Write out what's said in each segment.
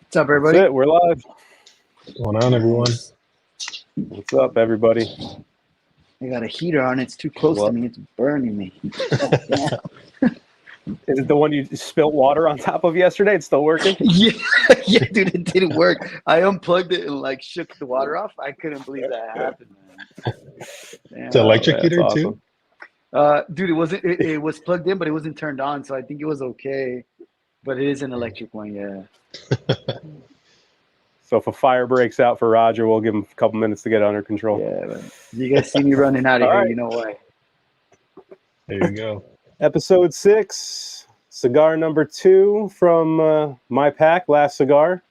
What's up, everybody? That's it. We're live. What's going on, everyone? What's up, everybody? I got a heater on. It's too close to me. It's burning me. Oh, damn. Is it the one you spilled water on top of yesterday? It's still working? Yeah, dude, it didn't work. I unplugged it and like shook the water off. I couldn't believe that happened, man. It's an electric heater awesome. too. Dude, it wasn't. It was plugged in, but it wasn't turned on, so I think it was okay. But it is an electric one, yeah. So if a fire breaks out for Roger, we'll give him a couple minutes to get under control. Yeah, man. You guys see me running out of All here, right. you know why. There you go. Episode 6, cigar number 2 from my pack, Last Cigar.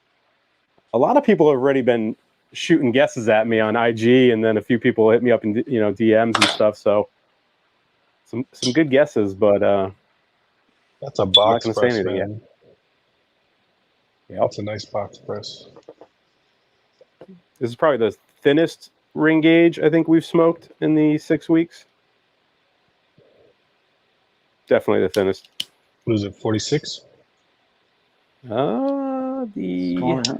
A lot of people have already been shooting guesses at me on IG, and then a few people hit me up in DMs and stuff. So some good guesses, but That's a box I'm not gonna press, say anything man. Yep. That's a nice box press. This is probably the thinnest ring gauge I think we've smoked in the 6 weeks. Definitely the thinnest. What is it, 46? Smaller, huh?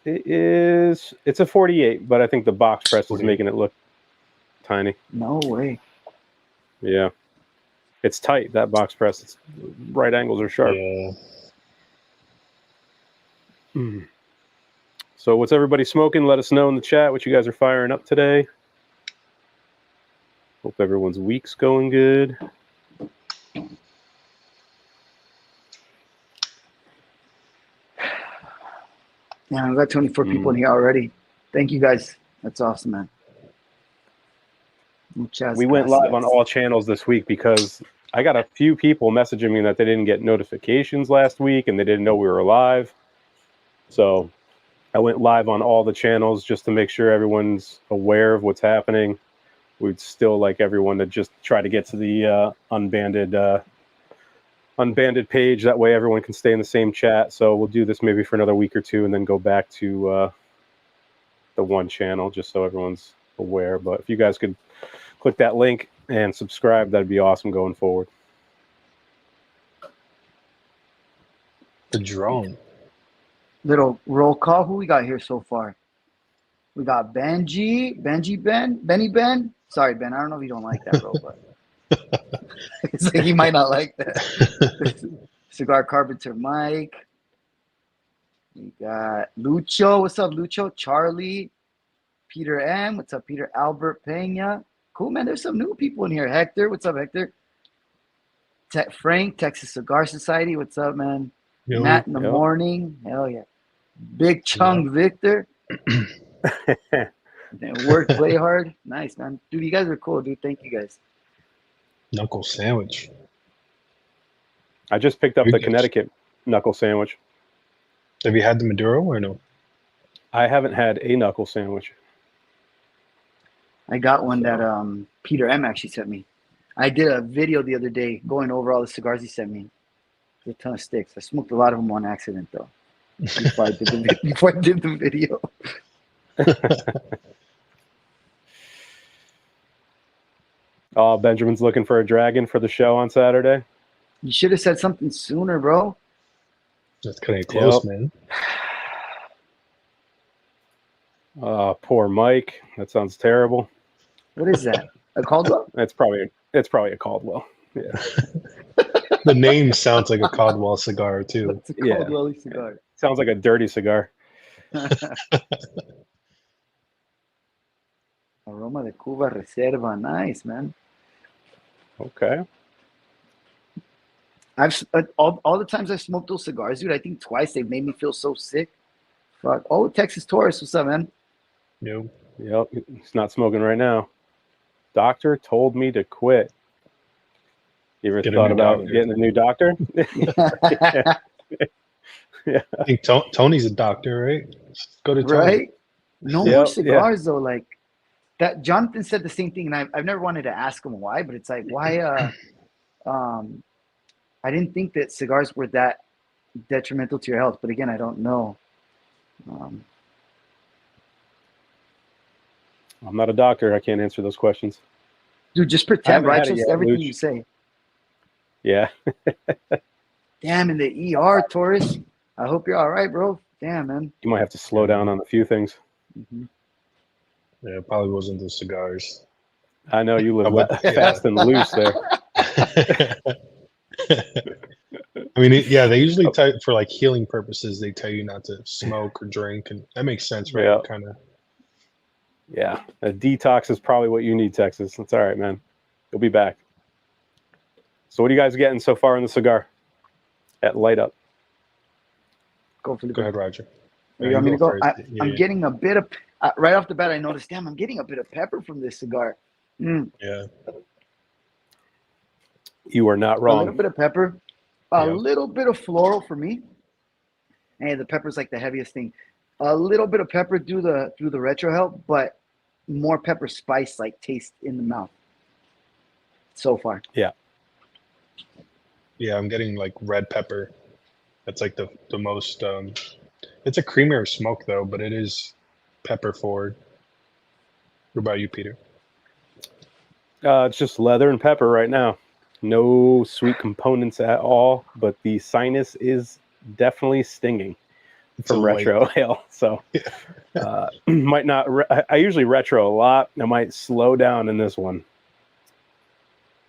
It's a 48, but I think the box press is making it look tiny. No way. Yeah. It's tight, that box press. It's right angles are sharp. Yeah. So what's everybody smoking? Let us know in the chat what you guys are firing up today. Hope everyone's week's going good. Yeah, I've got 24 people in here already. Thank you guys. That's awesome, man. We went live on all channels this week because I got a few people messaging me that they didn't get notifications last week and they didn't know we were live. So I went live on all the channels just to make sure everyone's aware of what's happening. We'd still like everyone to just try to get to the Unbanded page. That way everyone can stay in the same chat. So we'll do this maybe for another week or two and then go back to the one channel just so everyone's aware. But if you guys could click that link and subscribe, that'd be awesome going forward. The drone. Little roll call. Who we got here so far? We got Benny Ben. Sorry, Ben. I don't know if you don't like that, bro, but it's like he might not like that. Cigar Carpenter Mike. We got Lucho. What's up, Lucho? Charlie. Peter M. What's up, Peter? Albert Pena. Cool, man. There's some new people in here. Hector. What's up, Hector? Frank, Texas Cigar Society. What's up, man? Yo. Matt in the morning. Hell yeah. Big Chung Victor. Work, play hard. Nice, man. Dude, you guys are cool, dude. Thank you guys. Knuckle sandwich. I just picked up the Connecticut knuckle sandwich. Have you had the Maduro or no? I haven't had a knuckle sandwich. I got one that Peter M actually sent me. I did a video the other day going over all the cigars he sent me. There's a ton of sticks. I smoked a lot of them on accident, though, before I did the video. Oh, Benjamin's looking for a dragon for the show on Saturday. You should have said something sooner, bro. That's kind of close, man. Poor Mike. That sounds terrible. What is that? A Caldwell? It's probably a Caldwell. Yeah. The name sounds like a Caldwell cigar too. It's a Caldwell cigar. Sounds like a dirty cigar. Aroma de Cuba Reserva. Nice, man. Okay. I've all the times I've smoked those cigars, dude, I think twice they've made me feel so sick. Fuck. Oh, Texas Taurus. What's up, man? Yo. Yep. He's not smoking right now. Doctor told me to quit. You ever thought about getting a new doctor? Yeah. I think Tony's a doctor, right? Go to Tony. Right? No more cigars though. Like that. Jonathan said the same thing, and I've never wanted to ask him why, but it's like why? I didn't think that cigars were that detrimental to your health, but again, I don't know. I'm not a doctor. I can't answer those questions. Dude, just pretend, right? Just everything you say. Yeah. Damn, in the ER, Taurus. I hope you're all right, bro. Damn, man. You might have to slow down on a few things. Mhm. Yeah, it probably wasn't the cigars. I know you live Yeah. fast and loose there. I mean, yeah, they usually tell for like healing purposes. They tell you not to smoke or drink, and that makes sense, right? Yeah. Kind of. Yeah, a detox is probably what you need, Texas. That's all right, man. You'll be back. So what are you guys getting so far in the cigar at Light Up? Go for the Go ahead, Roger. You want me to go? first. I'm getting a bit of right off the bat. I noticed, damn, I'm getting a bit of pepper from this cigar. Yeah. You are not A little wrong. bit of pepper, a Yeah. little bit of floral for me. And the pepper's like the heaviest thing. A little bit of pepper through the retro help, but more pepper spice like taste in the mouth so far. Yeah, I'm getting like red pepper. That's like the most. It's a creamier smoke though, but it is pepper forward. What about you, Peter? It's just leather and pepper right now. No sweet components at all, but the sinus is definitely stinging It's a from light- retro ale. So might not. I usually retro a lot. I might slow down in this one.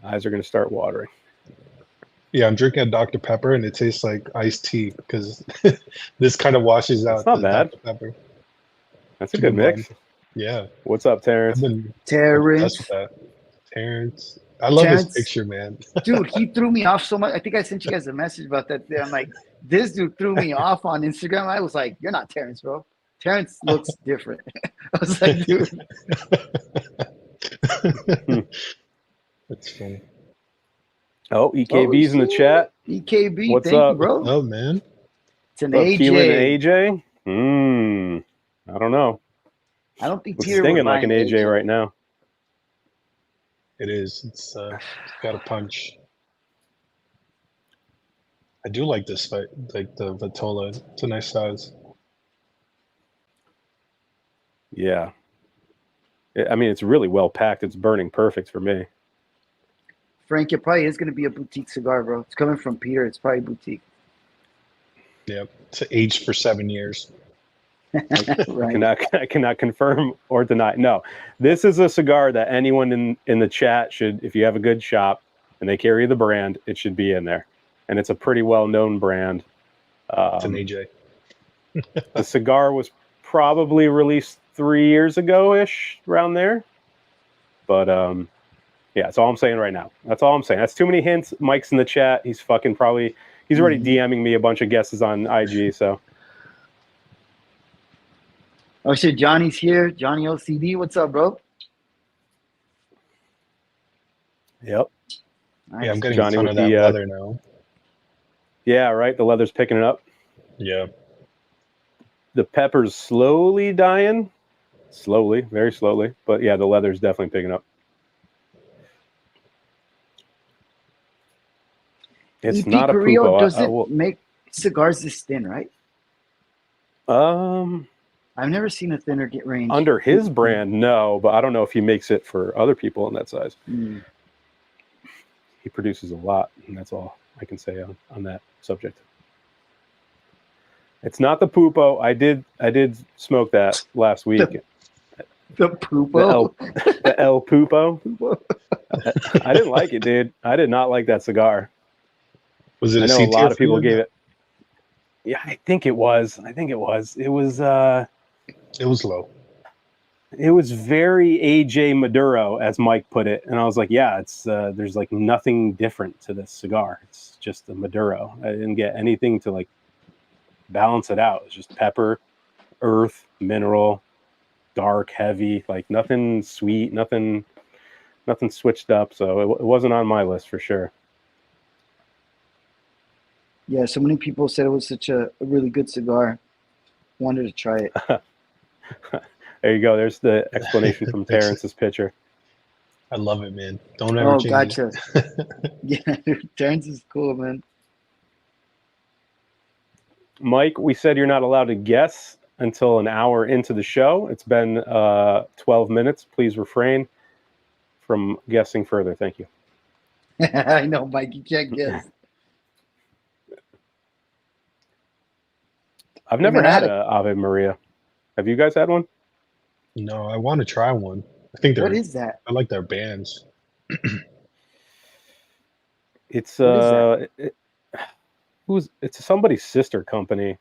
Eyes are going to start watering. Yeah, I'm drinking a Dr. Pepper, and it tastes like iced tea because this kind of washes out It's not the bad. Dr. Pepper. That's a good mix. Yeah, What's up, I've Terrence? been Terrence, obsessed with that. Terrence, I love Terrence. his picture, man. Dude, he threw me off so much. I think I sent you guys a message about that. I'm like, this dude threw me off on Instagram. I was like, you're not Terrence, bro. Terrence looks different. I was like, dude. That's funny. Oh, EKB's in the chat. EKB, What's thank up? you, bro. Oh man, It's an What's up, Keelan AJ. and AJ? I don't know. I don't think It's Peter would stinging buy like an AJ right now. it is. It's got a punch. I do like this fight, like the Vitola. It's a nice size. Yeah. I mean, it's really well packed. It's burning perfect for me. Frank, it probably is going to be a boutique cigar, bro. It's coming from Peter. It's probably boutique. Yep, it's aged for 7 years. Right. I cannot confirm or deny. No, this is a cigar that anyone in the chat should, if you have a good shop and they carry the brand, it should be in there. And it's a pretty well-known brand. It's an AJ. The cigar was probably released 3 years ago-ish, around there. But yeah, that's all I'm saying right now. That's all I'm saying. That's too many hints. Mike's in the chat. He's already DMing me a bunch of guesses on IG. So Oh shit, Johnny's here. Johnny OCD, what's up, bro? yep. Nice. Yeah, I'm getting Johnny a ton with of that the, leather now. Yeah, right. The leather's picking it up. Yeah, The pepper's slowly dying. Slowly, very slowly. But yeah, the leather's definitely picking up. It's EP not a Carrillo Pupo. doesn't make cigars this thin, right? I've never seen a thinner get range. Under his brand, no, but I don't know if he makes it for other people in that size. Mm. He produces a lot, and that's all I can say on that subject. It's not the Pupo. I did smoke that last week. The Pupo. The El Pupo. I didn't like it, dude. I did not like that cigar. was it? I know C a lot tier of people for you? gave it. Yeah, I think it was. It was. It was low. It was very AJ Maduro, as Mike put it, and I was like, yeah, it's there's like nothing different to this cigar. It's just a Maduro. I didn't get anything to like balance it out. It's just pepper, earth, mineral, dark, heavy, like nothing sweet, nothing switched up. So it wasn't on my list for sure. Yeah, so many people said it was such a really good cigar. Wanted to try it. There you go. There's the explanation from Terrence's picture. I love it, man. Don't ever Oh, change gotcha. Yeah, Terrence is cool, man. Mike, we said you're not allowed to guess until an hour into the show. It's been 12 minutes. Please refrain from guessing further. Thank you. I know, Mike. You can't guess. I've never Man, I had had a Ave Maria. Have you guys had one? No, I want to try one. I think What is that? I like their bands. It's What is that? it's somebody's sister company.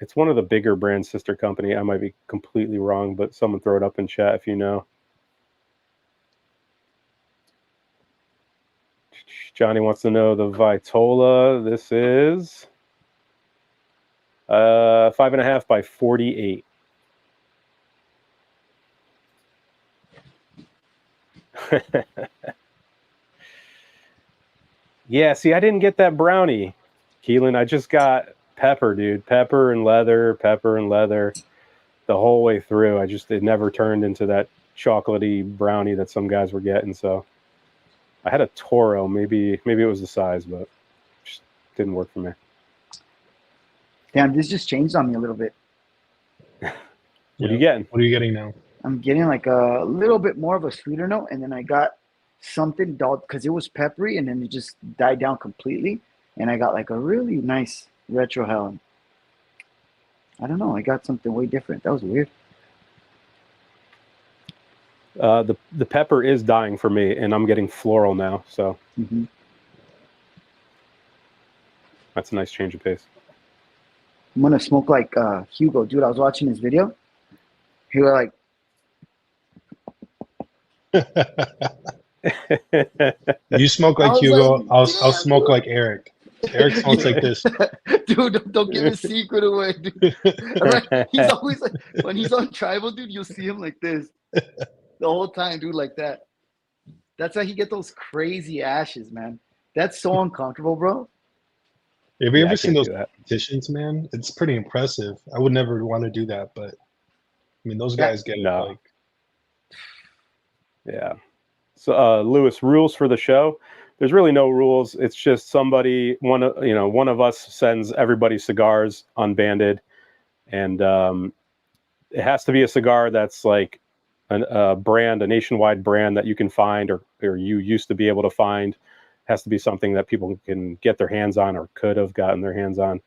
It's one of the bigger brand sister company. I might be completely wrong, but someone throw it up in chat if you know. Johnny wants to know the Vitola. This is 5.5 by 48. Yeah, see, I didn't get that brownie, Keelan. I just got pepper, dude. Pepper and leather the whole way through. It never turned into that chocolatey brownie that some guys were getting. So I had a Toro. Maybe it was the size, but it just didn't work for me. Damn, this just changed on me a little bit. What are you getting? What are you getting now? I'm getting like a little bit more of a sweeter note, and then I got something dull because it was peppery, and then it just died down completely, and I got like a really nice retro Helen. I don't know. I got something way different. That was weird. The pepper is dying for me, and I'm getting floral now. So that's a nice change of pace. I'm gonna smoke like Hugo, dude. I was watching his video. He was like, You smoke like I was Hugo. like, I'll damn, smoke dude. like Eric. Eric smokes like this. Dude, don't give his secret away, dude. Right? He's always like, when he's on tribal, dude, you'll see him like this the whole time, dude, like that. That's how he get those crazy ashes, man. That's so uncomfortable, bro. Have you Yeah, ever I seen can't those do that. competitions, man? It's pretty impressive. I would never want to do that, but I mean, those Yeah. guys get it. No. Like, Yeah. So, Lewis, rules for the show. There's really no rules. It's just one of us sends everybody cigars unbanded, and it has to be a cigar that's like a nationwide brand that you can find or you used to be able to find. It has to be something that people can get their hands on or could have gotten their hands on,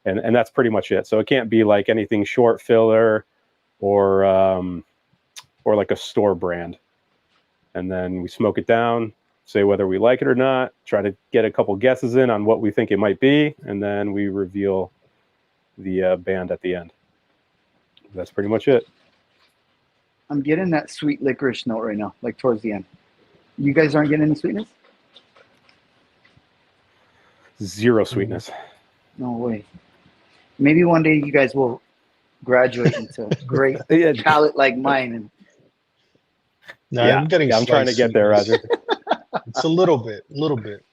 and that's pretty much it. So it can't be like anything short filler or like a store brand. And then we smoke it down, say whether we like it or not, try to get a couple guesses in on what we think it might be, and then we reveal the band at the end. That's pretty much it. I'm getting that sweet licorice note right now, like towards the end. You guys aren't getting any sweetness? Zero sweetness. No way. Maybe one day you guys will graduate into great palate like mine. And no, Yeah. I'm getting. Yeah, I'm trying to slight get there, sweetness. Roger. It's a little bit,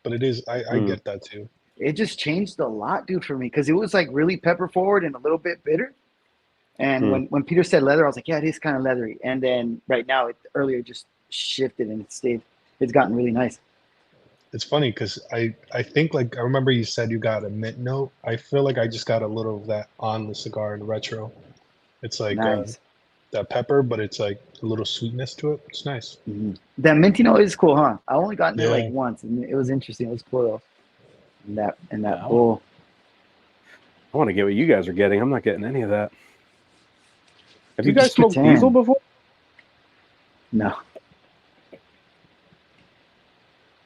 but it is. I get that too. it just changed a lot, dude, for me because it was like really pepper forward and a little bit bitter. And when Peter said leather, I was like, yeah, it is kind of leathery. And then right now, earlier just shifted and it stayed. It's gotten really nice. It's funny because I think like I remember you said you got a mint note. I feel like I just got a little of that on the cigar in retro. It's like Nice. that pepper, but it's like a little sweetness to it. It's nice. Mm-hmm. That minty note is cool, huh? I only gotten it Yeah. like once, and it was interesting. It was cool though. And that Yeah. bowl. I want to get what you guys are getting. I'm not getting any of that. Have you Dude, guys just smoked pretend. Diesel before? No.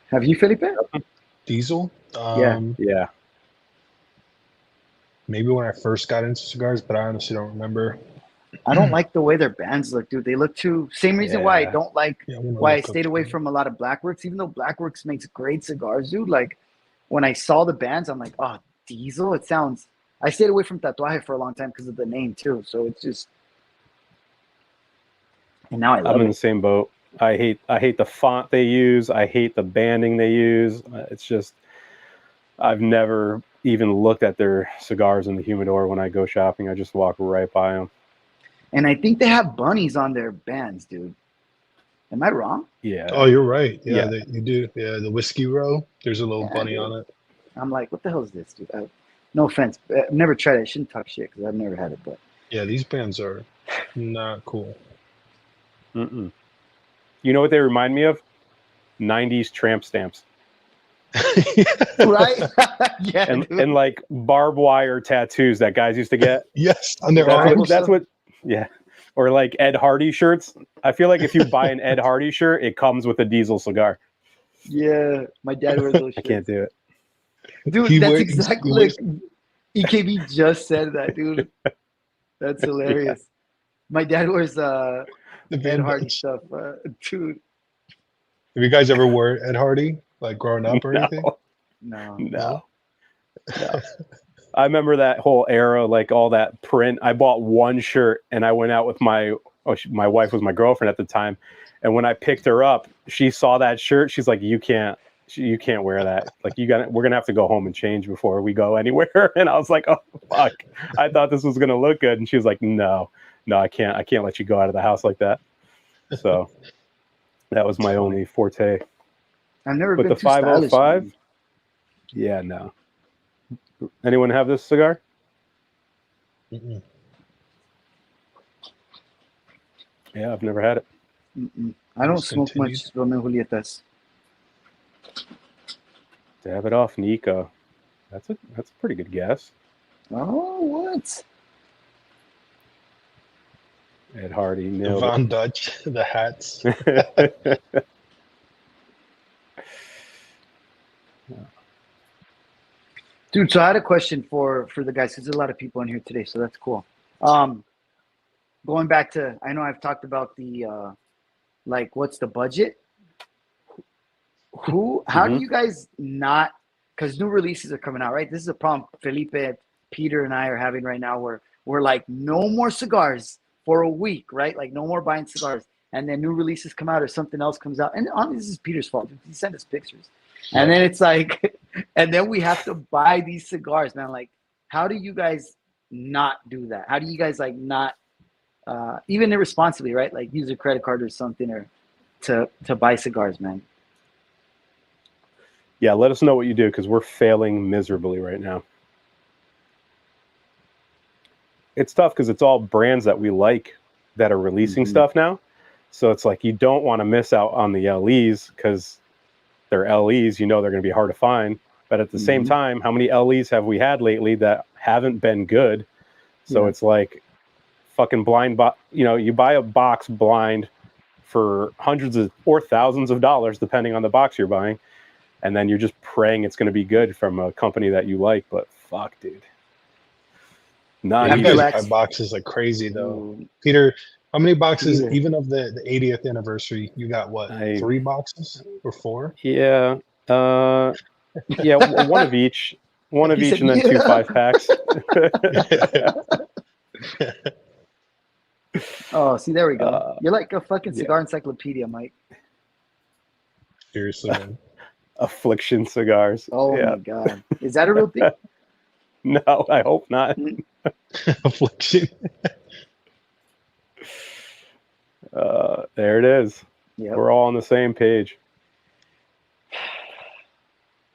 Have you, Felipe? Diesel. Yeah. Maybe when I first got into cigars, but I honestly don't remember. I don't like the way their bands look, dude. They look too. Same reason why I don't like why I stayed away from a lot of Blackworks, even though Blackworks makes great cigars, dude. Like when I saw the bands, I'm like, oh, Diesel. It sounds. I stayed away from Tatuaje for a long time because of the name too. So it's just. And now I love I'm in it. the same boat. I hate the font they use. I hate the banding they use. It's just I've never even looked at their cigars in the humidor when I go shopping. I just walk right by them. And I think they have bunnies on their bands, dude. Am I wrong? Yeah. Oh, you're right. Yeah. You do. Yeah, the whiskey row. There's a little bunny dude. on it. I'm like, what the hell is this, dude? No offense. I've never tried it. I shouldn't talk shit because I've never had it. But Yeah, these bands are not cool. Mm-mm. You know what they remind me of? 90s tramp stamps. Right? Yeah, and dude. and like barbed wire tattoos that guys used to get. Yes, on their That's Tribal arms. that's stuff. what. Yeah, or like Ed Hardy shirts. I feel like if you buy an Ed Hardy shirt, it comes with a Diesel cigar. Yeah, my dad wears those I shirts. can't do it. Dude, He that's wears- exactly he like wears- EKB just said that, dude. That's hilarious. My dad wears the Ed Van Hardy Dutch. stuff, dude. Have you guys ever wore Ed Hardy, like growing up or anything? No, No. I remember that whole era, like all that print. I bought one shirt and I went out with my wife was my girlfriend at the time. And when I picked her up, she saw that shirt. She's like, you can't wear that. Like we're going to have to go home and change before we go anywhere. And I was like, oh, fuck. I thought this was going to look good. And she was like, no, I can't let you go out of the house like that. So that was my only forte. I've never But been the too stylish. 505, Man. yeah, no. Anyone have this cigar? Mm-mm. Yeah, I've never had it. Mm-mm. I don't smoke much Romeo Julietas. Davidoff off Nico. That's a pretty good guess. Oh, what? Ed Hardy The nailed Von Dutch, the hats. it. Dude, so I had a question for the guys, because there's a lot of people in here today, so that's cool. Going back to, I know I've talked about the like, what's the budget? How do you guys not, because new releases are coming out, right? This is a problem Felipe, Peter, and I are having right now, where we're like, no more cigars for a week, right? Like, no more buying cigars. And then new releases come out or something else comes out. And honestly, this is Peter's fault. He sent us pictures. And then it's like, and then we have to buy these cigars, man. Like, how do you guys not do that? How do you guys like not, even irresponsibly, right? Like use a credit card or something, or to buy cigars, man. Yeah, let us know what you do, because we're failing miserably right now. It's tough because it's all brands that we like that are releasing stuff now. So it's like you don't want to miss out on the LEs because they're LEs. You know they're going to be hard to find. But at the same time, how many LEs have we had lately that haven't been good? So it's like fucking blind. You buy a box blind for hundreds or thousands of dollars, depending on the box you're buying. And then you're just praying it's going to be good from a company that you like. But fuck, dude. Not You easy. guys buy boxes like crazy, though. Ooh. Peter, how many boxes, Peter. even of the 80th anniversary, you got what, 3 boxes or 4? Yeah. One of each. One of He each, said, and then 2 5-packs. Oh, see, there we go. You're like a fucking yeah. cigar encyclopedia, Mike. Seriously, man. Affliction cigars. Oh yeah. my god, is that a real thing? No, I hope not. Affliction. There it is. Yeah. We're all on the same page.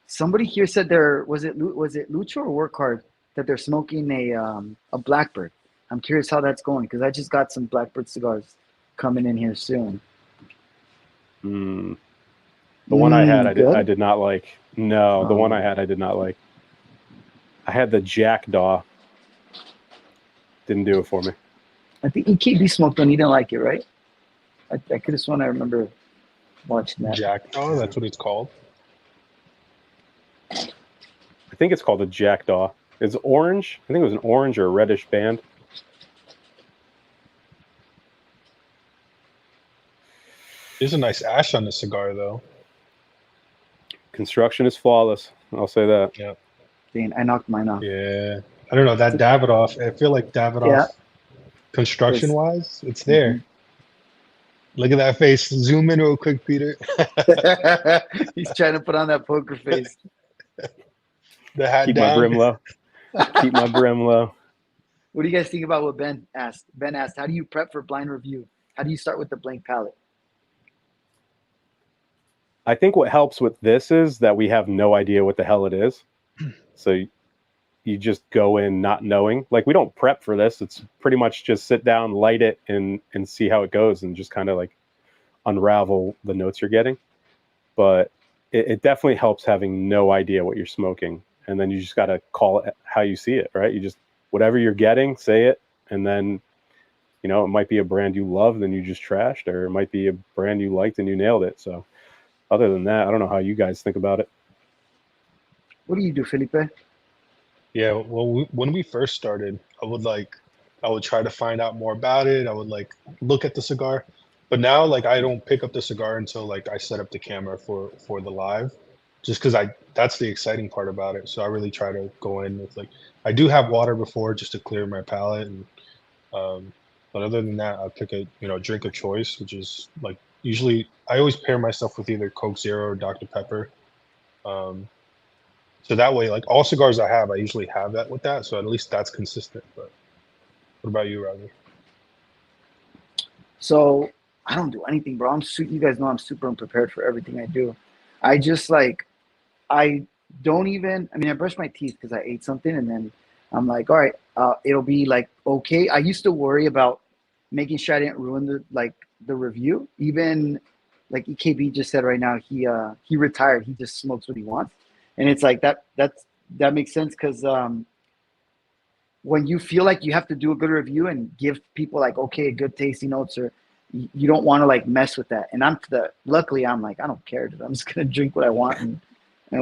Somebody here said was it Lucho or Work Hard that they're smoking a Blackbird. I'm curious how that's going, because I just got some Blackbird cigars coming in here soon. The one I had, good? I did not like. No, the one I had, I did not like. I had the Jackdaw. Didn't do it for me. I think EKB smoked one. He didn't like it, right? I could have sworn I remember watching that. Jackdaw, that's what it's called. I think it's called a Jackdaw. It's orange. I think it was an orange or a reddish band. There's a nice ash on the cigar, though. Construction is flawless. I'll say that. Yeah. Dang, I knocked mine off. Yeah. I don't know, that Davidoff, I feel like Davidoff, construction-wise, it's there. Look at that face. Zoom in real quick, Peter. He's trying to put on that poker face. The hat Keep down. my brim low. Keep my brim low. What do you guys think about what Ben asked? Ben asked, how do you prep for blind review? How do you start with the blank palette? I think what helps with this is that we have no idea what the hell it is. So you just go in not knowing. Like, we don't prep for this. It's pretty much just sit down, light it, and see how it goes, and just kind of like unravel the notes you're getting. But it definitely helps having no idea what you're smoking, and then you just got to call it how you see it, right? You just whatever you're getting, say it, and then it might be a brand you love, then you just trashed, or it might be a brand you liked and you nailed it. So other than that, I don't know how you guys think about it. What do you do, Felipe? Yeah, well, when we first started, I would try to find out more about it. I would look at the cigar, but now I don't pick up the cigar until I set up the camera for the live, just because that's the exciting part about it. So I really try to go in with I do have water before just to clear my palate, and but other than that, I pick a drink of choice, which is usually I always pair myself with either Coke Zero or Dr. Pepper. So that way, all cigars I have, I usually have that with that. So at least that's consistent. But what about you, Roger? So I don't do anything, bro. You guys know I'm super unprepared for everything I do. I just I don't even. I mean, I brush my teeth because I ate something, and then I'm like, all right, it'll be okay. I used to worry about making sure I didn't ruin the review. Even EKB just said right now, he retired. He just smokes what he wants, and it's that makes sense because when you feel like you have to do a good review and give people okay, good tasting notes, or you don't want to mess with that. And luckily I'm I don't care, dude. I'm just gonna drink what I want and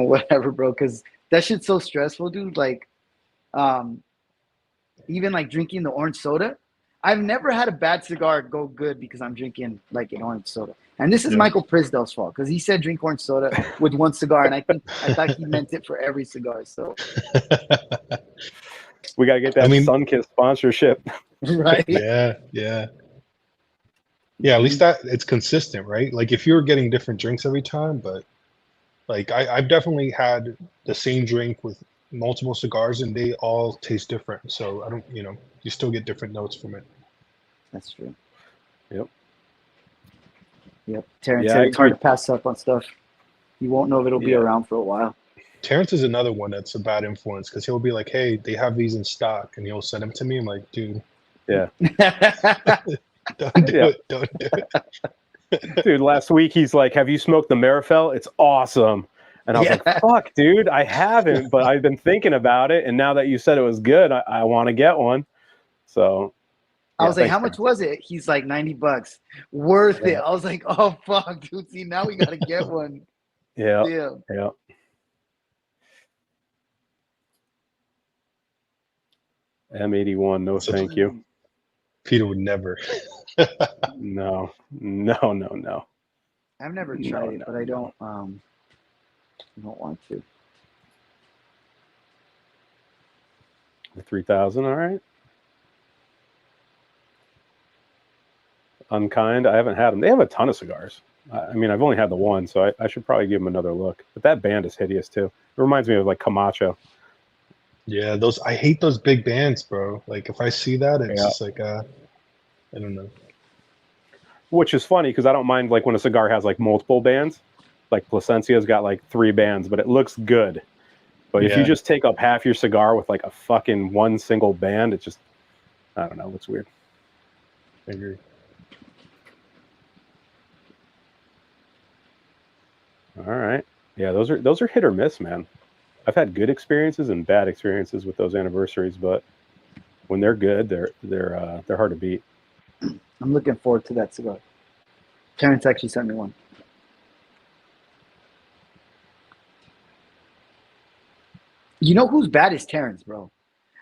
whatever, bro. Because that shit's so stressful, dude. Even drinking the orange soda, I've never had a bad cigar go good because I'm drinking an orange soda. And this is Michael Prisdell's fault because he said drink orange soda with one cigar, and I thought he meant it for every cigar. So we got to get that Sunkist sponsorship. Right. Yeah. At least that it's consistent, right? If you were getting different drinks every time, but I've definitely had the same drink with multiple cigars and they all taste different. So I don't, you still get different notes from it. That's true. Yep. Terrence said it's hard to pass up on stuff. You won't know if it'll be around for a while. Terrence is another one that's a bad influence because he'll be like, hey, they have these in stock, and he'll send them to me. I'm like, dude. Yeah. Don't do it. Dude, last week he's like, have you smoked the Marifel? It's awesome. And I was like, fuck, dude, I haven't, but I've been thinking about it. And now that you said it was good, I want to get one. So I was like, how much was it? He's like, $90. Worth it. I was like, oh, fuck, dude. See, now we got to get one. Yeah. M81, no thank you. Peter would never. No. I've never tried it, but I don't want to. The 3000, all right. Unkind, I haven't had them. They have a ton of cigars. I mean, I've only had the one, so I should probably give them another look. But that band is hideous too. It reminds me of Camacho. Yeah, I hate those big bands, bro. If I see that, it's just I don't know. Which is funny because I don't mind when a cigar has multiple bands. Plasencia's got 3 bands, but it looks good. But if you just take up half your cigar with a fucking one single band, it just, I don't know, it looks weird. I agree. All right. Yeah, those are hit or miss, man. I've had good experiences and bad experiences with those anniversaries, but when they're good, they're hard to beat. I'm looking forward to that cigar. Terrence actually sent me one. You know who's bad is Terrence, bro.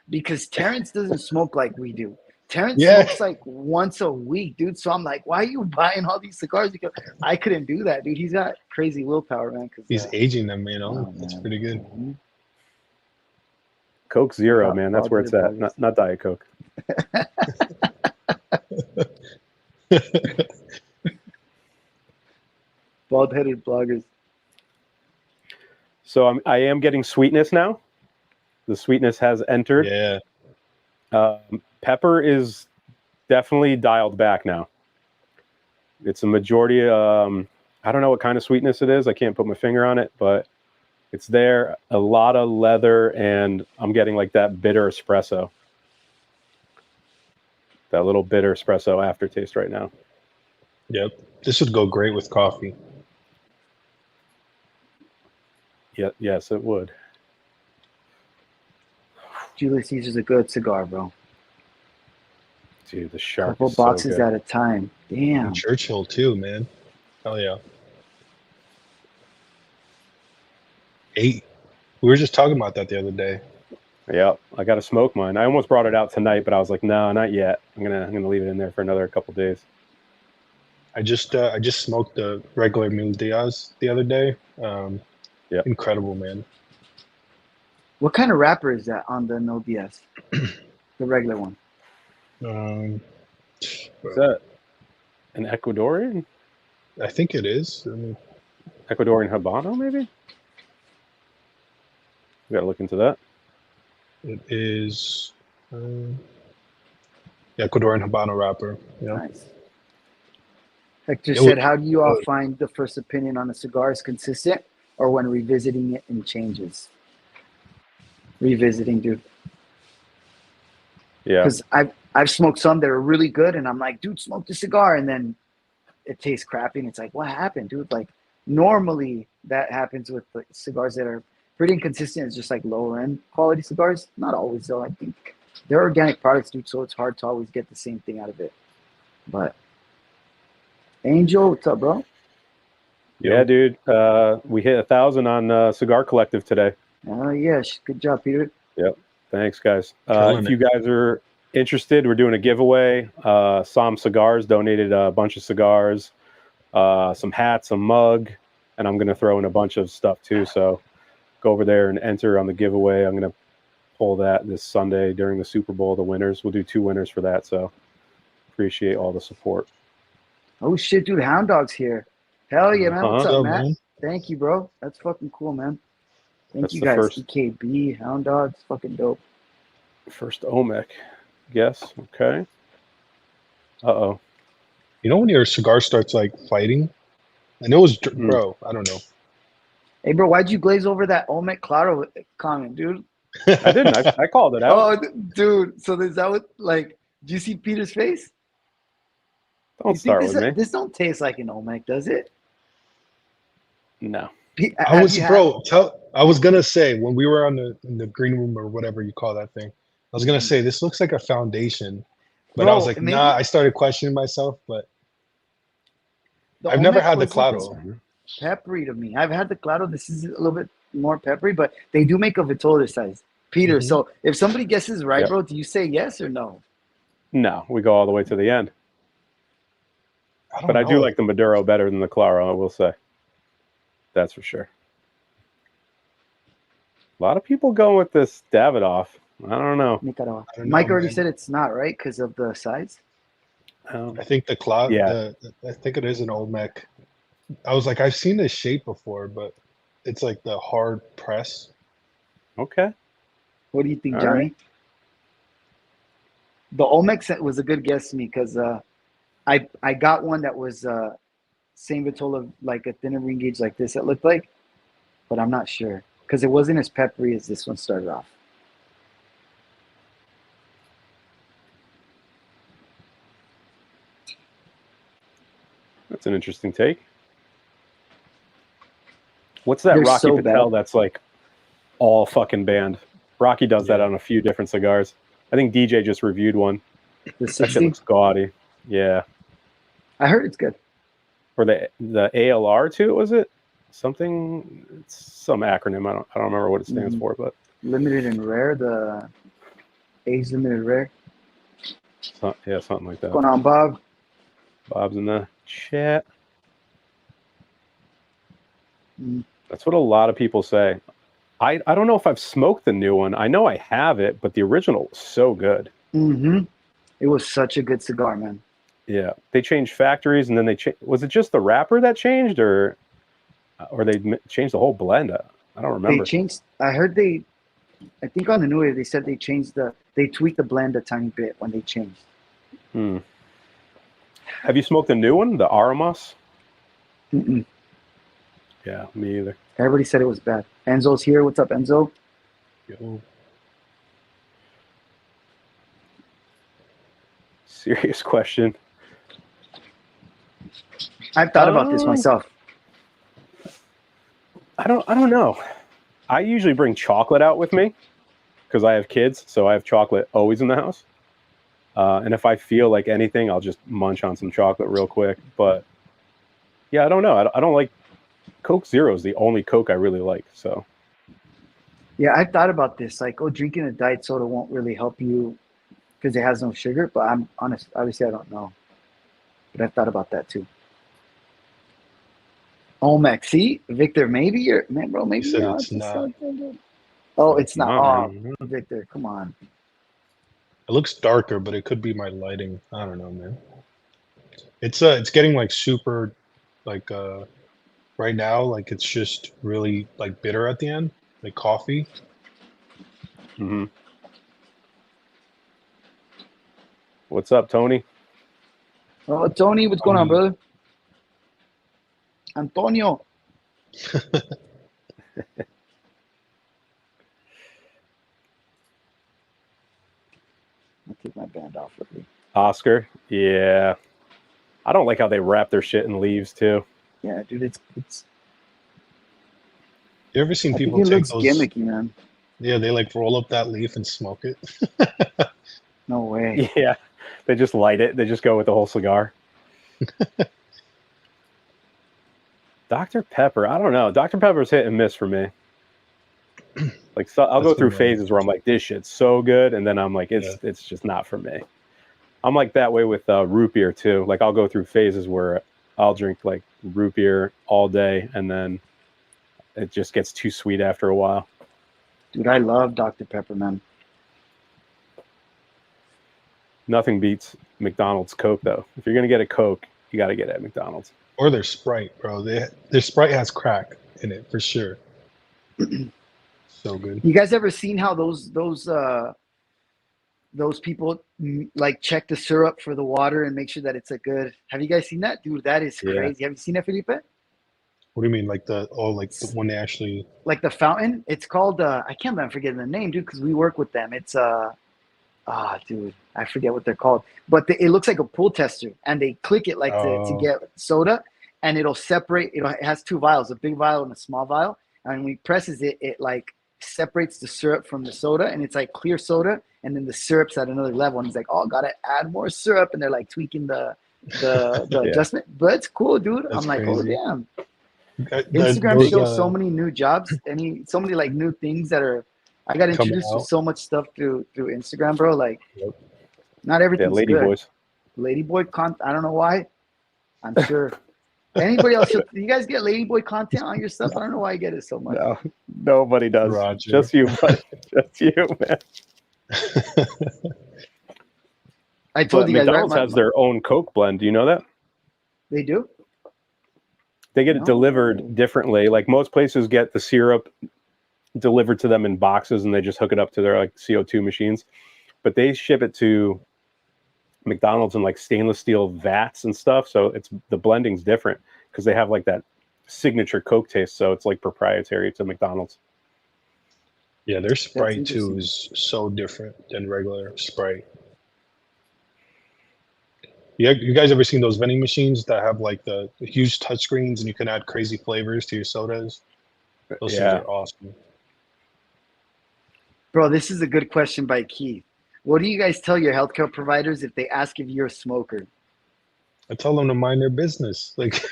Because Terrence doesn't smoke like we do. Terrence smokes once a week, dude. So I'm like, why are you buying all these cigars? Because I couldn't do that, dude. He's got crazy willpower, man. He's aging them, That's pretty good. Mm-hmm. Coke Zero, man. That's where it's at. Not Diet Coke. Bald-headed bloggers. So I am getting sweetness now. The sweetness has entered. Yeah. Pepper is definitely dialed back now. It's a majority. I don't know what kind of sweetness it is. I can't put my finger on it, but it's there. A lot of leather, and I'm getting that bitter espresso. That little bitter espresso aftertaste right now. Yep. This would go great with coffee. Yeah, yes, it would. Julius Caesar's a good cigar, bro. Dude, the shark Couple is so boxes good. at a time. Damn. And Churchill too, man. Hell yeah. 8. We were just talking about that the other day. Yeah, I got to smoke mine. I almost brought it out tonight, but I was like, no, not yet. I'm gonna leave it in there for another couple days. I just smoked the regular Mil Diaz the other day. Yeah. Incredible, man. What kind of wrapper is that on the No DS? The regular one. Is that an Ecuadorian? I think it is. I mean, Ecuadorian Habano, maybe? We got to look into that. it is Ecuadorian Habano wrapper. Yeah. Nice. Hector It said, was- how do you all find the first opinion on a cigar is consistent or when revisiting it and changes? Revisiting, dude. Yeah. Because I've smoked some that are really good and I'm like, dude, smoke the cigar. And then it tastes crappy. And it's like, what happened, dude? Like, normally that happens with like, cigars that are pretty inconsistent. It's just like lower end quality cigars. Not always, though. I think they're organic products, dude. So it's hard to always get the same thing out of it. But Angel, what's up, bro? Yeah, dude. We hit 1,000 on Cigar Collective today. Oh, yeah. Good job, Peter. Yep. Thanks, guys. Killing If you guys are interested, we're doing a giveaway. Som Cigars donated a bunch of cigars, some hats, a mug, and I'm going to throw in a bunch of stuff too. So go over there and enter on the giveaway. I'm going to pull that this Sunday during the Super Bowl, the winners. We'll do 2 winners for that. So appreciate all the support. Oh, shit, dude. Hound Dog's here. Hell yeah, man. What's Uh-huh. up, Matt? man? Thank you, bro. That's fucking cool, man. Thank That's you the guys. first- EKB, Hound Dog. It's fucking dope. First Olmec. Yes. Okay. Uh-oh. You know when your cigar starts like fighting? I know it's bro. I don't know. Hey, bro, why'd you glaze over that Olmec Claro comment, dude? I didn't. I called it out. Oh, dude. So is that what, like, do you see Peter's face? Don't You start think with me. this don't taste like an Olmec, does it? No. I was I was gonna say when we were in the green room or whatever you call that thing, I was gonna say this looks like a foundation, but I Bro, was like, maybe- nah. I started questioning myself, but The I've never Olmec had the was Claro. peppery to me. I've had the Claro. This is a little bit more peppery, but they do make a Vitola size. Peter, Mhm. so if somebody guesses right, Yep. bro, do you say yes or no? No, we go all the way to the end. But I do like the Maduro better than the Claro, I will say. That's for sure. A lot of people going with this Davidoff. I don't know. Nicaragua. I don't know, Mike already man. said it's not, right? Because of the size? I think the Claro. Yeah. I think it is an Olmec. I was like, I've seen this shape before, but it's like the hard press. Okay. What do you think, All Johnny? right. The Olmec set was a good guess to me because I got one that was same Vitola, like a thinner ring gauge like this, it looked like, but I'm not sure because it wasn't as peppery as this one started off. That's an interesting take. What's that They're Rocky so Patel bad. that's like all fucking banned? Rocky does that Yeah. on a few different cigars. I think DJ just reviewed one. The That shit 60, looks gaudy. Yeah. I heard it's good. Or the ALR too, was it? Something, it's some acronym. I don't remember what it stands Mhm. for, but Limited and rare, the A's limited rare. yeah, something like What's going that. on, Bob? Bob's in the chat. Mm. That's what a lot of people say. I don't know if I've smoked the new one. I know I have it, but the original was so good. Mm-hmm. It was such a good cigar, man. Yeah, they changed factories, and then they was it just the wrapper that changed, or they changed the whole blend? I don't remember. They changed. I heard I think on the new way they said they tweaked the blend a tiny bit when they changed. Hmm. Have you smoked the new one, the Aramos? Mm-mm. Yeah, me either. Everybody said it was bad. Enzo's here. What's up, Enzo? Yo, Serious question. I've thought about this myself. I don't know. I usually bring chocolate out with me because I have kids, so I have chocolate always in the house. And if I feel like anything, I'll just munch on some chocolate real quick. But yeah, I don't know. I don't like Coke Zero is the only Coke I really like. So Yeah, I thought about this. Like, oh, drinking a diet soda won't really help you because it has no sugar. But I'm honest. Obviously, I don't know. But I've thought about that too. Olmec, see, Victor, maybe you're, man, bro, maybe You said you're it's onto not. something. Oh, it's not. Oh, man. Victor, come on. It looks darker, but it could be my lighting. I don't know, man. It's getting like super, like right now, like it's just really like bitter at the end, like coffee. Mm-hmm. What's up, Tony? Oh, Tony, what's going on, brother? Antonio. I'll take my band off with me. Oscar, yeah. I don't like how they wrap their shit in leaves too. Yeah, dude, it's. You ever seen I think people it take looks those? gimmicky, man. Yeah, they like roll up that leaf and smoke it. No way. Yeah, they just light it. They just go with the whole cigar. Dr. Pepper, I don't know. Dr. Pepper's hit and miss for me. Like, so I'll go That's through what mine phases where I'm like, this shit's so good, and then I'm like, Yeah. it's just not for me. I'm like that way with root beer too. Like, I'll go through phases where I'll drink like root beer all day, and then it just gets too sweet after a while. Dude, I love Dr. Pepper, man. Nothing beats McDonald's Coke though. If you're gonna get a Coke, you got to get it at McDonald's. Or their Sprite, bro. Their Sprite has crack in it for sure. So good. You guys ever seen how those people like check the syrup for the water and make sure that it's a good? Have you guys seen that, dude? That is Yeah. crazy. Have you seen that, Felipe? What do you mean, like the when they actually? Like the fountain? It's called. I can't remember forgetting the name, dude, because we work with them. It's dude, I forget what they're called. But it looks like a pool tester, and they click it like to get soda, and it'll separate. It has two vials, a big vial and a small vial. And when he presses it, it like separates the syrup from the soda, and it's like clear soda, and then the syrup's at another level. And he's like, "Oh, gotta add more syrup," and they're like tweaking the Yeah. adjustment. But it's cool, dude. That's I'm like, crazy. "Oh damn!" That- Instagram those, shows so many new jobs, so many like new things that are. I got introduced to out. so much stuff through Instagram, bro. Like, Yep. not Yeah, everything's lady good. boys. Ladyboy content. I don't know why. I'm sure. Anybody else? Do you guys get Ladyboy content on your stuff? I don't know why I get it so much. No, nobody does. Roger. Just you, buddy. Just you, man. I told But you guys, McDonald's right? has their own Coke blend. Do you know that? They do. They get it No. delivered differently. Like most places get the syrup delivered to them in boxes and they just hook it up to their like CO2 machines. But they ship it to McDonald's in like stainless steel vats and stuff. So the blending's different because they have like that signature Coke taste. So it's like proprietary to McDonald's. Yeah, their Sprite That's too interesting. is so different than regular Sprite. Yeah, you guys ever seen those vending machines that have like the huge touchscreens and you can add crazy flavors to your sodas? Those things Yeah. are awesome. Bro, this is a good question by Keith. What do you guys tell your healthcare providers if they ask if you're a smoker? I tell them to mind their business. Like,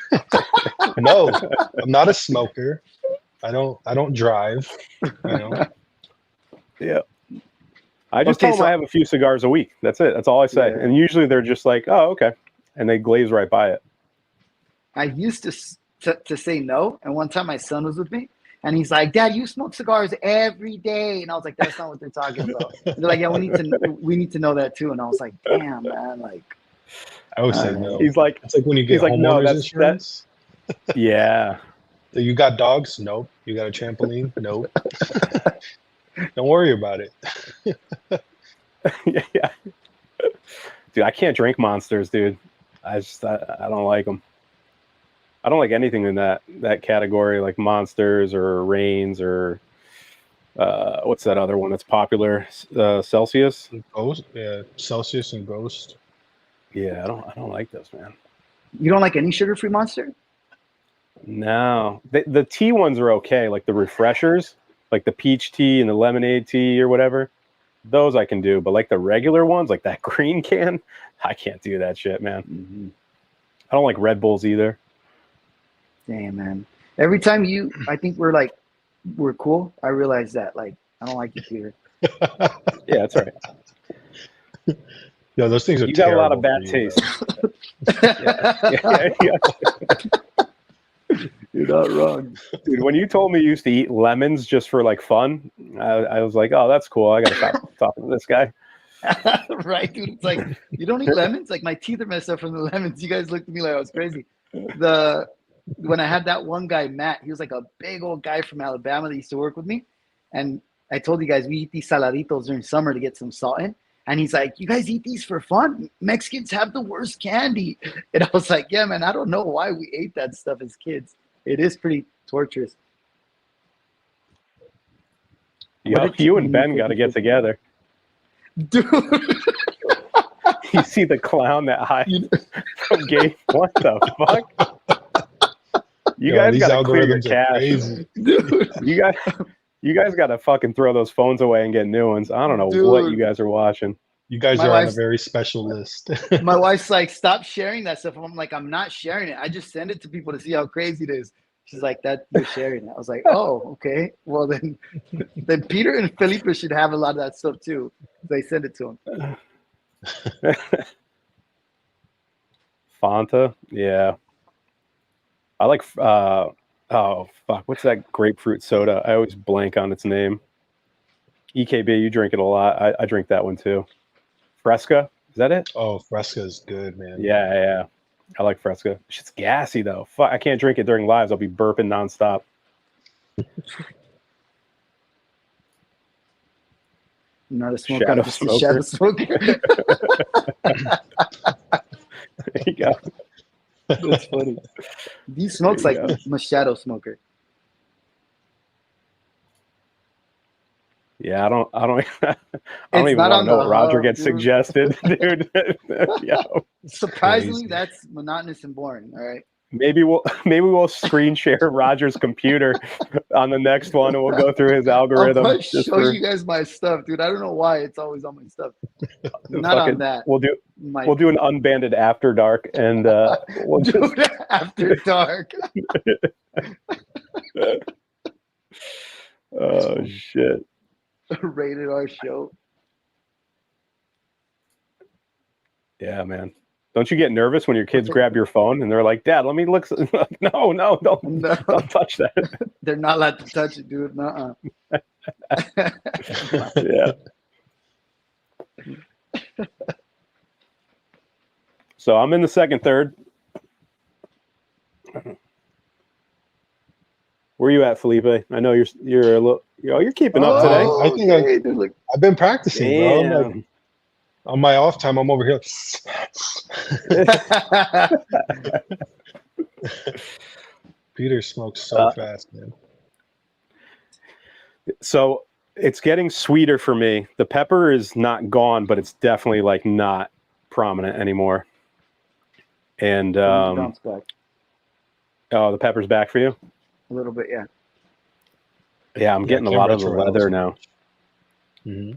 no, I'm not a smoker. I don't drive. You know. Yeah. I just Okay, tell them I have a few cigars a week. That's it. That's all I say. Yeah. And usually they're just like, oh, okay. And they glaze right by it. I used to say no, and one time my son was with me, and he's like, "Dad, you smoke cigars every day," and I was like, "That's not what they're talking about." And they're like, "Yeah, we need to know that too,and I was like, "Damn, man!" Like, I always say Alright. no. He's like, It's like when you get like, no, homeowners that's- insurance. yeah. So you got dogs? Nope. You got a trampoline? Nope. Don't worry about it. Yeah. Dude, I can't drink Monsters, dude. I don't like them. I don't like anything in that category, like Monsters or Reigns or what's that other one that's popular? Celsius. Ghost, yeah, Celsius and Ghost. Yeah, I don't like those, man. you don't like any sugar-free Monster? No, the tea ones are okay, like the refreshers. like the peach tea and the lemonade tea or whatever. Those I can do, but like the regular ones, like that green can, I can't do that shit, man. Mm-hmm. I don't like Red Bulls either. Damn, man. Every time I think we're cool. I realize that, like, I don't like you, Peter. Yeah, that's right. Yo, those things are You got a lot of terrible bad for you, taste. Yeah. You're not wrong. Dude, when you told me you used to eat lemons just for like fun, I was like, oh, that's cool. I gotta stop talking to this guy. Right, dude. It's like, you don't eat lemons? Like, my teeth are messed up from the lemons. You guys looked at me like I was crazy. When I had that one guy, Matt, he was like a big old guy from Alabama that used to work with me. And I told you guys, we eat these saladitos during summer to get some salt in. And he's like, you guys eat these for fun? Mexicans have the worst candy. And I was like, yeah, man, I don't know why we ate that stuff as kids. It is pretty torturous. Yo, you and Ben got to get together. Dude. You see the clown that hides from Gabe? What the fuck? You guys got to clear your cache. Dude. You guys got to fucking throw those phones away and get new ones. I don't know what you guys are watching. You guys are on a very special list. My wife's like, stop sharing that stuff. I'm like, I'm not sharing it. I just send it to people to see how crazy it is. She's like, that you're sharing it. I was like, oh, okay. Well, then Peter and Felipe should have a lot of that stuff too. They send it to them. Fanta, yeah. I like. Oh fuck, what's that grapefruit soda? I always blank on its name. EKB, you drink it a lot. I drink that one too. Fresca, is that it? Oh, Fresca is good, man. Yeah. I like Fresca. Shit's gassy though. Fuck, I can't drink it during lives. I'll be burping nonstop. Not a smoker. Shadow I'm just a shadow smoker. There you go. That's funny. He smokes like I'm a shadow smoker. Yeah, I don't even not want to on know the what Roger hub, gets dude. suggested, dude. Yo. Surprisingly, that's monotonous and boring. All right. Maybe we'll screen share Roger's computer on the next one, and we'll go through his algorithm. I'll show you guys my stuff, dude. I don't know why it's always on my stuff. Not on that. We'll do an unbanded after dark, and we'll dude, after dark. Oh shit! Rated R show. Yeah, man. Don't you get nervous when your kids grab your phone and they're like, "Dad, let me look"? No, don't touch that. They're not allowed to touch it, dude. Nuh-uh. Yeah. So I'm in the second third. Where are you at, Felipe? I know you're a little. You're keeping up today. I think I've been practicing, bro. I'm like, on my off time, I'm over here. Peter smokes so fast, man. So it's getting sweeter for me. The pepper is not gone, but it's definitely like not prominent anymore. And back. Oh, the pepper's back for you? A little bit, yeah. Yeah, I'm getting a lot of the leather now. Mm-hmm.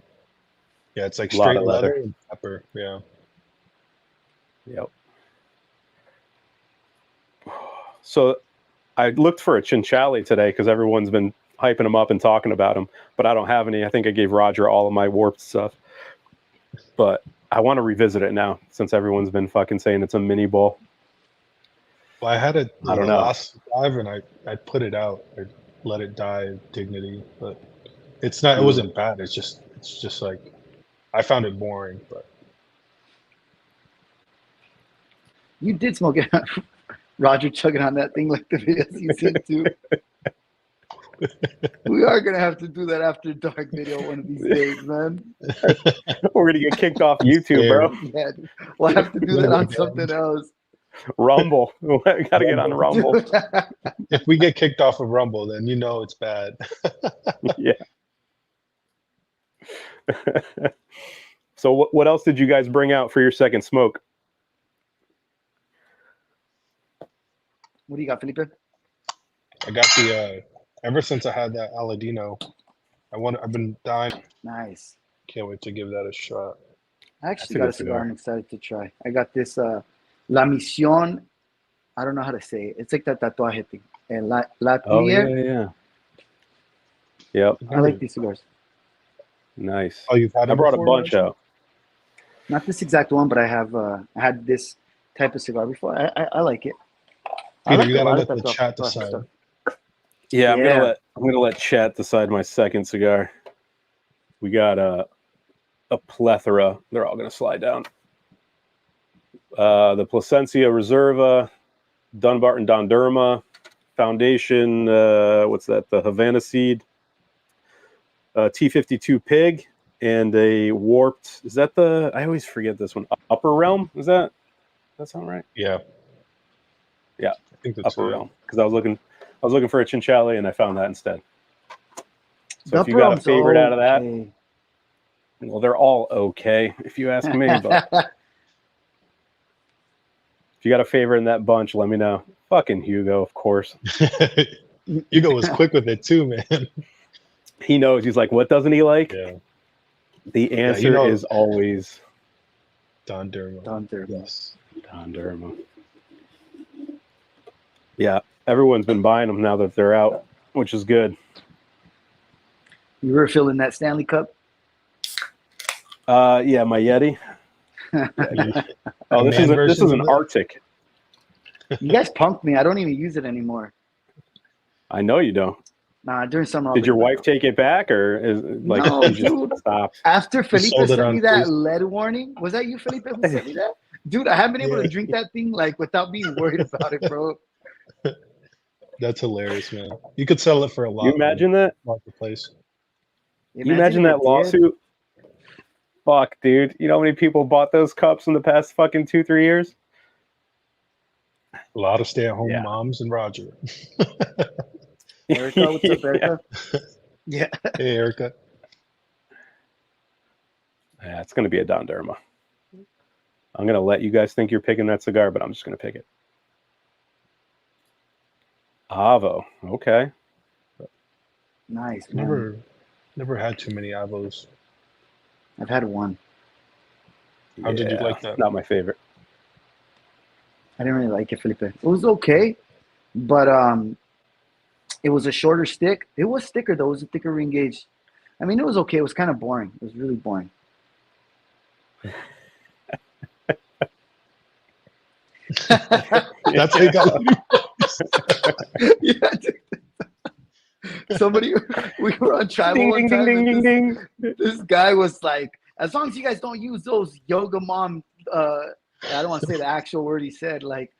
Yeah, it's like straight leather and pepper. Yeah. Yep. So I looked for a chinchali today because everyone's been hyping them up and talking about them, but I don't have any. I think I gave Roger all of my warped stuff. But I want to revisit it now since everyone's been fucking saying it's a mini bowl. Well, I had it I don't know. last dive and I put it out. I let it die of dignity, but it's not. It wasn't bad. It's just like I found it boring. But you did smoke it. Roger chugging on that thing like the videos you said too. We are gonna have to do that after dark video one of these days, man. We're gonna get kicked off YouTube, bro. Yeah, we'll have to do that on something else. Rumble. We gotta get on Rumble. If we get kicked off of Rumble, then you know it's bad. Yeah. So what else did you guys bring out for your second smoke? What do you got, Felipe? I got the ever since I had that Aladino, I've been dying. Nice. Can't wait to give that a shot. I actually That's a got good a cigar cigar. I'm excited to try. I got this La Misión. I don't know how to say it. It's like that tatuaje thing. La Oh yeah, Tunier. yeah. Yep. I like these cigars. Nice. Oh, you've had I it brought a before, bunch Roger? out. Not this exact one, but I have I had this type of cigar before. I like it. I Peter, like you a gotta lot of let the chat tatuaje decide. stuff. Yeah, Yeah. I'm gonna let chat decide my second cigar. We got a plethora. They're all gonna slide down. The Plasencia Reserva, Dunbarton Donderma, Foundation. What's that? The Havana Seed, T52 Pig, and a warped. Is that the? I always forget this one. Upper Realm. Is that? That sound right? Yeah. Yeah. I think that's Upper it. Realm. Because I was looking for a Chinchali and I found that instead. So The if you got a Upper favorite out of that, okay. well, they're all okay if you ask me. But if you got a favorite in that bunch, let me know. Fucking Hugo, of course. Hugo was quick with it too, man. He knows. He's like, what doesn't he like? Yeah. The answer is always Don Dermo. Yes. Don Dermo. Yeah, everyone's been buying them now that they're out, which is good. You were filling that Stanley Cup? Yeah, my Yeti. Yeah. Oh, this is an Arctic. You guys punked me. I don't even use it anymore. I know you don't. Nah, during summer. Did your wife take it back, or is like no, you just dude. stopped? After Felipe sold it sent on me that Facebook. lead warning, was that you, Felipe, who sent me that? Dude, I haven't been able to drink that thing like without being worried about it, bro. That's hilarious, man. You could sell it for a lot. You imagine that? Marketplace. You imagine if that it did. lawsuit? Fuck, dude. You know how many people bought those cups in the past fucking 2-3 years? A lot of stay-at-home Yeah. moms and Roger. Erica, what's up, Erica? Yeah. Hey, Erica. Yeah, it's gonna be a Don Derma. I'm gonna let you guys think you're picking that cigar, but I'm just gonna pick it. Avo, okay. Nice, man. Never had too many Avos. I've had one. How did you like that? Not my favorite. I didn't really like it, Felipe. It was okay, but it was a shorter stick. It was thicker though. It was a thicker ring gauge. I mean, it was okay. It was kind of boring. It was really boring. That's how you got. Yeah, dude. Somebody, we were on travel one time. And this guy was like, as long as you guys don't use those yoga mom, I don't want to say the actual word he said, like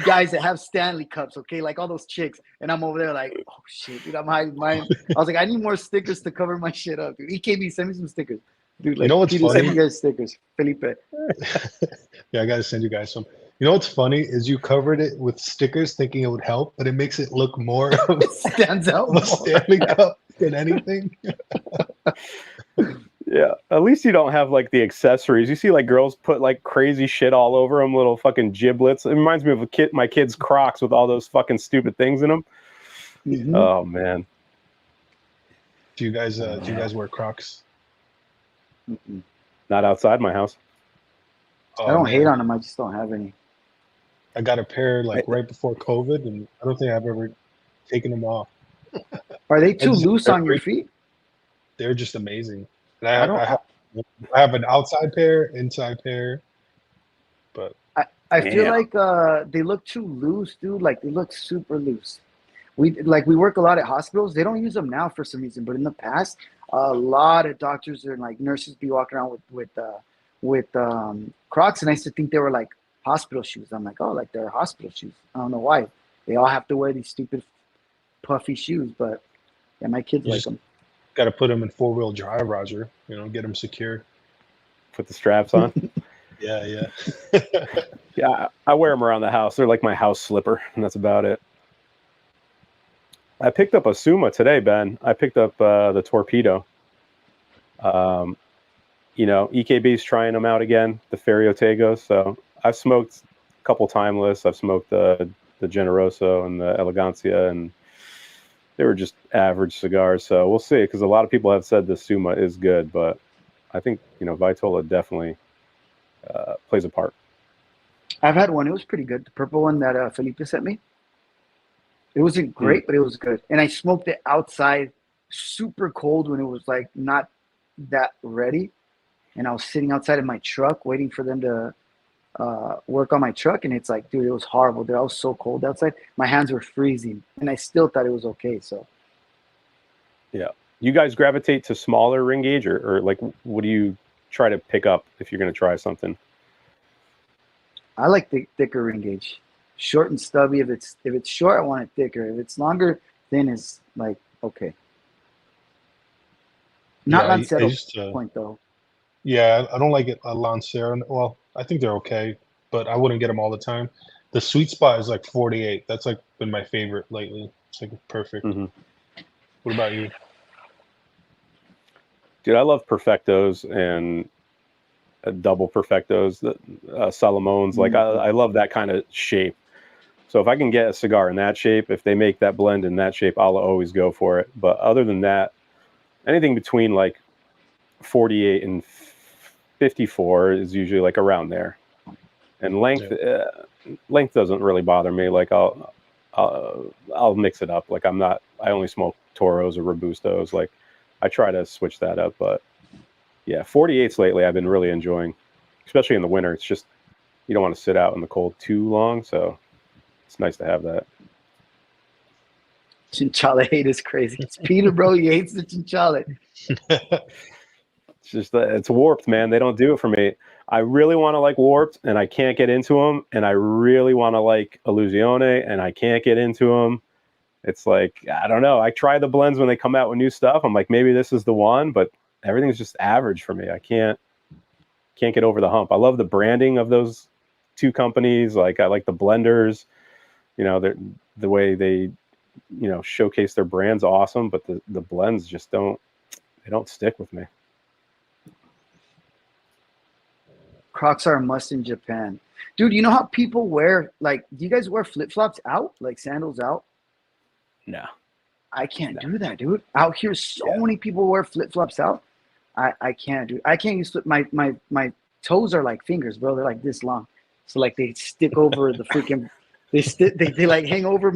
guys that have Stanley cups, okay, like all those chicks. And I'm over there like, oh shit, dude, I'm hiding mine. I was like, I need more stickers to cover my shit up, dude. EKB, send me some stickers, dude. Like, You know what's Peter, funny? send you guys stickers, Felipe. Yeah, I gotta send you guys some. You know what's funny is you covered it with stickers thinking it would help, but it makes it look more of It stands out a more. Stanley Cup than anything. Yeah, at least you don't have like the accessories. You see, like girls put like crazy shit all over them, little fucking giblets. It reminds me of my kid's Crocs with all those fucking stupid things in them. Mhm. Oh man, Do you guys wear Crocs? Mm-mm. not outside my house. Oh, I don't man. hate on them. I just don't have any. I got a pair like right before COVID, and I don't think I've ever taken them off. Are they too just- loose on your feet? They're just amazing. And I I have an outside pair, inside pair, but I feel Damn. like they look too loose, dude. Like they look super loose. We work a lot at hospitals. They don't use them now for some reason, but in the past, a lot of doctors and like nurses be walking around with Crocs, and I used to think they were like hospital shoes. I'm like, oh, like they're hospital shoes. I don't know why. They all have to wear these stupid puffy shoes, but yeah, my kids like them. got to put them in 4-wheel drive, Roger. You know, get them secure. Put the straps on. Yeah. Yeah, I wear them around the house. They're like my house slipper, and that's about it. I picked up a Suma today, Ben. I picked up the Torpedo. You know, EKB's trying them out again, the Ferriotagos. So I've smoked a couple Timeless. I've smoked the Generoso and the Elegancia, and they were just average cigars. So we'll see, because a lot of people have said the Suma is good, but I think, Vitola definitely plays a part. I've had one. It was pretty good. The purple one that Felipe sent me. It wasn't great, but it was good. And I smoked it outside, super cold when it was like not that ready. And I was sitting outside in my truck waiting for them to work on my truck. And it's like, dude, it was horrible. Dude, I was so cold outside. My hands were freezing. And I still thought it was okay. So, yeah. You guys gravitate to smaller ring gauge, or like, what do you try to pick up if you're going to try something? I like the thicker ring gauge. Short and stubby. If it's short, I want it thicker. If it's longer, thin is like okay. Not Lancero point though. Yeah, I don't like it a Lancero. Well, I think they're okay, but I wouldn't get them all the time. The sweet spot is like 48. That's like been my favorite lately. It's like perfect. Mm-hmm. What about you? Dude, I love Perfectos and double Perfectos, Salomones. Like I love that kind of shape. So if I can get a cigar in that shape, if they make that blend in that shape, I'll always go for it. But other than that, anything between like 48 and 54 is usually like around there. And length doesn't really bother me. Like I'll mix it up. Like I only smoke Toros or Robustos. Like I try to switch that up. But yeah, 48s lately I've been really enjoying, especially in the winter. It's just, you don't want to sit out in the cold too long. So it's nice to have that. Chinchilla hate is crazy. It's Peter, bro. He hates the chinchilla. It's just, it's warped, man. They don't do it for me. I really want to like warped, and I can't get into them. And I really want to like Illusione, and I can't get into them. It's like, I don't know. I try the blends when they come out with new stuff. I'm like, maybe this is the one, but everything's just average for me. I can't get over the hump. I love the branding of those two companies. Like I like the blenders. The way they, showcase their brands, awesome. But the blends just don't stick with me. Crocs are a must in Japan. Dude, you know how people wear, like, do you guys wear flip-flops out? Like sandals out? No. I can't do that, dude. Out here, many people wear flip-flops out. I can't, dude. I can't use my toes are like fingers, bro. They're like this long. So like they stick over the freaking they like hang over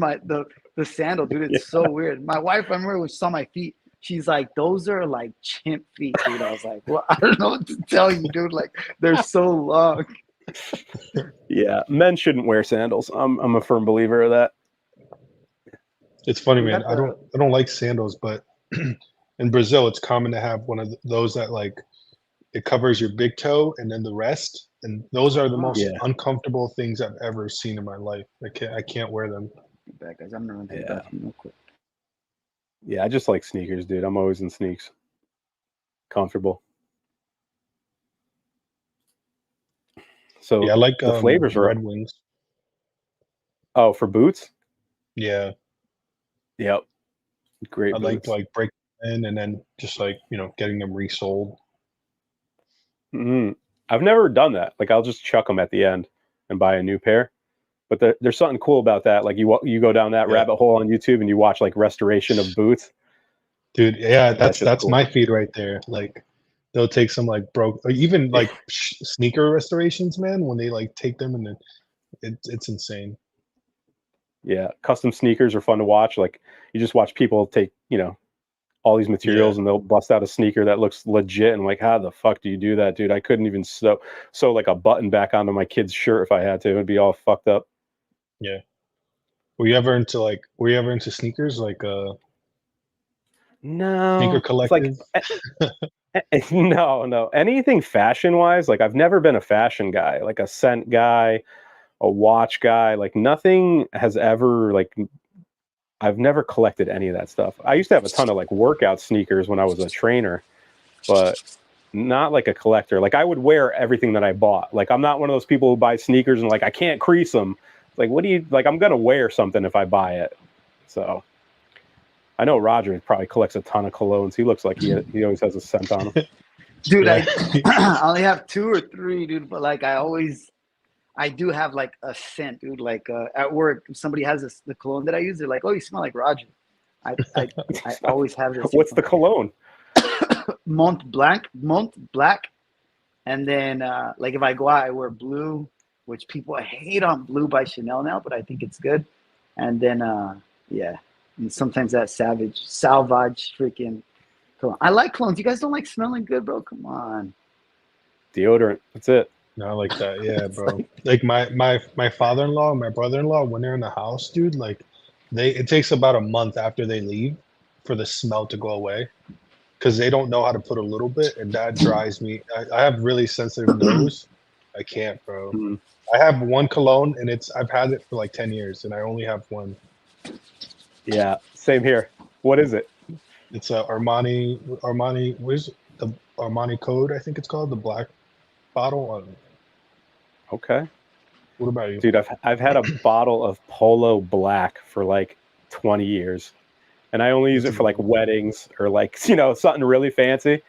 the sandal, dude. It's so weird. My wife, I remember when she saw my feet, she's like, those are like chimp feet, dude. I was like, well, I don't know what to tell you, dude. Like they're so long. Yeah, men shouldn't wear sandals. I'm a firm believer of that. It's funny, man. I don't like sandals, but in Brazil, it's common to have one of those that like it covers your big toe and then the rest, and those are the most uncomfortable things I've ever seen in my life. I can't wear them. Back, guys. I'm gonna run to the bathroom real quick. Yeah, I just like sneakers, dude. I'm always in sneaks. Comfortable. So yeah, I like the flavors are Red Wings. Oh, for boots? Yeah. Yep. Great. I'd like to like break them in and then just like, getting them resold. Mm-hmm. I've never done that. Like I'll just chuck them at the end and buy a new pair. But there's something cool about that. Like you go down that rabbit hole on YouTube and you watch like restoration of boots. Dude, yeah, that's cool. My feed right there. Like they'll take some like broke, or even like sneaker restorations, man. When they like take them and it's insane. Yeah, custom sneakers are fun to watch. Like you just watch people take all these materials and they'll bust out a sneaker that looks legit, and like, how the fuck do you do that, dude? I couldn't even sew like a button back onto my kid's shirt if I had to. It would be all fucked up. Yeah. Were you ever into sneakers? Like no. Sneaker collective? Like, no. Anything fashion wise, like I've never been a fashion guy, like a scent guy, a watch guy, like nothing has ever like I've never collected any of that stuff. I used to have a ton of like workout sneakers when I was a trainer, but not like a collector. Like I would wear everything that I bought. Like I'm not one of those people who buy sneakers and like I can't crease them. Like what do you like? I'm gonna wear something if I buy it. So I know Roger probably collects a ton of colognes. He looks like he always has a scent on him. Dude, I only have 2 or 3, dude. But like I do have like a scent, dude. Like at work, if somebody has the cologne that I use, they're like, "Oh, you smell like Roger." I always have this. What's the cologne? Mont Blanc, and then like if I go out, I wear blue, which people hate on blue by Chanel now, but I think it's good. And then yeah, and sometimes that salvage freaking cologne. I like colognes. You guys don't like smelling good, bro? Come on. Deodorant. That's it. Not like that, yeah, bro. Like my father-in-law and my brother-in-law, when they're in the house, dude, like it takes about a month after they leave for the smell to go away because they don't know how to put a little bit, and that drives me. I have really sensitive nose. I can't, bro. Mhm. I have one cologne, and I've had it for like 10 years, and I only have one. Yeah, same here. What is it? It's a Armani. Where's the Armani Code? I think it's called the black bottle. Okay. What about you? Dude, I've had a bottle of Polo Black for like 20 years. And I only use it for like weddings or like, something really fancy.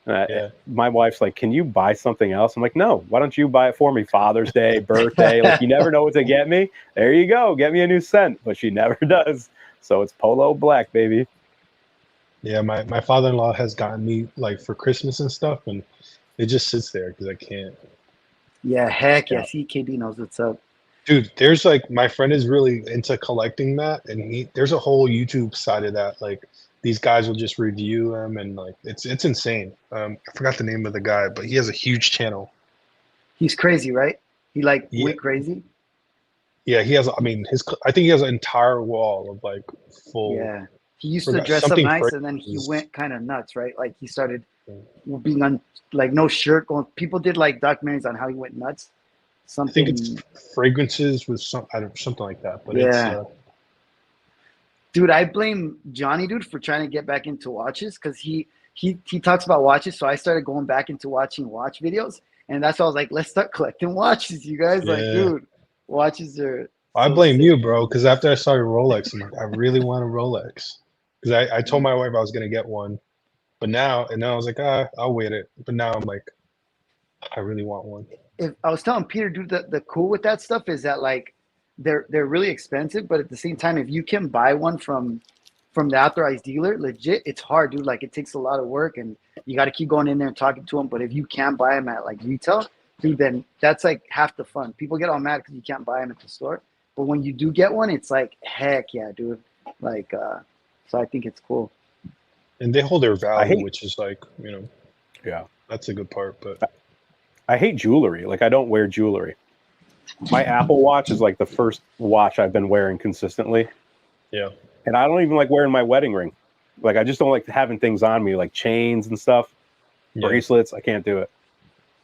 Yeah. My wife's like, can you buy something else? I'm like, no, why don't you buy it for me? Father's Day, birthday. Like, you never know what to get me. There you go. Get me a new scent. But she never does. So it's Polo Black, baby. Yeah, my father-in-law has gotten me like for Christmas and stuff, and it just sits there because I can't. Yeah, heck Yeah. yeah. See, KB knows what's up. Dude, there's like my friend is really into collecting that, and there's a whole YouTube side of that. Like these guys will just review them, and like it's insane. I forgot the name of the guy, but he has a huge channel. He's crazy, right? He like Yeah. went crazy. Yeah, he has. I mean, I think he has an entire wall of like full. Yeah. He used to Forgot- dress up something nice, and then he fragrances. went kind of nuts, right? Like he started being on like no shirt. Going. People did like documentaries on how he went nuts. I Something. think it's fragrances with something like that. But Yeah. it's Dude, I blame Johnny, dude, for trying to get back into watches because he talks about watches. So I started going back into watching watch videos, and that's why I was like, let's start collecting watches, you guys. Like, Yeah. dude, watches are. I so blame sick, you, man. bro, because after I saw your Rolex, I'm like, I really want a Rolex. Because I told my wife I was gonna get one, but now I was like, I'll wait it. But now I'm like, I really want one. If I was telling Peter, dude, the cool with that stuff is that like they're really expensive, but at the same time, if you can buy one from the authorized dealer, legit, it's hard, dude. Like it takes a lot of work, and you got to keep going in there and talking to them. But if you can buy them at like retail, dude, then that's like half the fun. People get all mad because you can't buy them at the store, but when you do get one, it's like heck yeah, dude. Like so I think it's cool. And they hold their value, hate- which is like, Yeah. that's a good part. But I hate jewelry. Like, I don't wear jewelry. My Apple Watch is like the first watch I've been wearing consistently. yeah, And I don't even like wearing my wedding ring. Like, I just don't like having things on me, like chains and stuff, yeah, bracelets. I can't do it.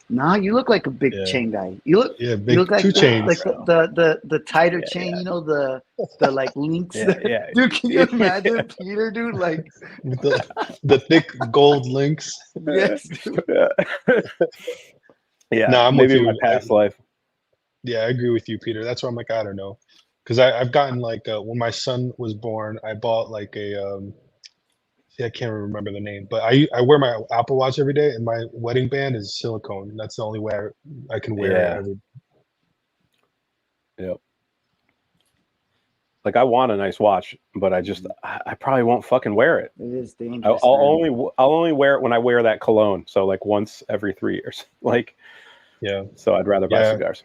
Nah, you look like a big Yeah. chain guy. You look yeah, you big look like two chains. like the tighter Yeah, chain, yeah. you know, the like links. Yeah. Dude, can you Yeah. imagine Peter, dude? Like, With the thick gold links. yes, dude. Yeah, No, I'm maybe with in my you. past life. Yeah, I agree with you, Peter. That's why I'm like, I don't know, because I've gotten like when my son was born, I bought like I can't remember the name, but I wear my Apple Watch every day, and my wedding band is silicone. That's the only way I can wear Yeah. it. Every, Yep. Like, I want a nice watch, but I probably won't fucking wear it. It is I'll dangerous. man. only wear it when I wear that cologne. So like once every 3 years. Like, yeah, so I'd rather buy Yeah. cigars.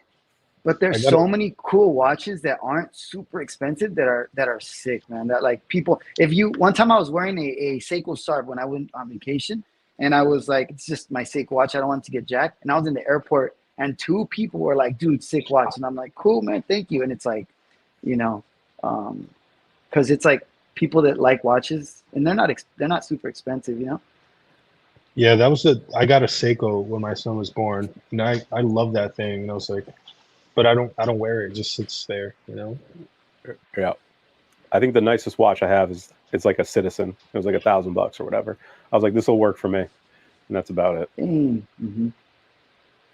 But there's I gotta- so many cool watches that aren't super expensive that are sick, man. That like people, if you one time I was wearing a Seiko Sarb when I went on vacation, and I was like, it's just my Seiko watch. I don't want it to get jacked. And I was in the airport, and two people were like, dude, sick watch, and I'm like, cool, man, thank you. And it's like, because it's like people that like watches, and they're not super expensive, you know. yeah, I got a Seiko when my son was born, and I love that thing. And I was like, but I don't wear it. It just sits there, Yeah. I think the nicest watch I have it's like a Citizen. It was like $1,000 or whatever. I was like, this will work for me. And that's about it. Mm-hmm.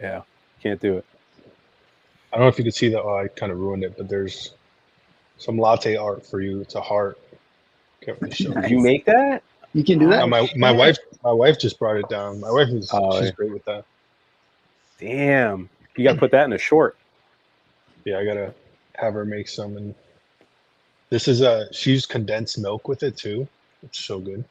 Yeah. Can't do it. I don't know if you could see that. Oh, I kind of ruined it, but there's some latte art for you. It's a heart. Can't really show. Nice. Did you make that? You can do that. My wife just brought it down. My wife she's yeah. great with that. Damn. You got to put that in a short. Yeah, I gotta have her make some. And This is she used condensed milk with it too. It's so good.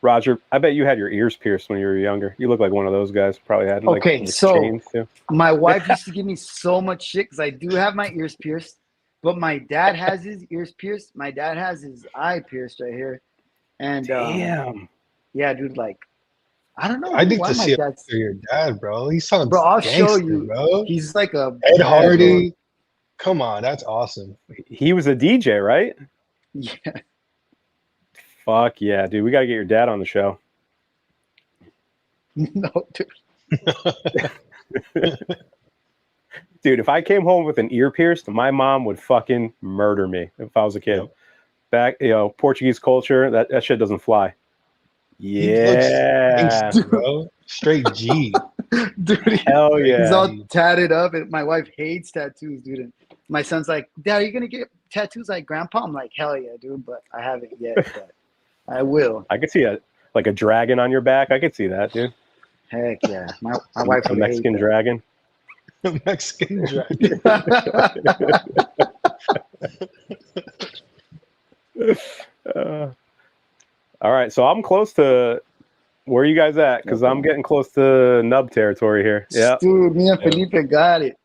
Roger, I bet you had your ears pierced when you were younger. You look like one of those guys. Probably had like Okay, with so chains too. my wife used to give me so much shit because I do have my ears pierced, but my dad has his ears pierced. My dad has his eye pierced right here, and Damn. yeah, dude, like I don't know I think why to my see a dad's. picture of your dad, bro. He sounds Bro, I'll gangster, show you. bro. He's like a Ed yeah, Hardy. Come on, that's awesome. He was a DJ, right? Yeah. Fuck yeah, dude. We gotta get your dad on the show. No, dude. Dude, if I came home with an ear pierced, my mom would fucking murder me if I was a kid. Yep. Back, Portuguese culture, that shit doesn't fly. He looks Yeah. gangster, bro. Straight G. Dude, Hell he's yeah. all tatted up, and my wife hates tattoos, dude. And my son's like, "Dad, are you gonna get tattoos like Grandpa?" I'm like, "Hell yeah, dude," but I haven't yet. But I will. I could see a dragon on your back. I could see that, dude. Heck yeah, my wife A would Mexican hate dragon. Mexican dragon. All right, so I'm close to where you guys at because I'm getting close to nub territory here. Yeah, dude, me and Felipe got it.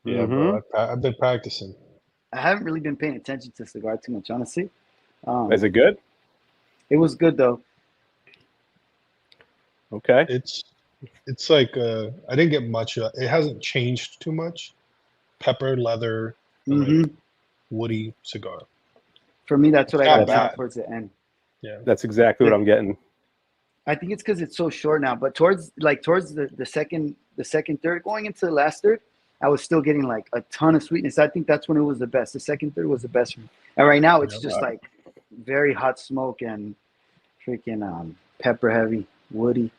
Yeah, bro. I've been practicing. I haven't really been paying attention to cigar too much, honestly. Is it good? It was good though. Okay. It's like I didn't get much. It hasn't changed too much. Pepper, leather, like woody cigar. For me, that's what I Not got down bad. towards the end. Yeah, That's exactly what I'm getting. I think it's because it's so short now. But towards the second third, going into the last third, I was still getting like a ton of sweetness. I think that's when it was the best. The second third was the best for me. And right now it's just like very hot smoke and freaking pepper heavy, woody.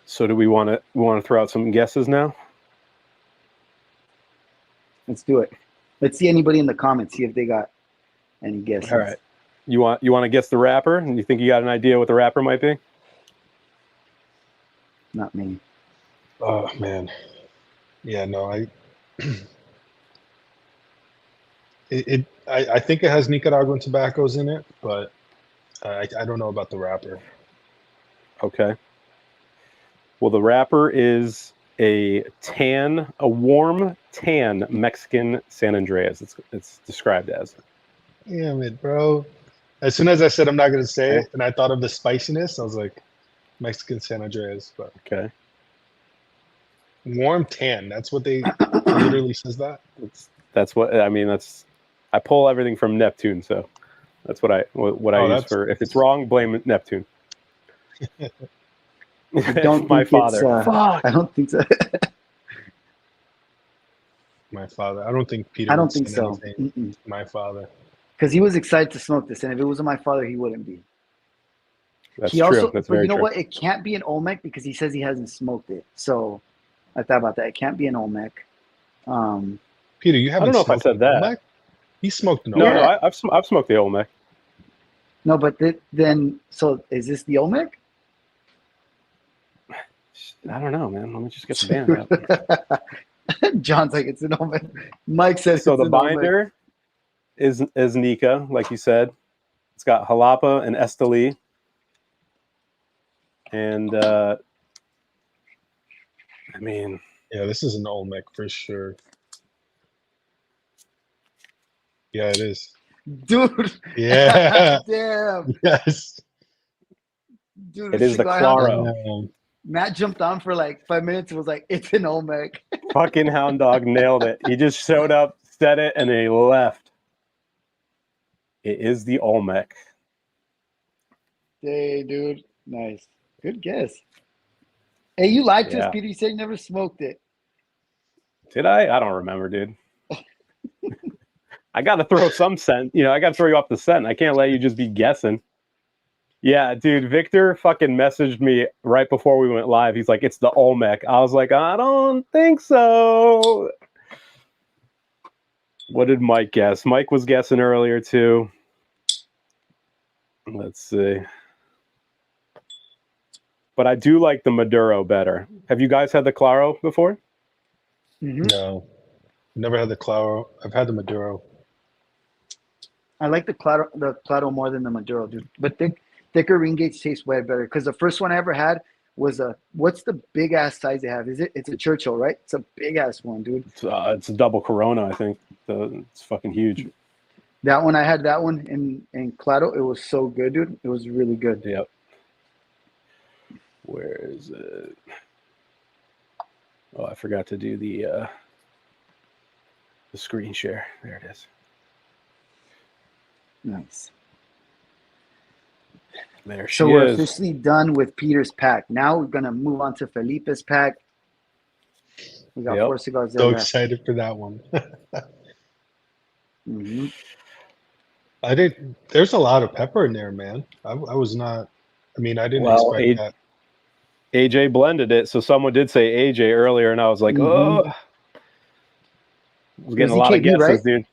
So do we want to throw out some guesses now? Let's do it. Let's see anybody in the comments, see if they got any guesses. All right. You want to guess the rapper? And you think you got an idea what the rapper might be? Not me. Oh man. Yeah, no, I think it has Nicaraguan tobaccos in it, but I don't know about the wrapper. Okay. Well, the wrapper is a warm tan Mexican San Andreas. It's described as. Damn it, bro. As soon as I said I'm not gonna say it, and I thought of the spiciness, I was like, Mexican San Andreas, but Okay. warm tan. That's what they literally says that. That's what I mean. I pull everything from Neptune, so that's what I use for. If it's wrong, blame Neptune. I don't My think father. Fuck. I don't think so. My father. I don't think Peter. I don't would think say so. anything. My father. Because he was excited to smoke this, and if it wasn't my father, he wouldn't be. That's He true. also, That's but very you know true. what? It can't be an Olmec because he says he hasn't smoked it. So I thought about that. It can't be an Olmec. Peter, you haven't. I don't know if I said that. Olmec? He smoked an No, Olmec. I've smoked the Olmec. No, but then, so is this the Olmec? I don't know, man. Let me just get the band out. John's like, it's an Olmec. Mike says So it's the an Olmec. binder is Nika, like you said. It's got Jalapa and Esteli. And I mean, Yeah, this is an Olmec for sure. Yeah, it is. Dude. Yeah. Damn. Yes. Dude, it is the cigar Claro. Damn. Matt jumped on for like 5 minutes and was like, it's an Olmec. Fucking Hound Dog nailed it. He just showed up, said it, and then he left. It is the Olmec. Hey, dude. Nice. Good guess. Hey, you lied to us, Yeah. Peter. You said you never smoked it. Did I? I don't remember, dude. I got to throw some scent. I got to throw you off the scent. I can't let you just be guessing. Yeah, dude, Victor fucking messaged me right before we went live. He's like, it's the Olmec. I was like, I don't think so. What did Mike guess? Mike was guessing earlier, too. Let's see. But I do like the Maduro better. Have you guys had the Claro before? Mm-hmm. No. Never had the Claro. I've had the Maduro. I like the Claro more than the Maduro, dude. But thicker ring gauge tastes way better. Because the first one I ever had was what's the big ass size they have? It's a Churchill, right? It's a big ass one, dude. It's a double Corona, I think. It's fucking huge. That one, I had that one in Claro. It was so good, dude. It was really good. Yep. Where is it? Oh, I forgot to do the screen share. There it is. Nice. There she So we're is. officially done with Peter's pack. Now we're gonna move on to Felipe's pack. We got 4 cigars there So left. excited for that one. Mm-hmm. There's a lot of pepper in there, man. I was not. I mean, I didn't expect that. AJ blended it, so someone did say AJ earlier, and I was like, oh, I was getting a lot of guesses, right? Dude.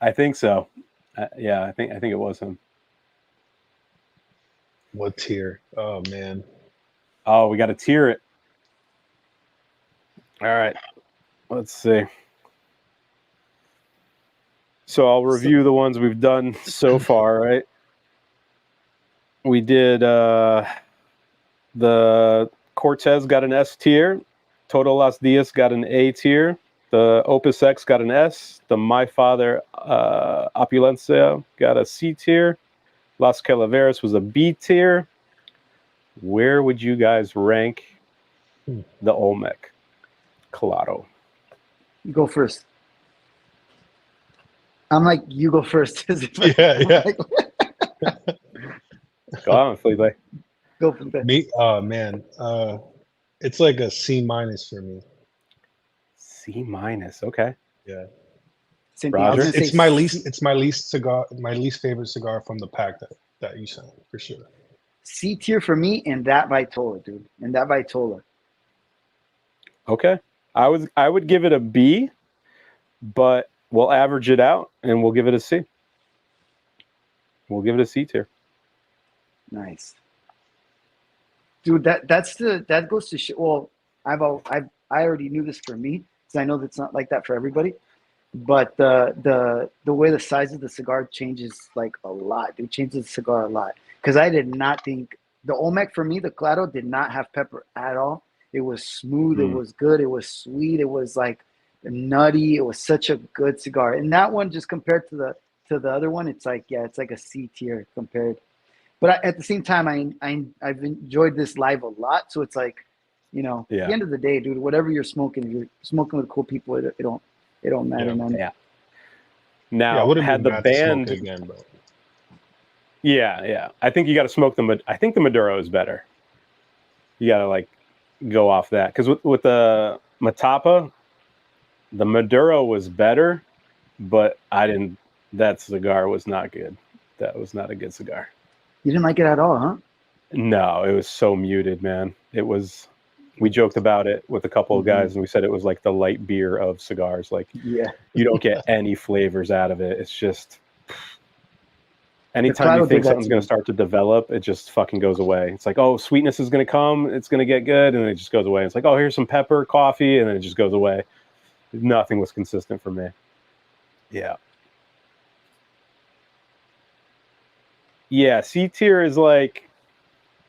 I think so. Yeah, I think it was him. What tier? Oh man. Oh, we got to tier it. All right. Let's see. So I'll review the ones we've done so far, right? We did the Cortez got an S tier. Total Las Dias got an A tier. The Opus X got an S. The My Father Opulencia got a C tier. Las Calaveras was a B tier. Where would you guys rank the Olmec Claro? You go first. I'm like, you go first. Yeah. Go on, Felipe. Go for that. Me? Oh man. It's like a C- for me. C-, okay. Yeah. Same Roger? thing. It's my least. It's my least cigar. My least favorite cigar from the pack that you sent, for sure. C tier for me, and that Vitola, dude. And that Vitola. Okay. I would give it a B, but we'll average it out and we'll give it a C. We'll give it a C tier. Nice. Dude, that goes to show. Well, I already knew this for me, because I know that's not like that for everybody. But the way the size of the cigar changes like a lot. It changes the cigar a lot. Because I did not think the Olmec, for me, the Claro did not have pepper at all. It was smooth. It was good. It was sweet. It was like nutty. It was such a good cigar. And that one, just compared to the other one, it's like, yeah, it's like a C tier compared. But at the same time, I've enjoyed this live a lot. So it's like, at the end of the day, dude, whatever you're smoking, if you're smoking with cool people, it don't matter, man. Yeah. Now, I wouldn't had the band again, bro. Yeah. I think you got to smoke them. I think the Maduro is better. You got to go off that, because with the Matapa, the Maduro was better, but that cigar was not good. That was not a good cigar. You didn't like it at all, huh? No, it was so muted, man. We joked about it with a couple of guys, and we said it was like the light beer of cigars. You don't get any flavors out of it. It's just, anytime you think something's going to start to develop, it just fucking goes away. It's like, oh, sweetness is going to come. It's going to get good. And then it just goes away. It's like, oh, here's some pepper, coffee. And then it just goes away. Nothing was consistent for me. Yeah. Yeah. C tier is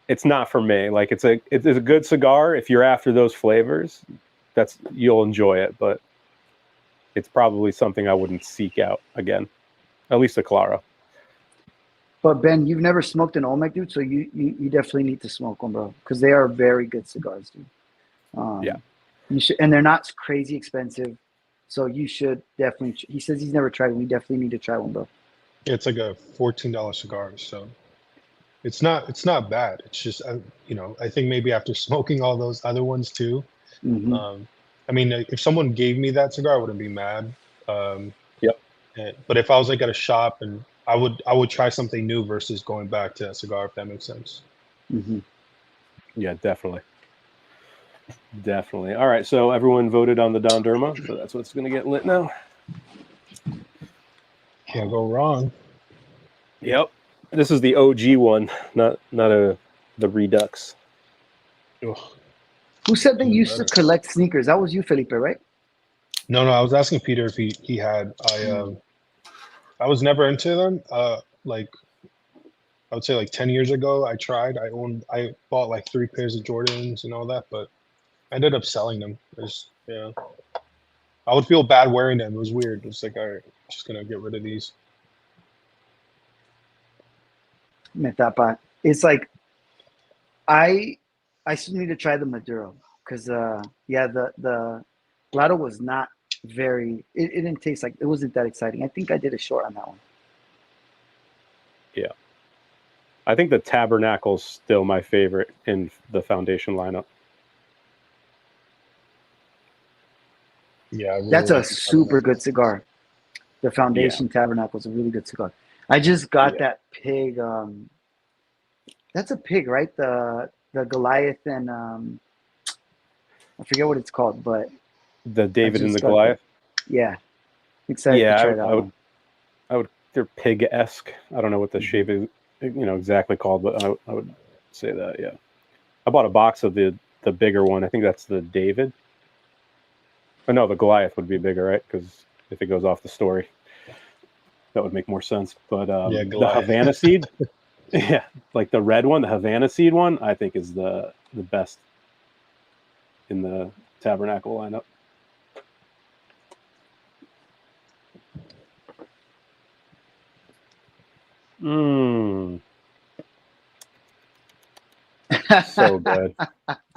it's not for me. It's a good cigar. If you're after those flavors, you'll enjoy it, but it's probably something I wouldn't seek out again. At least a Claro. But Ben, you've never smoked an Olmec, dude, so you definitely need to smoke them, bro, because they are very good cigars, dude. Yeah. You should, and they're not crazy expensive, so you should definitely. He says he's never tried one. We definitely need to try one, bro. It's like a $14 cigar, so it's not bad. It's just I think maybe after smoking all those other ones too. I mean, if someone gave me that cigar, I wouldn't be mad. Yep. But if I was at a shop, and I would try something new versus going back to that cigar, if that makes sense. Yeah, definitely. All right, so everyone voted on the Don Derma, so that's what's going to get lit now. Can't go wrong. Yep. This is the OG one, not the Redux. Ugh. Who said they used to collect sneakers? That was you, Felipe, right? No, I was asking Peter if he had. I was never into them. Like I would say like 10 years ago, I tried. I bought like 3 pairs of Jordans and all that, but I ended up selling them. Yeah. I would feel bad wearing them. It was weird. It's like, all right, I'm just gonna get rid of these. Metapa. It's like I still need to try the Maduro because the Lotto was not very. It didn't taste like it wasn't that exciting. I think I did a short on that one. Yeah. I think the Tabernacle's still my favorite in the Foundation lineup. Yeah, I really That's a like the super good cigar. The Foundation Tabernacle is a really good cigar. I just got that pig. That's a pig, right? The Goliath and I forget what it's called, but the David and the Goliath. Yeah, excited to try that one. I would. They're pig-esque. I don't know what the shape is, exactly called, but I would say that. Yeah, I bought a box of the bigger one. I think that's the David. Oh no, the Goliath would be bigger, right? Because if it goes off the story, that would make more sense. But the Havana seed, yeah, like the red one, the Havana seed one, I think is the best in the Tabernacle lineup. So good.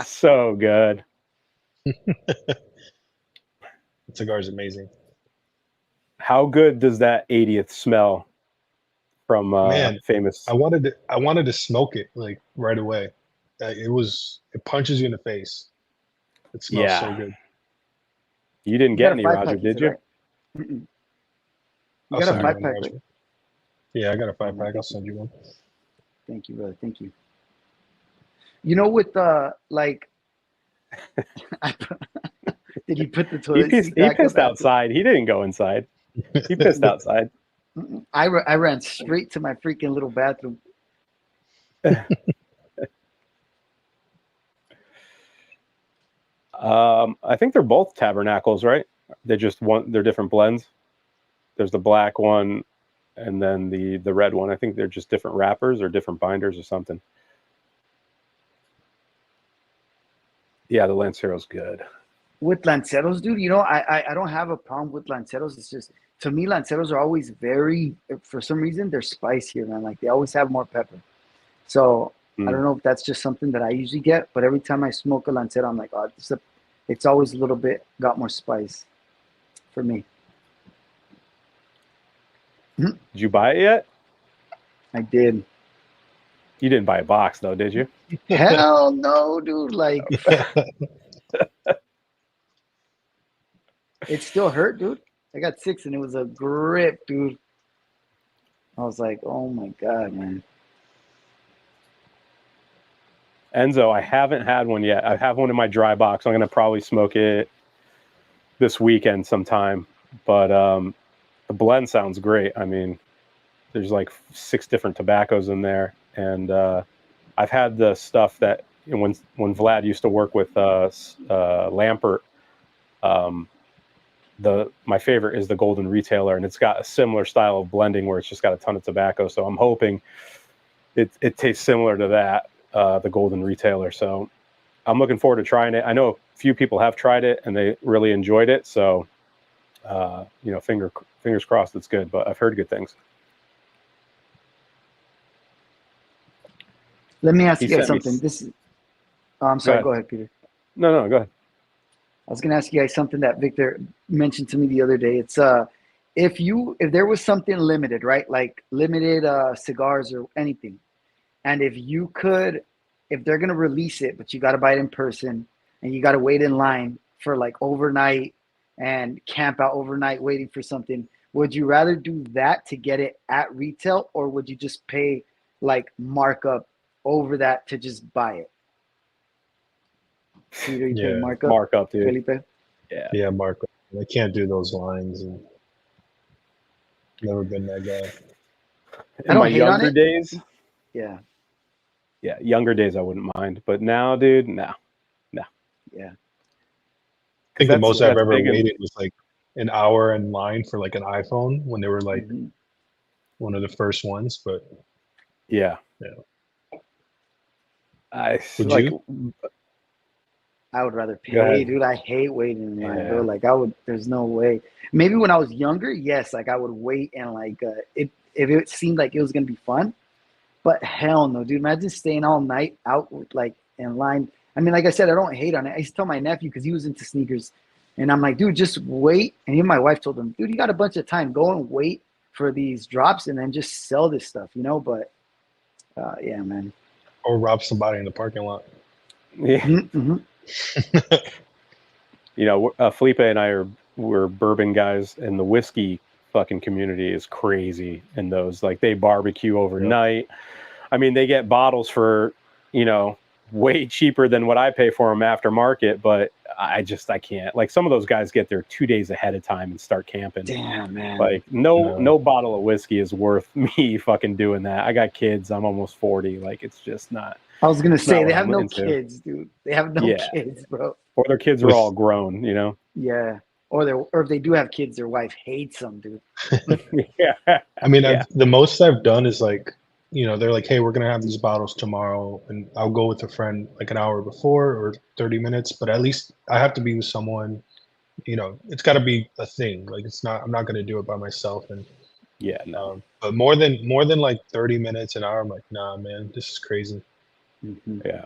So good. The cigar is amazing. How good does that 80th smell from Man, famous? I wanted to smoke it like right away. It punches you in the face. It smells so good. You didn't get any, Roger, did you? Right? You got a 5-pack, right? Yeah, I got a 5-pack. I'll send you one. Thank you, brother. Thank you. You know, with like, did he put the toilet seat back? He pissed outside. He didn't go inside. He pissed outside. I ran straight to my freaking little bathroom. I think they're both Tabernacles, right? They're different blends. There's the black one and then the red one. I think they're just different wrappers or different binders or something. Yeah, the Lancero's good. With Lanceros, dude, I don't have a problem with Lanceros. It's just, to me, Lanceros are always very, for some reason, they're spicier, man. Like, they always have more pepper. So, I don't know if that's just something that I usually get, but every time I smoke a Lancero, I'm like, oh, it's always a little bit, got more spice for me. Did you buy it yet? I did. You didn't buy a box, though, did you? Hell no, dude. Like, it still hurt, dude. I got 6 and it was a grip, dude. I was like, oh my God, man. Enzo, I haven't had one yet. I have one in my dry box. I'm going to probably smoke it this weekend sometime. But the blend sounds great. I mean, there's like 6 different tobaccos in there. And I've had the stuff that, when Vlad used to work with Lampert, my favorite is the Golden Retailer, and it's got a similar style of blending where it's just got a ton of tobacco. So I'm hoping it tastes similar to that, the Golden Retailer. So I'm looking forward to trying it. I know a few people have tried it and they really enjoyed it. So, fingers crossed it's good, but I've heard good things. Let me ask you guys something. I'm sorry. Go ahead, Peter. No, go ahead. I was going to ask you guys something that Victor mentioned to me the other day. It's if there was something limited, right? Like limited cigars or anything. And if they're going to release it, but you got to buy it in person and you got to wait in line for like overnight and camp out overnight waiting for something, would you rather do that to get it at retail, or would you just pay like markup over that to just buy it? Peter, you pay markup? Markup, dude. Felipe? Yeah, markup. I can't do those lines. And never been that guy. In my younger days? Yeah. Yeah, younger days I wouldn't mind. But now, dude, no. Yeah. think the most I've that's ever big in- waited was like an hour in line for like an iPhone when they were like Mhm. one of the first ones. But Yeah. Yeah. I Would like. you? I would rather Go pay, ahead. dude. I hate waiting in line, bro. Yeah. Like I would. There's no way. Maybe when I was younger, yes, like I would wait and like if it seemed like it was gonna be fun. But hell no, dude. Imagine staying all night out with, like in line. I mean, like I said, I don't hate on it. I used to tell my nephew because he was into sneakers, and I'm like, dude, just wait. And even my wife told him, dude, you got a bunch of time. Go and wait for these drops, and then just sell this stuff, you know. But yeah, man. Or rob somebody in the parking lot? Yeah. Mm-hmm. You know, Felipe and I we're bourbon guys, and the whiskey fucking community is crazy. And those, like, they barbecue overnight. I mean, they get bottles for, you know, way cheaper than what I pay for them aftermarket, but I can't. Like, some of those guys get there 2 days ahead of time and start camping. Damn, man. Like, no bottle of whiskey is worth me fucking doing that. I got kids. I'm almost 40. Like, it's just not. I was gonna say not they what have I'm no into. kids, dude. They have no Yeah. kids, bro. Or their kids are all grown, you know? Yeah. Or if they do have kids, their wife hates them, dude. Yeah. I mean, Yeah. the most I've done is like, you know, they're like, hey, we're gonna have these bottles tomorrow, and I'll go with a friend like an hour before or 30 minutes, but at least I have to be with someone. You know, it's got to be a thing. Like, it's not. I'm not gonna do it by myself. And Yeah, no. but more than like 30 minutes an hour, I'm like, nah, man, this is crazy. Mm-hmm. Yeah.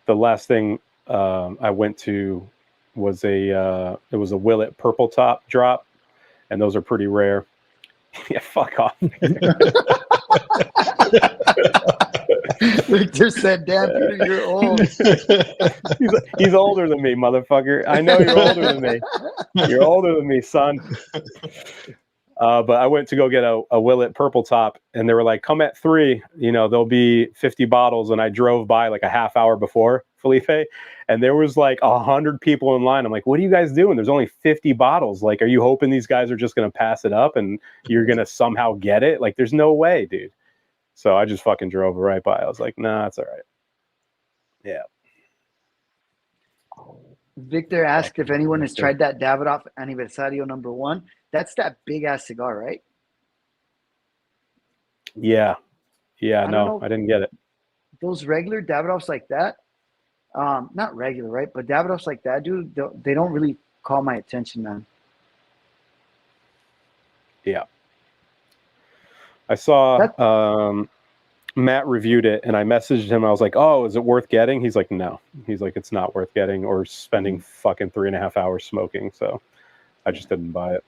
The last thing I went to was it was a Willet Purple Top drop, and those are pretty rare. Yeah, fuck off. Victor said, "Damn, Peter, you're old." He's older than me, motherfucker. I know you're older than me. You're older than me, son. But I went to go get a Willet Purple Top, and they were like, come at 3, you know, there'll be 50 bottles. And I drove by like a half hour before, Felipe, and there was like 100 people in line. I'm like, what are you guys doing? There's only 50 bottles. Like, are you hoping these guys are just going to pass it up and you're going to somehow get it? Like, there's no way, dude. So I just fucking drove right by. I was like, nah, it's all right. Yeah. Victor asked if anyone has tried that Davidoff Aniversario #1. That's that big ass cigar, right? Yeah. Yeah, I don't no, know. I didn't get it. Those regular Davidoffs like that, not regular, right? But Davidoffs like that, dude, they don't really call my attention, man. Yeah. I saw Matt reviewed it, and I messaged him. I was like, oh, is it worth getting? He's like, no. He's like, it's not worth getting or spending fucking 3.5 hours smoking. So I just didn't buy it.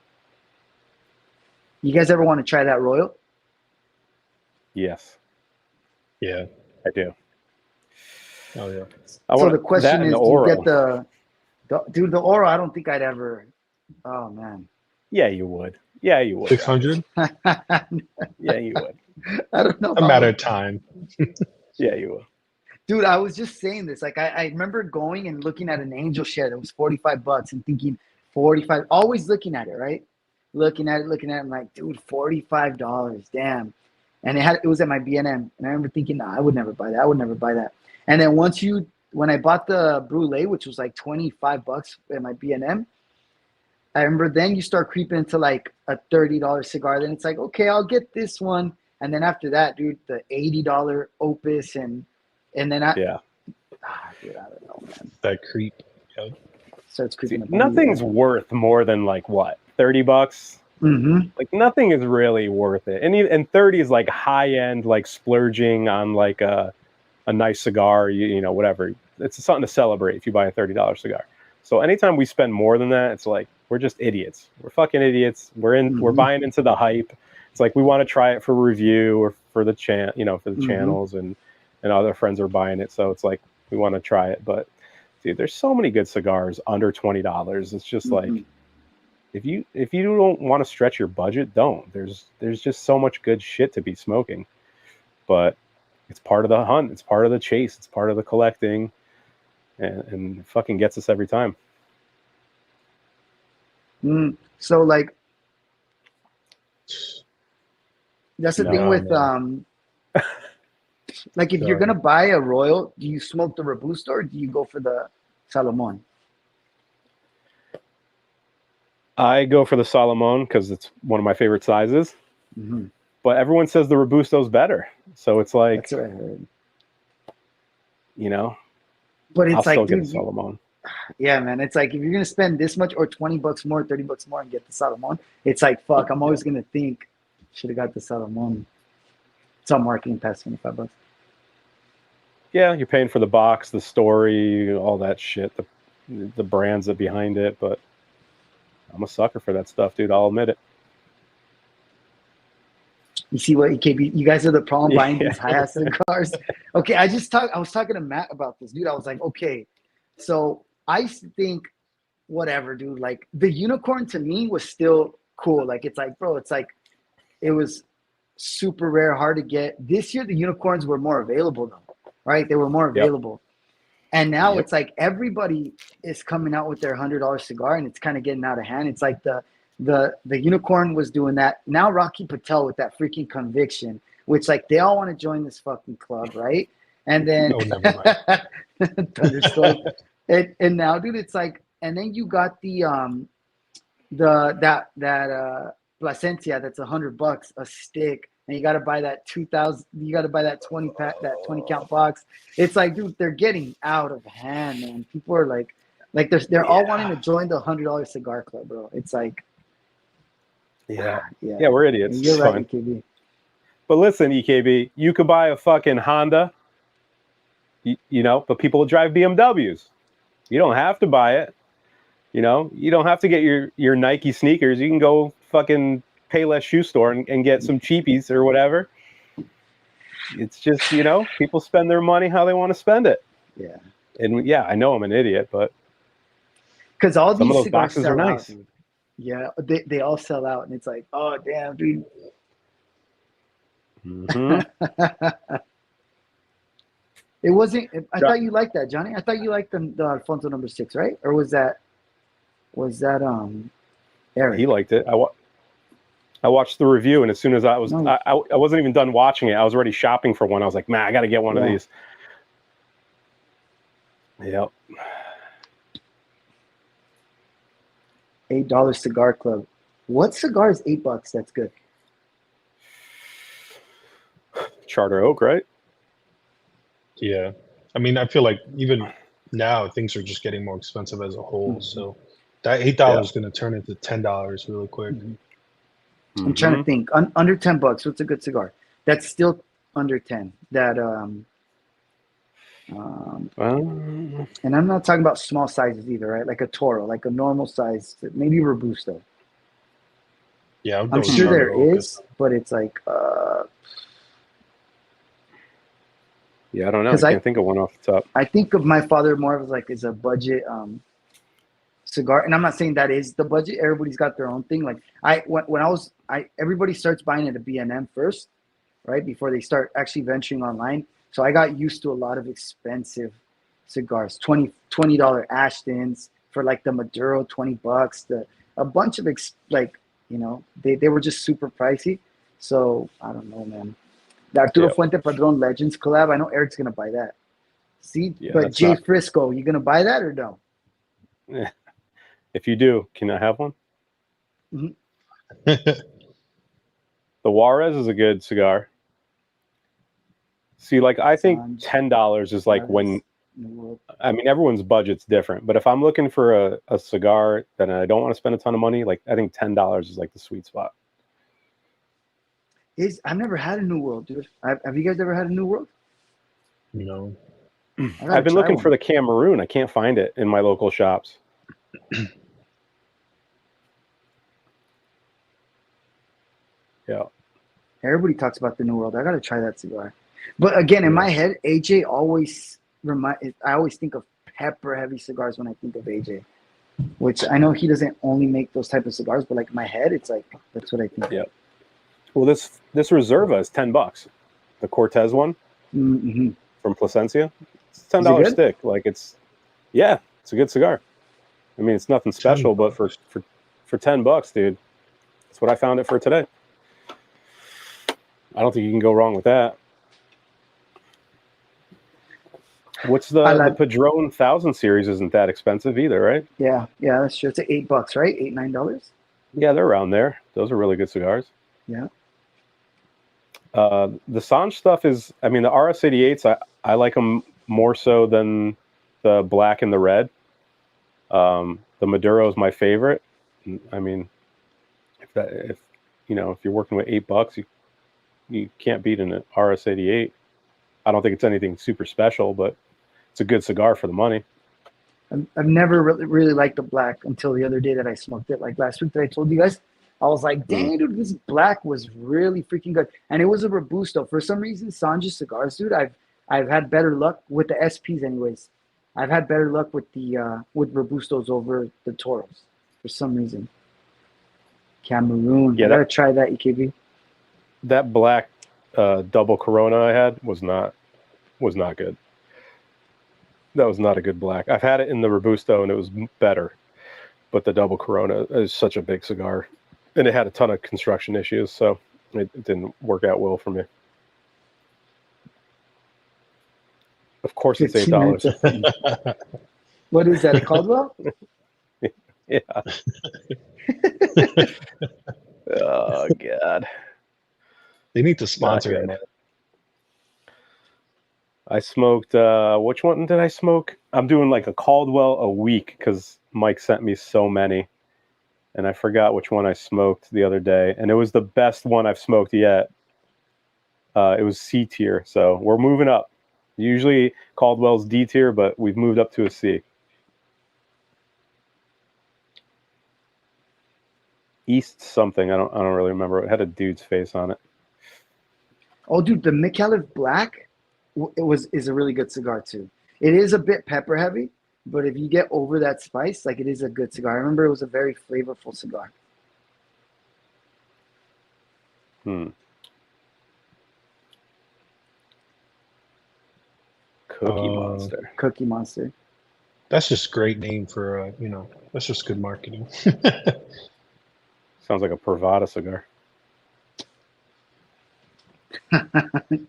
You guys ever want to try that Royal? Yeah. Yes, I do. Oh yeah. So the question is, do you get the the Oro? I don't think I'd ever. Oh man. Yeah, you would. Yeah, you would. 600? Yeah, you would. I don't know. A matter of time. Yeah, you would. Dude, I was just saying this. Like, I remember going and looking at an Angel share that was $45 and thinking 45. Always looking at it, right? Looking at it. I'm like, dude, $45. Damn. And it was at my B&M. And I remember thinking, nah, I would never buy that. And then when I bought the Brulee, which was like $25 at my B&M, I remember then you start creeping into like a $30 cigar. Then it's like, okay, I'll get this one. And then after that, dude, the $80 Opus and then dude, I don't know, man. That creep. Yeah. Starts creeping up. Nothing's worth more than like what, $30? Mm-hmm. Like, nothing is really worth it. And 30 is like high end, like splurging on like a nice cigar, you know, whatever. It's something to celebrate if you buy a $30 cigar. So anytime we spend more than that, it's like we're just idiots. We're fucking idiots. We're buying into the hype. It's like we want to try it for review or for the channels, and other friends are buying it. So it's like we want to try it. But dude, there's so many good cigars under $20. It's just like if you don't want to stretch your budget, don't. There's just so much good shit to be smoking. But it's part of the hunt. It's part of the chase. It's part of the collecting, and it fucking gets us every time. So like, that's the thing with like if you're gonna buy a Royal, do you smoke the Robusto or do you go for the Salomon? I go for the Salomon because it's one of my favorite sizes. Mm-hmm. But everyone says the Robusto's better. So it's like, That's what I heard. you know, But I'll it's like, still get dude, the Salomon. yeah, man. It's like if you're gonna spend this much or $20 more, $30 more and get the Salomon, it's like fuck. I'm always gonna think should have got the Salomon. It's all marketing past $25. Yeah, you're paying for the box, the story, all that shit, the brands that behind it. But I'm a sucker for that stuff, dude. I'll admit it. You see what EKB? You guys are the problem buying Yeah. these high-ass cigars. Okay, I was talking to Matt about this, dude. I was like, okay, so I used to think, whatever, dude. Like the unicorn to me was still cool. Like it's like, bro, it's like it was super rare, hard to get. This year, the unicorns were more available, though, right? They were more available, and now it's like everybody is coming out with their $100 cigar, and it's kind of getting out of hand. It's like the unicorn was doing that. Now Rocky Patel with that freaking conviction, which like they all want to join this fucking club, right? And then thunderstorm, and now, dude, it's like, and then you got that Placencia that's $100 a stick, and you got to buy that 2,000. You got to buy that 20 pack, that 20 count box. It's like, dude, they're getting out of hand, man. People are like they're all wanting to join the $100 cigar club, bro. It's like. Yeah, we're idiots. You're right, EKB. But listen, EKB, you could buy a fucking Honda, you know, but people drive BMWs. You don't have to buy it. You know, you don't have to get your Nike sneakers. You can go fucking Payless shoe store and get some cheapies or whatever. It's just, you know, people spend their money how they want to spend it. Yeah. And yeah, I know I'm an idiot, but because all some these of those cigars boxes sell are nice. out, dude. Yeah, they all sell out, and it's like, oh damn, dude. Mm-hmm. It wasn't. I thought you liked that, Johnny. I thought you liked the Alfonso number 6, right? Or was that Eric? He liked it. I watched the review, and as soon as I wasn't even done watching it, I was already shopping for one. I was like, man, I got to get one of these. Yep. $8 cigar club. What cigar is $8? That's good. Charter Oak, right? Yeah. I mean, I feel like even now things are just getting more expensive as a whole. Mm-hmm. So that $8 is going to turn into $10 really quick. Mm-hmm. I'm trying to think. Under $10, what's a good cigar? That's still under 10. That and I'm not talking about small sizes either, right? Like a Toro, like a normal size, maybe Robusto. Yeah, I'm sure there is, but it's like yeah, I don't know. I can't think of one off the top. I think of my father more of like as a budget cigar, and I'm not saying that is the budget. Everybody's got their own thing. Like everybody starts buying at a B&M first, right, before they start actually venturing online. So I got used to a lot of expensive cigars, $20 Ashtons for like the Maduro, $20. A bunch of they were just super pricey. So I don't know, man. The Arturo Fuente Padron Legends collab. I know Eric's gonna buy that. See, but Jay Frisco, you gonna buy that or no? If you do, can I have one? Mm-hmm. The Juarez is a good cigar. See, like I think $10 is like when, I mean, everyone's budget's different. But if I'm looking for a cigar that I don't want to spend a ton of money, like I think $10 is like the sweet spot. I've never had a New World, dude. Have you guys ever had a New World? No. I've been looking for the Cameroon. I can't find it in my local shops. Yeah. Everybody talks about the New World. I got to try that cigar. But again, in my head, AJ always I always think of pepper heavy cigars when I think of AJ, which I know he doesn't only make those type of cigars, but like in my head, it's like that's what I think. Yeah. Well, this Reserva is $10. The Cortez one from Placencia. It's $10 stick. Like it's a good cigar. I mean, it's nothing special, but for $10, dude, that's what I found it for today. I don't think you can go wrong with that. What's I the like. Padron 1000 series? Isn't that expensive either, right? Yeah, that's true. It's like $8, right? $8, $9. Yeah, they're around there. Those are really good cigars. Yeah. The Sanj stuff is, I mean, the RS-88s, I like them more so than the black and the red. The Maduro is my favorite. I mean, if you're working with $8, you can't beat an RS-88. I don't think it's anything super special, but it's a good cigar for the money. I've never really liked the black until the other day that I smoked it. Like last week that I told you guys, I was like, dang, dude, this black was really freaking good. And it was a Robusto. For some reason, Sanjay cigars, dude, I've had better luck with the SPs anyways. I've had better luck with the with Robustos over the Toros for some reason. Cameroon. Yeah, I gotta try that, EKB. That black double Corona I had was not good. That was not a good black. I've had it in the Robusto and it was better, but the double Corona is such a big cigar, and it had a ton of construction issues, so it didn't work out well for me. Of course, it's $8. What is that? A Caldwell? Yeah. Oh God. They need to sponsor it, man. I smoked, which one did I smoke? I'm doing like a Caldwell a week because Mike sent me so many. And I forgot which one I smoked the other day. And it was the best one I've smoked yet. It was C tier. So we're moving up. Usually Caldwell's D tier, but we've moved up to a C. East something. I don't really remember. It had a dude's face on it. Oh, dude, the Micallef Black is a really good cigar too. It is a bit pepper heavy, but if you get over that spice, like it is a good cigar. I remember it was a very flavorful cigar. Cookie Monster. That's just a great name for that's just good marketing. Sounds like a Privada cigar. The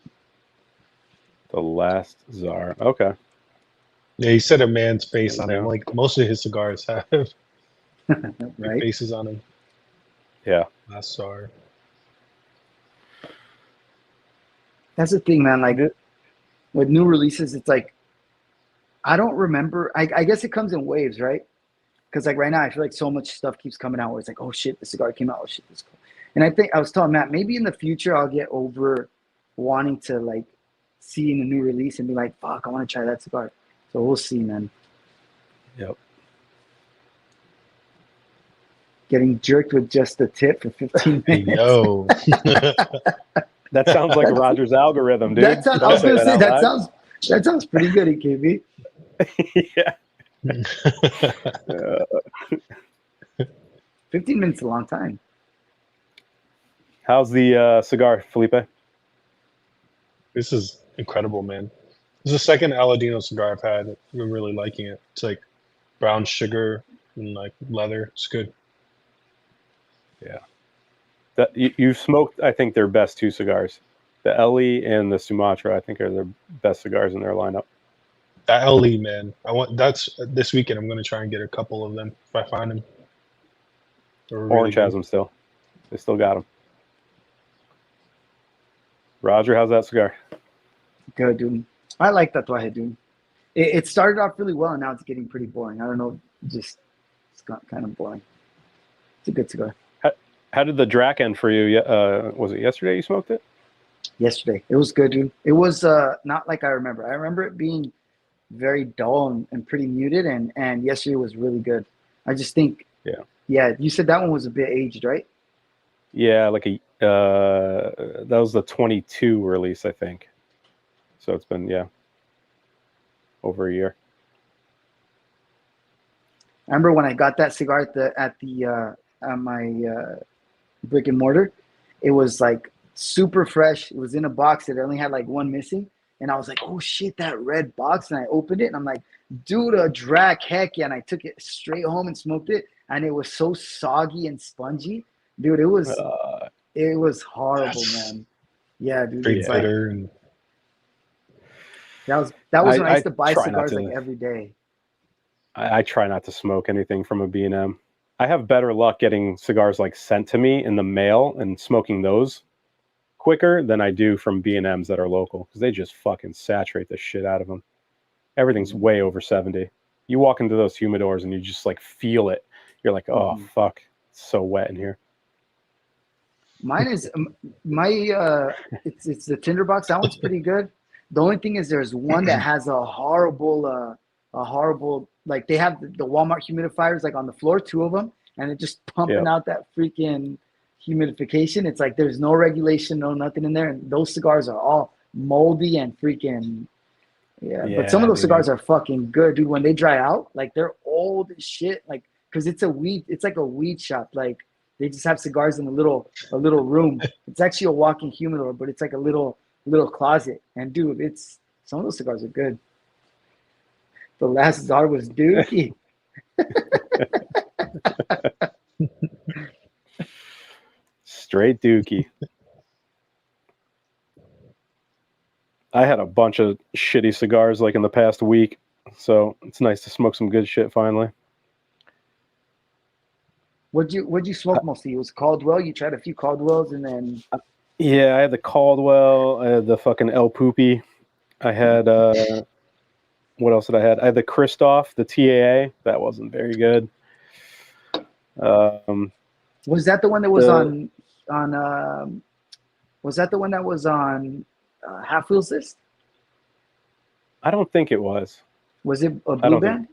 Last Czar. Okay. Yeah, he said a man's face on him. Like most of his cigars have right? faces on him. Yeah. Last Czar. That's the thing, man. Like with new releases, it's like I don't remember. I guess it comes in waves, right? Because like right now, I feel like so much stuff keeps coming out where it's like, oh shit, the cigar came out. Oh shit, this cool. And I think I was telling Matt, maybe in the future I'll get over wanting to like seeing a new release and be like, fuck, I want to try that cigar. So we'll see, man. Yep. Getting jerked with just the tip for 15 minutes. Yo. That sounds like Roger's algorithm, dude. I was going to say, that sounds pretty good, EKB. Yeah. 15 minutes is a long time. How's the cigar, Felipe? This is incredible, man. This is the second Aladino cigar I've had. I've been really liking it. It's like brown sugar and like leather. It's good. Yeah. You've smoked, I think, their best two cigars. The LE and the Sumatra, I think, are their best cigars in their lineup. That LE, man. That's this weekend. I'm going to try and get a couple of them if I find them. Orange has them still. They still got them. Roger, how's that cigar? Good, dude. I like that Tatuaje, dude. It started off really well, and now it's getting pretty boring. I don't know, it's got kind of boring. It's a good cigar. How did the Drac end for you? Was it yesterday you smoked it? Yesterday. It was good, dude. It was not like I remember. I remember it being very dull and pretty muted, and yesterday was really good. I just think, yeah, you said that one was a bit aged, right? Yeah, like that was the 22 release, I think. So it's been, over a year. I remember when I got that cigar at my brick and mortar, it was like super fresh. It was in a box that only had like one missing. And I was like, oh shit, that red box. And I opened it and I'm like, dude, a Drac, heck yeah. And I took it straight home and smoked it. And it was so soggy and spongy. Dude, it was horrible, man. Yeah, dude. Straight bitter. That was when I used to buy try not cigars like to. every day. I try not to smoke anything from a B&M. I have better luck getting cigars like sent to me in the mail and smoking those quicker than I do from B&Ms that are local because they just fucking saturate the shit out of them. Everything's way over 70. You walk into those humidors and you just like feel it. You're like, oh fuck, it's so wet in here. Mine is it's the tinderbox. That one's pretty good. The only thing is there's one that has a horrible like they have the Walmart humidifiers like on the floor, 2 of them, and it's just pumping out that freaking humidification. It's like there's no regulation, no nothing in there, and those cigars are all moldy and freaking but some of those cigars are fucking good, dude. When they dry out, like they're old as shit, like because it's like a weed shop. Like they just have cigars in a little room. It's actually a walking humidor, but it's like a little closet. And dude, some of those cigars are good. The last cigar was Dookie. Straight Dookie. I had a bunch of shitty cigars like in the past week, so it's nice to smoke some good shit finally. What'd you smoke mostly? It was Caldwell. You tried a few Caldwells and then. Yeah, I had the Caldwell. I had the fucking El Poopy. I had what else did I had? I had the Christoph, the TAA. That wasn't very good. Was that the one that was on? Was that the one that was on Half Wheels list? I don't think it was. Was it a blue band?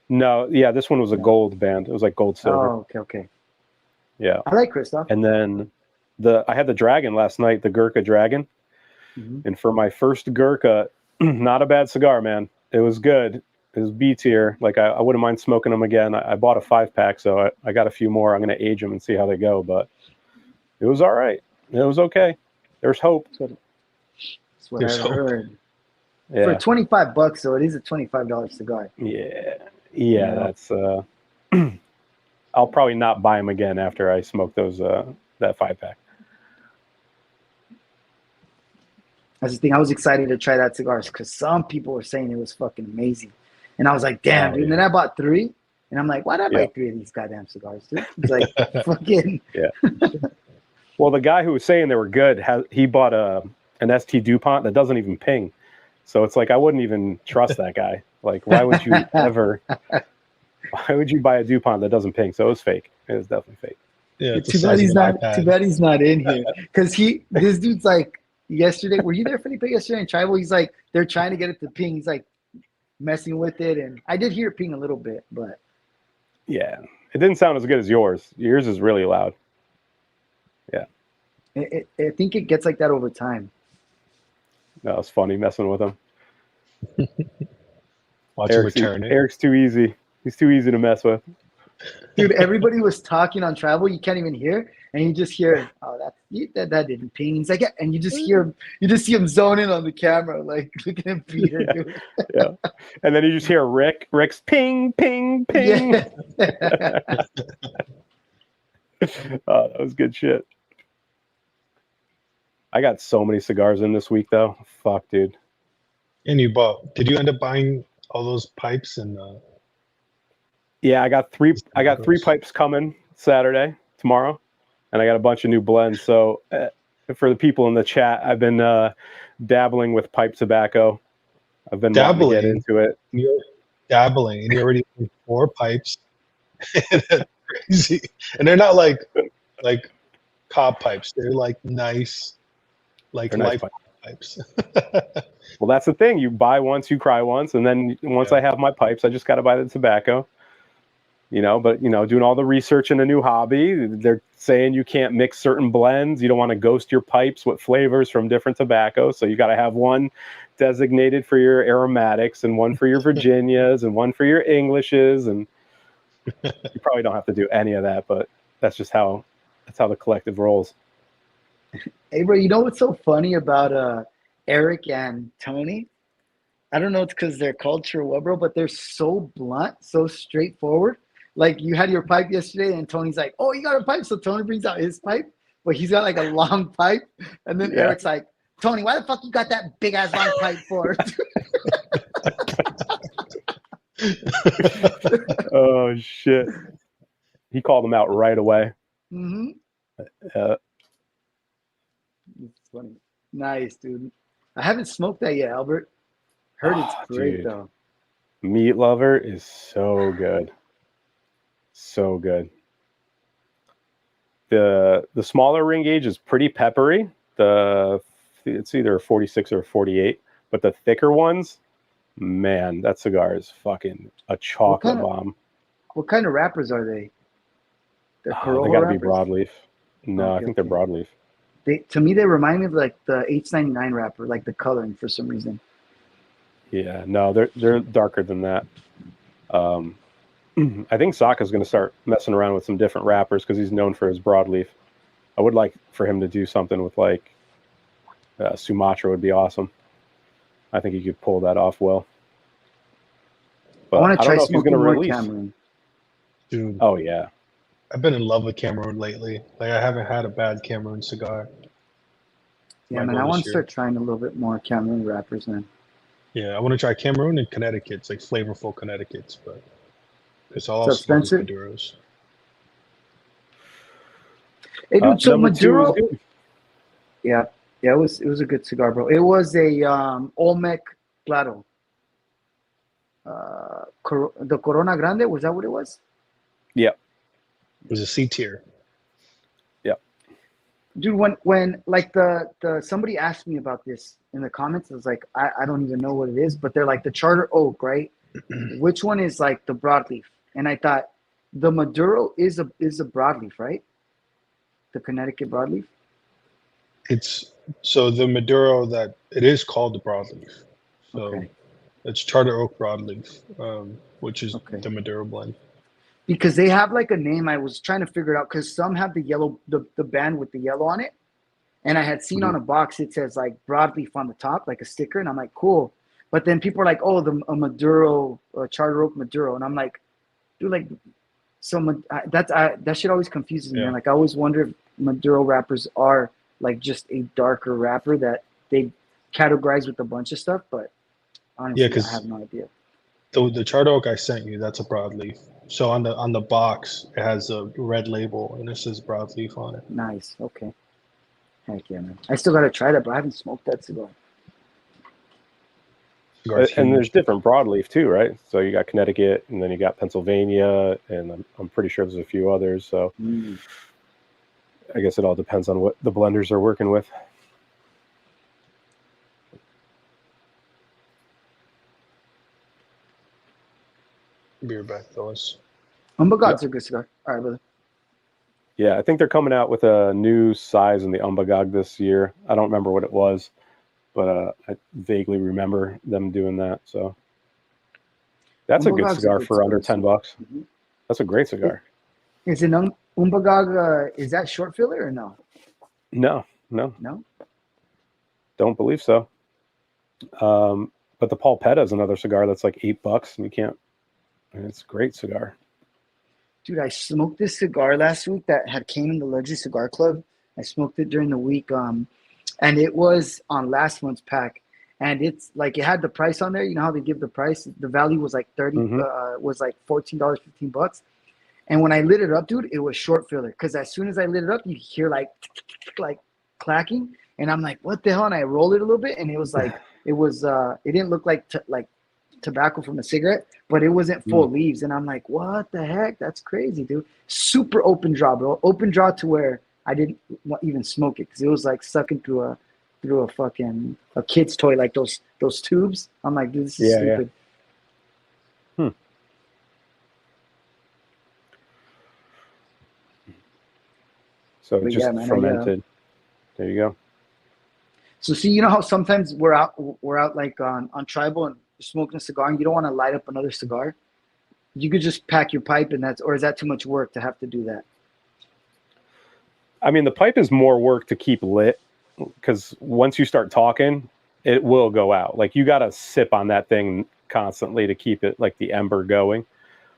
No, yeah, this one was a gold band. It was like gold silver. Oh, okay. Yeah. I like Christoph. And then I had the Dragon last night, the Gurkha Dragon. And for my first Gurkha, not a bad cigar, man. It was good. It was B tier. Like I wouldn't mind smoking them again. I bought a 5-pack, so I got a few more. I'm going to age them and see how they go, but it was all right. It was okay. There's hope. That's what I heard. Yeah. For $25, so it is a $25 cigar. Yeah, that's I'll probably not buy them again after I smoke those that 5-pack. That's the thing. I was excited to try that cigar because some people were saying it was fucking amazing, and I was like, "Damn, dude!" And then I bought 3, and I'm like, "Why did I buy 3 of these goddamn cigars, dude?" It's like fucking. Yeah. Well, the guy who was saying they were good he bought an ST DuPont that doesn't even ping, so it's like I wouldn't even trust that guy. Like, why would you ever? Why would you buy a DuPont that doesn't ping? So it was fake. It was definitely fake. Yeah. Too bad he's not in here because this dude's like. Yesterday, were you there, Felipe, yesterday in Tribal? He's like, they're trying to get it to ping. He's like messing with it. And I did hear it ping a little bit, but. Yeah. It didn't sound as good as yours. Yours is really loud. Yeah. I think it gets like that over time. No, it's funny messing with him. Watch him return it. Eric's too easy. He's too easy to mess with. Dude, everybody was talking on Travel. You can't even hear, and you just hear, "Oh, that didn't ping." He's like, yeah. And you just see him zoning on the camera, like looking at Peter. Yeah. And then you just hear Rick's ping, ping, ping. Yeah. Oh, that was good shit. I got so many cigars in this week, though. Fuck, dude. And did you end up buying all those pipes and? Yeah, I got 3 pipes coming Saturday, tomorrow, and I got a bunch of new blends. So for the people in the chat, I've been dabbling with pipe tobacco. I've been wanting to get into it. You're dabbling, and you already have 4 pipes. That's crazy. And they're not like cob pipes. They're like nice, life pipes. Well, that's the thing. You buy once, you cry once, and then once I have my pipes, I just got to buy the tobacco. But doing all the research in a new hobby, they're saying you can't mix certain blends. You don't want to ghost your pipes with flavors from different tobaccos. So you got to have one designated for your aromatics and one for your Virginias and one for your Englishes. And you probably don't have to do any of that, but that's how the collective rolls. Hey, bro, you know what's so funny about Eric and Tony? I don't know if it's because their culture or what, bro, but they're so blunt, so straightforward. Like you had your pipe yesterday and Tony's like, "Oh, you got a pipe." So Tony brings out his pipe, but he's got like a long pipe. And then Eric's like, Tony, why the fuck you got that big ass long pipe for? Oh shit! He called him out right away. Mm-hmm. Uh, It's funny. Nice, dude. I haven't smoked that yet, Albert. Heard it's great dude. though. Meat Lover is so good. So good. The smaller ring gauge is pretty peppery. It's either a 46 or a 48, but the thicker ones, man, that cigar is fucking a chocolate bomb. What kind of wrappers are they? They're They got to be wrappers? broadleaf. No, Okay, I think they're broadleaf. To me, they remind me of like the H99 wrapper, like the coloring for some reason. Yeah, no, they're darker than that. I think Saka's going to start messing around with some different wrappers because he's known for his broadleaf. I would like for him to do something with like Sumatra would be awesome. I think he could pull that off well. But I want to try don't know if he's smoking going to more release. Cameroon. Dude, Oh yeah, I've been in love with Cameroon lately. Like I haven't had a bad Cameroon cigar. Yeah, Might man, go I this want to year. start trying a little bit more Cameroon wrappers, man. Yeah, I want to try Cameroon and Connecticut's, like flavorful Connecticut's, but it's all So smooth expensive? Maduros. Hey, dude, so number two is Maduro. good. Yeah, it was a good cigar, bro. It was a Olmec Plato. The Corona Grande, was that what it was? Yep. It was a C tier. Dude, when like the somebody asked me about this in the comments, I was like, I don't even know what it is, but they're like the Charter Oak, right? Which one is like the broadleaf? And I thought the Maduro is a broadleaf, right? The Connecticut broadleaf. It's so the Maduro that it is called the broadleaf. So Okay. it's Charter Oak broadleaf, which is Okay. the Maduro blend. Because they have like a name. I was trying to figure it out because some have the yellow, the band with the yellow on it. And I had seen on a box, it says like broadleaf on the top, like a sticker. And I'm like, cool. But then people are like, oh, a Maduro, Charter Oak Maduro. And I'm like, dude, like, so that shit always confuses me, Yeah. man. Like, I always wonder if Maduro wrappers are like just a darker wrapper that they categorize with a bunch of stuff. But honestly, Yeah, 'cause I have no idea. The Charter Oak I sent you, that's a broadleaf. So on the box, it has a red label and it says broadleaf on it. Nice. Okay. Heck yeah, man. I still got to try that, but I haven't smoked that cigar. Cigar's And huge. there's different broadleaf too, right? So you got Connecticut, and then you got Pennsylvania, and I'm pretty sure there's a few others. So I guess it all depends on what the blenders are working with. Be right back, fellas. Unbanded's a good cigar. All right, brother. Yeah, I think they're coming out with a new size in the Unbanded this year. I don't remember what it was, but I vaguely remember them doing that. So that's a good Unbanded's cigar for under $10. Mm-hmm. That's a great cigar. Is it Unbanded? Is that short filler or no? No, No. don't believe so. But the Palpetta is another cigar that's like $8, and you can't. And it's a great cigar. Dude, I smoked this cigar last week that had came in the Luxury Cigar Club. I smoked it during the week, and it was on last month's pack. And it's like it had the price on there. You know how they give the price? The value was like was like $14, $15. And when I lit it up, dude, it was short filler. Because as soon as I lit it up, you hear like clacking, and I'm like, what the hell? And I rolled it a little bit, and it was like it didn't look like tobacco from a cigarette, but it wasn't full leaves. And I'm like, what the heck? That's crazy, dude. Super open draw, bro. Open draw to where I didn't even smoke it because it was like sucking through a fucking a kid's toy, like those tubes. I'm like, dude, this is stupid. Yeah. So But just yeah, man, fermented. There you go. So see, you know how sometimes we're out like on tribal and smoking a cigar, and you don't want to light up another cigar. You could just pack your pipe, and or is that too much work to have to do that? I mean, the pipe is more work to keep lit because once you start talking, it will go out. Like you got to sip on that thing constantly to keep it like the ember going.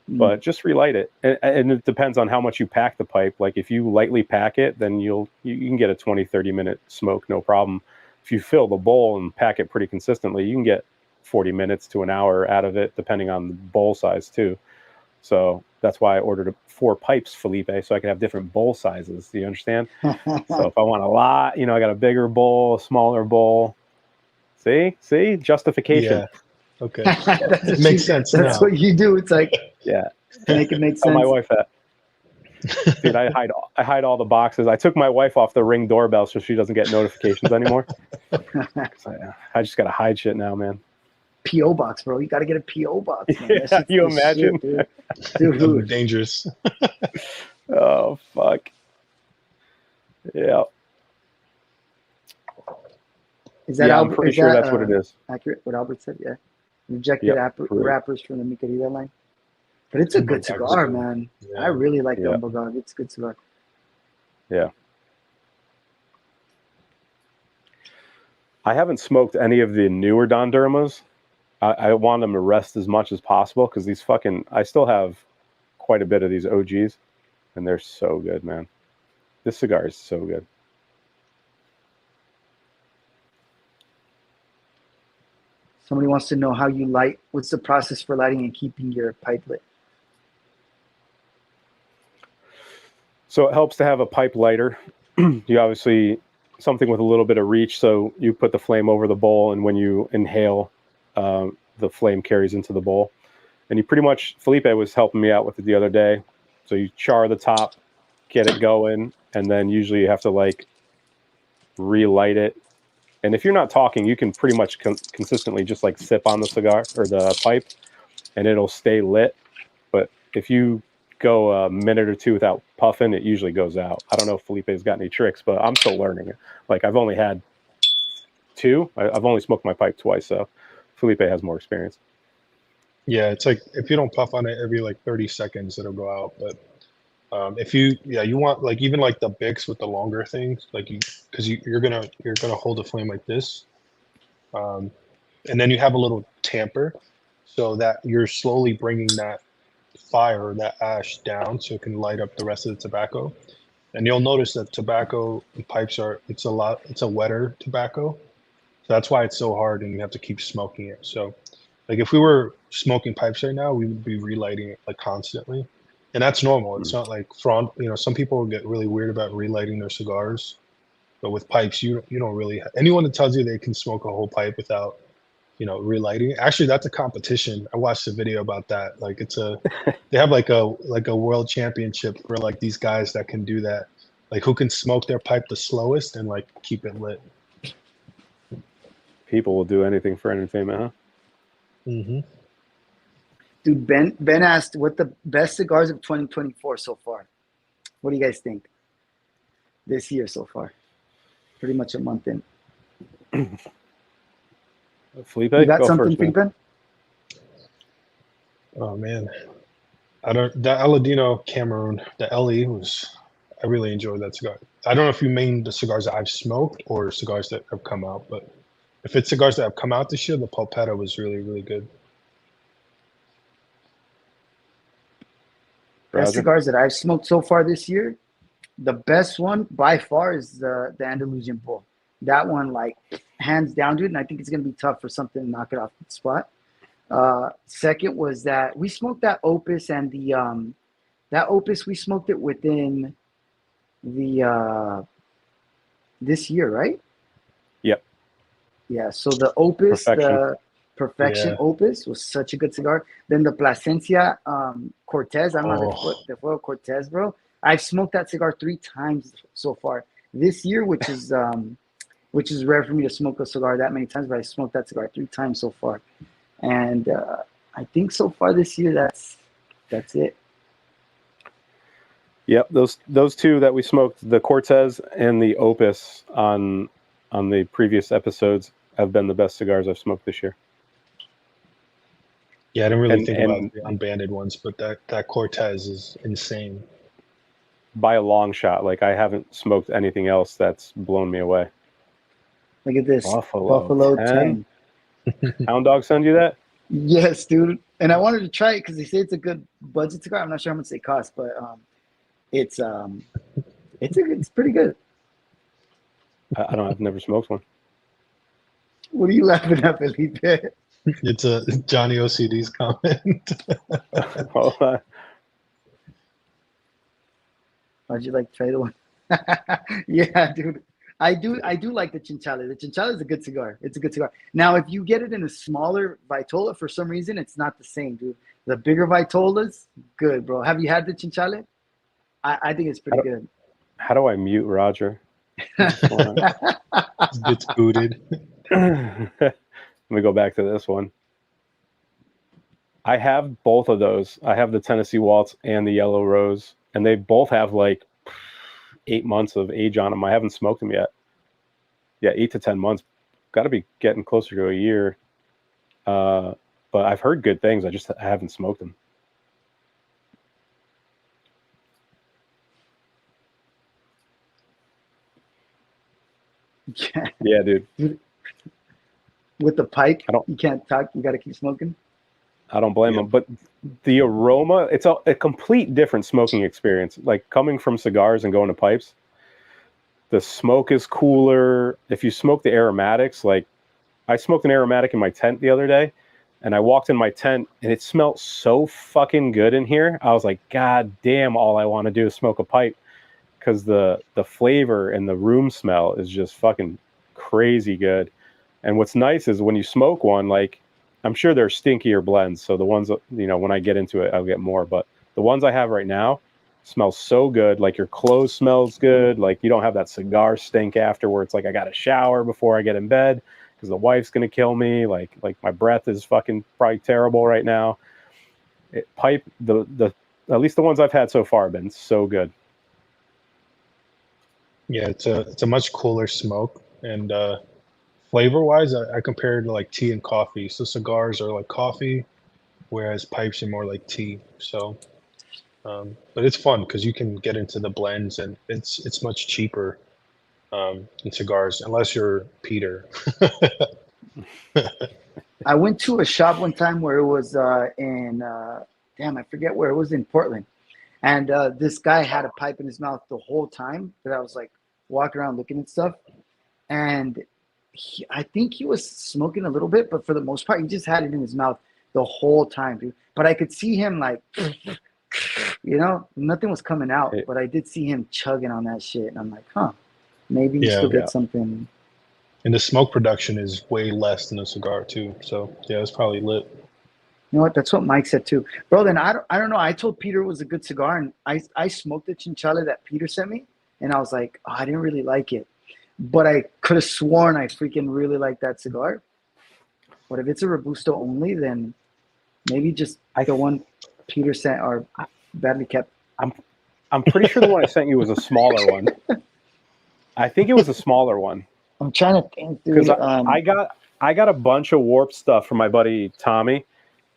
But just relight it, and it depends on how much you pack the pipe. Like if you lightly pack it, then you can get a 20-30 minute smoke, no problem. if you fill the bowl and pack it pretty consistently, you can get 40 minutes to an hour out of it, depending on the bowl size too. So that's why I ordered 4 pipes, Felipe, so I could have different bowl sizes. Do you understand? So if I want a lot, I got a bigger bowl, a smaller bowl. See, justification. Yeah. Okay. It makes sense That's now. what you do. It's like, Yeah. make it make Tell sense. my wife that. Dude, I hide all the boxes. I took my wife off the Ring doorbell so she doesn't get notifications anymore. I just gotta hide shit now, man. P.O. box, bro. You got to get a P.O. box, man. Yeah, you imagine? Shit, That'd be dude. dangerous. Oh fuck. Yeah. Is that Yeah, I'm Albert? pretty Is sure that, that's what it is. Accurate? What Albert said? Yeah. Rejected Yep, correct. rappers from the Mi Querida line. But it's a good cigar, man. Yeah. I really like the Yeah. Unbanded. It's a good cigar. Yeah. I haven't smoked any of the newer Don Dermas. I want them to rest as much as possible because I still have quite a bit of these OGs, and they're so good, man. This cigar is so good. Somebody wants to know how you light. What's the process for lighting and keeping your pipe lit? So it helps to have a pipe lighter. You obviously, something with a little bit of reach, so you put the flame over the bowl, and when you inhale, the flame carries into the bowl. And you pretty much, Felipe was helping me out with it the other day. So you char the top, get it going, and then usually you have to like relight it. And if you're not talking, you can pretty much consistently just like sip on the cigar or the pipe, and it'll stay lit. But if you go a minute or two without puffing, it usually goes out. I don't know if Felipe's got any tricks, but I'm still learning it. Like I've only had 2. I've only smoked my pipe twice, so Felipe has more experience. Yeah, it's like if you don't puff on it every like 30 seconds, it'll go out. But if you want like even like the Bics with the longer things, like because you're gonna hold the flame like this, and then you have a little tamper, so that you're slowly bringing that fire or that ash down, so it can light up the rest of the tobacco. And you'll notice that tobacco and pipes it's a wetter tobacco, so that's why it's so hard, and you have to keep smoking it. So, like if we were smoking pipes right now, we would be relighting it like constantly. And that's normal. It's not like some people get really weird about relighting their cigars, but with pipes, you don't really. Anyone that tells you they can smoke a whole pipe without, relighting. Actually, that's a competition. I watched a video about that. Like they have like a world championship for like these guys that can do that. Like who can smoke their pipe the slowest and like keep it lit. People will do anything for entertainment, huh? Mm-hmm. Dude, Ben asked what the best cigars of 2024 so far. What do you guys think? This year so far. Pretty much a month in. Felipe, You got go something, first, man. Felipe? Oh man, the Aladino Cameroon, the LE I really enjoyed that cigar. I don't know if you mean the cigars that I've smoked or cigars that have come out, but if it's cigars that have come out this year, the Pulpetta was really, really good. Best Roger? cigars that I've smoked so far this year, the best one by far is the Andalusian Bull. That one, like, hands down, dude, and I think it's going to be tough for something to knock it off the spot. Second was that we smoked that Opus, and that Opus, we smoked it within this year, right? Yep. Yeah, so the Opus, Perfection. the Perfection Yeah. Opus was such a good cigar. Then the Plasencia Cortez, I don't know Oh. the Fuego Cortez, bro. I've smoked that cigar 3 times so far this year, which is rare for me to smoke a cigar that many times, but I smoked that cigar 3 times so far. And I think so far this year, that's it. Yep, those 2 that we smoked, the Cortez and the Opus on the previous episodes, have been the best cigars I've smoked this year. Yeah, I didn't really And- think and- about the unbanded ones, but that Cortez is insane. By a long shot. Like I haven't smoked anything else that's blown me away. Look at this. Buffalo 10. Hound Dog send you that? Yes, dude. And I wanted to try it because they say it's a good budget cigar. I'm not sure how much they cost, but it's pretty good. I've never smoked one. What are you laughing at, Felipe? It's a Johnny OCD's comment. Hold on. How'd you like try the one? Yeah, dude. I do like the Chinchilla. The Chinchilla is a good cigar. It's a good cigar. Now, if you get it in a smaller Vitola, for some reason, it's not the same, dude. The bigger Vitolas, good, bro. Have you had the Chinchilla? I think it's pretty good. How do I mute Roger? Gets booted. Let me go back to this one. I have both of those. I have the Tennessee Waltz and the Yellow Rose, and they both have like 8 months of age on them. I haven't smoked them yet. Yeah, 8 to 10 months. Got to be getting closer to a year. But I've heard good things. I haven't smoked them. Yeah, dude. With the pipe, you can't talk. You got to keep smoking. I don't blame them. But the aroma, it's a complete different smoking experience. Like coming from cigars and going to pipes, the smoke is cooler. If you smoke the aromatics, like I smoked an aromatic in my tent the other day, and I walked in my tent and it smelled so fucking good in here. I was like, God damn, all I want to do is smoke a pipe, because the flavor and the room smell is just fucking crazy good. And what's nice is when you smoke one, like, I'm sure they're stinkier blends, so the ones, you know, when I get into it, I'll get more. But the ones I have right now smell so good. Like your clothes smells good. Like you don't have that cigar stink afterwards. Like I got to shower before I get in bed because the wife's gonna kill me. Like my breath is fucking probably terrible right now. Pipe, the at least the ones I've had so far have been so good. Yeah, it's a much cooler smoke, and flavor wise, I compare it to like tea and coffee. So cigars are like coffee, whereas pipes are more like tea. So, but it's fun because you can get into the blends, and it's much cheaper than cigars, unless you're Peter. I went to a shop one time where it was in damn, I forget where it was, in Portland, and this guy had a pipe in his mouth the whole time that I was like walking around looking at stuff, and I think he was smoking a little bit, but for the most part, he just had it in his mouth the whole time, dude. But I could see him like, you know, nothing was coming out, but I did see him chugging on that shit, and I'm like, huh, maybe you still get something. And the smoke production is way less than a cigar too. So yeah, it's probably lit. You know what? That's what Mike said too, bro. Then I don't know. I told Peter it was a good cigar, and I smoked the Chinchilla that Peter sent me, and I was like, oh, I didn't really like it, but I could have sworn I freaking really liked that cigar. But if it's a Robusto only, then maybe just the one Peter sent or badly kept. I'm pretty sure the one I sent you was a smaller one. I think it was a smaller one. I'm trying to think, dude. Because I got a bunch of warped stuff from my buddy Tommy,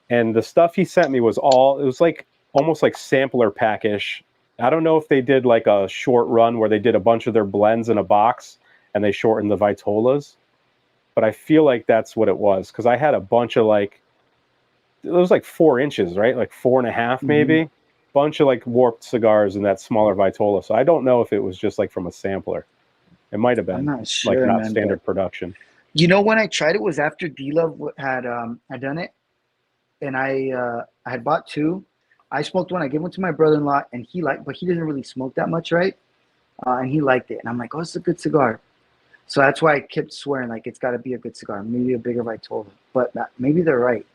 and the stuff he sent me was like almost like sampler packish. I don't know if they did like a short run where they did a bunch of their blends in a box and they shortened the Vitolas, but I feel like that's what it was, because I had a bunch of like, it was like 4 inches, right? Like 4.5 maybe. Bunch of like warped cigars in that smaller Vitola. So I don't know if it was just like from a sampler. It might have been. I'm not sure, like not man, standard production. You know, when I tried it was after D-Love had done it, and I had bought 2. I smoked one. I gave one to my brother-in-law, and but he doesn't really smoke that much, right? And he liked it, and I'm like, oh, it's a good cigar. So that's why I kept swearing like it's got to be a good cigar, maybe a bigger Vitola. But maybe they're right.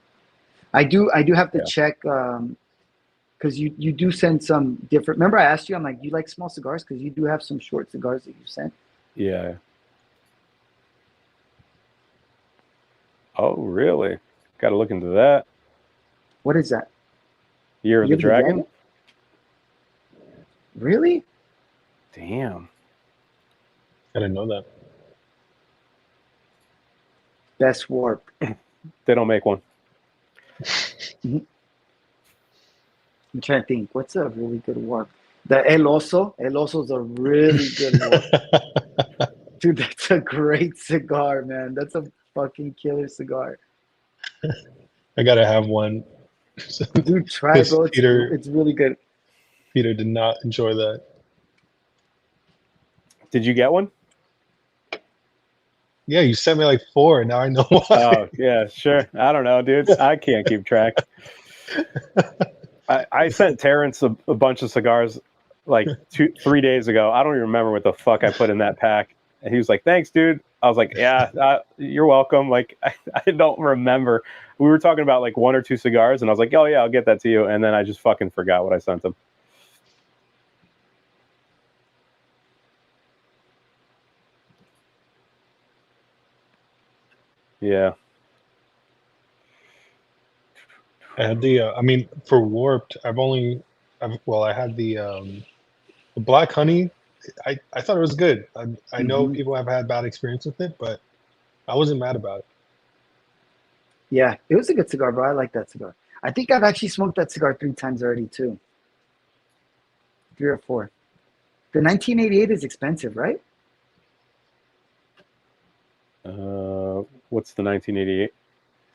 I do have to check. Because you do send some different. Remember, I asked you, I'm like, do you like small cigars? Because you do have some short cigars that you sent. Yeah. Oh, really? Got to look into that. What is that? Year of the Dragon? Really? Damn. I didn't know that. Best warp. They don't make one. I'm trying to think. What's a really good warp? The El Oso. El Oso is a really good warp. Dude, that's a great cigar, man. That's a fucking killer cigar. I gotta have one. Dude, try it, bro. It's really good. Peter did not enjoy that. Did you get one? Yeah, you sent me like 4, and now I know why. Oh yeah, sure. I don't know, dude. I can't keep track. I sent Terrence a bunch of cigars like 3 days ago. I don't even remember what the fuck I put in that pack. And he was like, "Thanks, dude." I was like, "Yeah, you're welcome." Like, I don't remember. We were talking about like 1 or 2 cigars, and I was like, "Oh yeah, I'll get that to you." And then I just fucking forgot what I sent him. Yeah. I had the, I mean, for Warped, I had the Black Honey. I thought it was good. I know Mhm. people have had bad experience with it, but I wasn't mad about it. Yeah, it was a good cigar, bro. I like that cigar. I think I've actually smoked that cigar 3 times already too. 3 or 4. The 1988 is expensive, right? What's the 1988?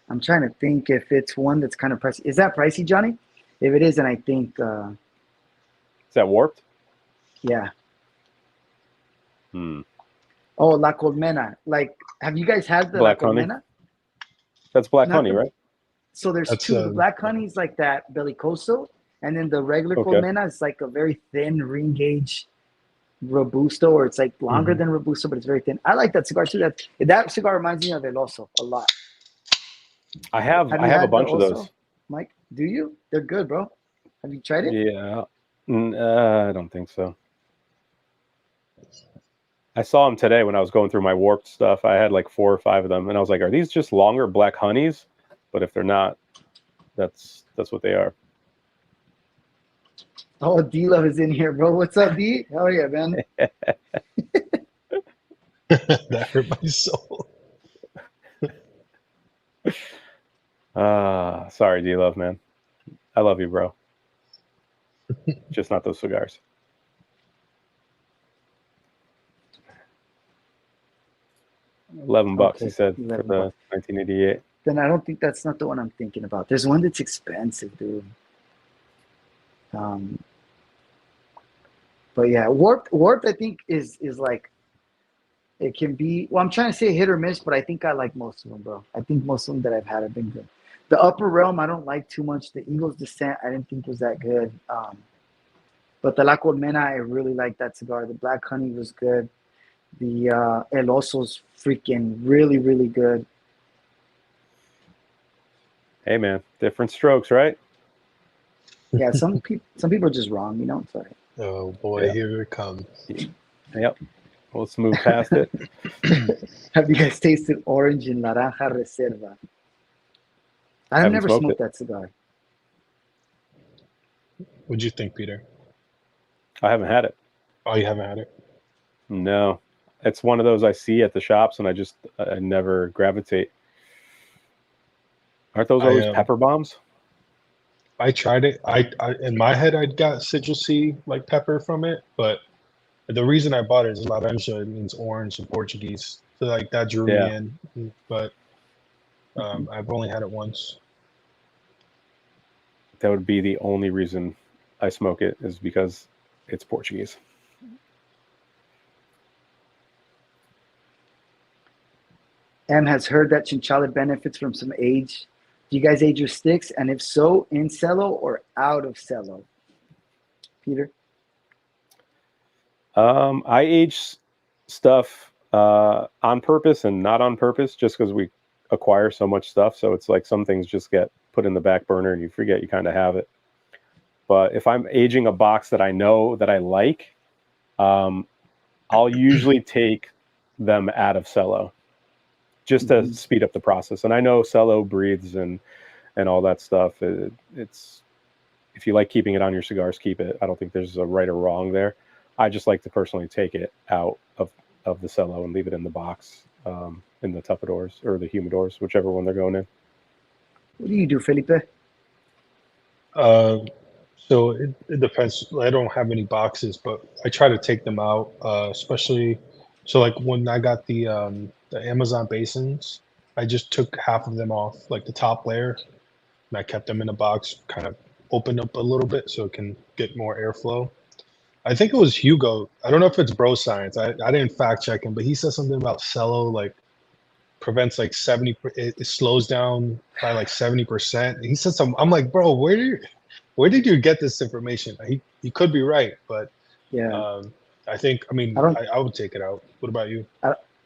I'm trying to think if it's one that's kind of pricey. Is that pricey, Johnny? If it is, then I think, Is that warped? yeah. Hmm. Oh, La Colmena. Like, have you guys had the La Black honey. Colmena? That's black Not honey, the. right? So there's That's two. The black honey is like that Belicoso, and then the regular Okay. Colmena is like a very thin ring gauge Robusto, or it's like longer than Robusto, but it's very thin. I like that cigar too. That cigar reminds me of El Oso a lot. I have Have you a had the bunch of Oso, those. Mike? Do you? They're good, bro. Have you tried it? Yeah. I don't think so. I saw them today when I was going through my warped stuff. I had like 4 or 5 of them, and I was like, "Are these just longer black honeys?" But if they're not, that's what they are. Oh, D Love is in here, bro. What's up, D? Hell yeah, man. that hurt my soul. Sorry, D Love, man. I love you, bro. Just not those cigars. $11, Okay, he said, for 11 the bucks. 1988. Then I don't think that's not the one I'm thinking about. There's one that's expensive, dude. Um, but yeah, warped. I think is like it can be. Well, I'm trying to say hit or miss, but I think I like most of them, bro. I think most of them that I've had have been good. The Upper Realm, I don't like too much. The Eagle's Descent, I didn't think was that good. But the La Colmena, I really like that cigar. The Black Honey was good. The El Oso's freaking really, really good. Hey, man, different strokes, right? Yeah, some people are just wrong, you know. Sorry. Oh boy, Yeah. here it comes. Yep. Well, let's move past it. Have you guys tasted Orange and Naranja Reserva? I've Haven't never smoked smoked it. that cigar. What'd you think, Peter? I haven't had it. Oh, you haven't had it? No. It's one of those I see at the shops, and I never gravitate. Aren't those always pepper bombs? I tried it. I in my head I got citrusy like pepper from it, but the reason I bought it is laranja. It means orange in Portuguese, so like that drew me in. But I've only had it once. That would be the only reason I smoke it, is because it's Portuguese. M has heard that Chinchilla benefits from some age. Do you guys age your sticks? And if so, in cello or out of cello? Peter? I age stuff on purpose and not on purpose, just because we acquire so much stuff. So it's like some things just get put in the back burner and you forget you kind of have it. But if I'm aging a box that I know that I like, I'll usually take them out of cello just to speed up the process. And I know cello breathes and all that stuff. It's, if you like keeping it on your cigars, keep it. I don't think there's a right or wrong there. I just like to personally take it out of the cello and leave it in the box, in the tupperdoors or the humidors, whichever one they're going in. What do you do, Felipe? So it depends. I don't have any boxes, but I try to take them out, especially. So like when I got the Amazon basins, I just took half of them off, like the top layer, and I kept them in a box, kind of opened up a little bit so it can get more airflow. I think it was Hugo. I don't know if it's bro science. I didn't fact check him, but he said something about cello. Like prevents like 70. It slows down by like 70%. He said something. I'm like, bro, where did you get this information? He could be right, but Yeah. I think, I mean, I don't I would take it out. What about you?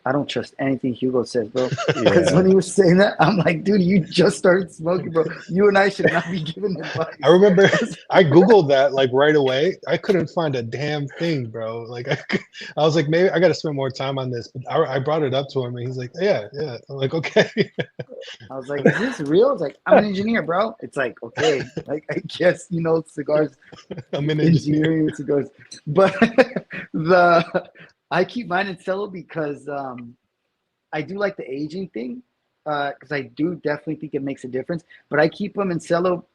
I don't trust anything Hugo says, bro. Because Yeah. when he was saying that, I'm like, dude, you just started smoking, bro. You and I should not be giving advice. I remember I Googled that like right away. I couldn't find a damn thing, bro. Like I was like, maybe I got to spend more time on this. But I brought it up to him and he's like, yeah. I'm like, okay. I was like, is this real? It's like, I'm an engineer, bro. It's like, okay. Like, I guess, cigars, I'm an engineer. engineering cigars. But I keep mine in cello because I do like the aging thing. Because I do definitely think it makes a difference. But I keep them in cello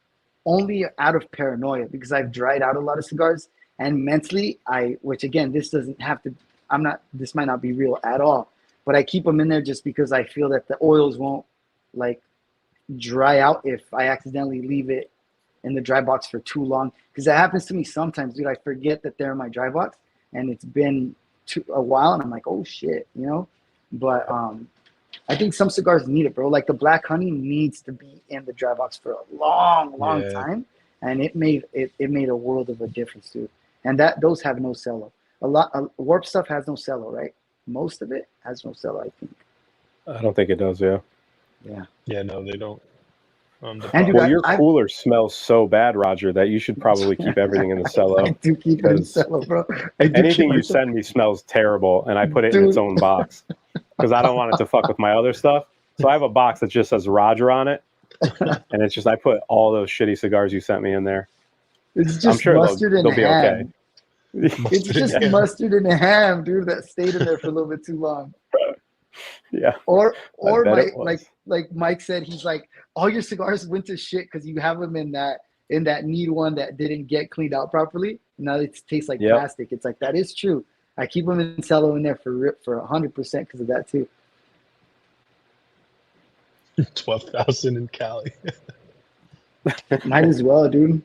only out of paranoia because I've dried out a lot of cigars. And mentally, which again, this might not be real at all. But I keep them in there just because I feel that the oils won't like dry out if I accidentally leave it in the dry box for too long. Because that happens to me sometimes, dude. I forget that they're in my dry box and it's been a while and I'm like, oh shit, But I think some cigars need it, bro. Like the Black Honey needs to be in the dry box for a long time, and it made a world of a difference, dude. And those have no cello. Warp stuff has no cello, right? Most of it has no cello, I think. I don't think it does. Yeah. Yeah, no, they don't. And dude, Well, your cooler smells so bad, Roger, that you should probably keep everything in the cello. I do keep it in cello, bro. Anything you send me smells terrible, and I put it in its own box because I don't want it to fuck with my other stuff. So I have a box that just says Roger on it, and it's just I put all those shitty cigars you sent me in there. It's just I'm sure mustard and they'll be ham. okay. It's just mustard and ham, dude, that stayed in there for a little bit too long. Yeah. Or like Mike said, he's like, all your cigars went to shit because you have them in that need one that didn't get cleaned out properly. Now it tastes like plastic. It's like, that is true. I keep them in cello in there for 100% because of that too. 12,000 in Cali. Might as well, dude.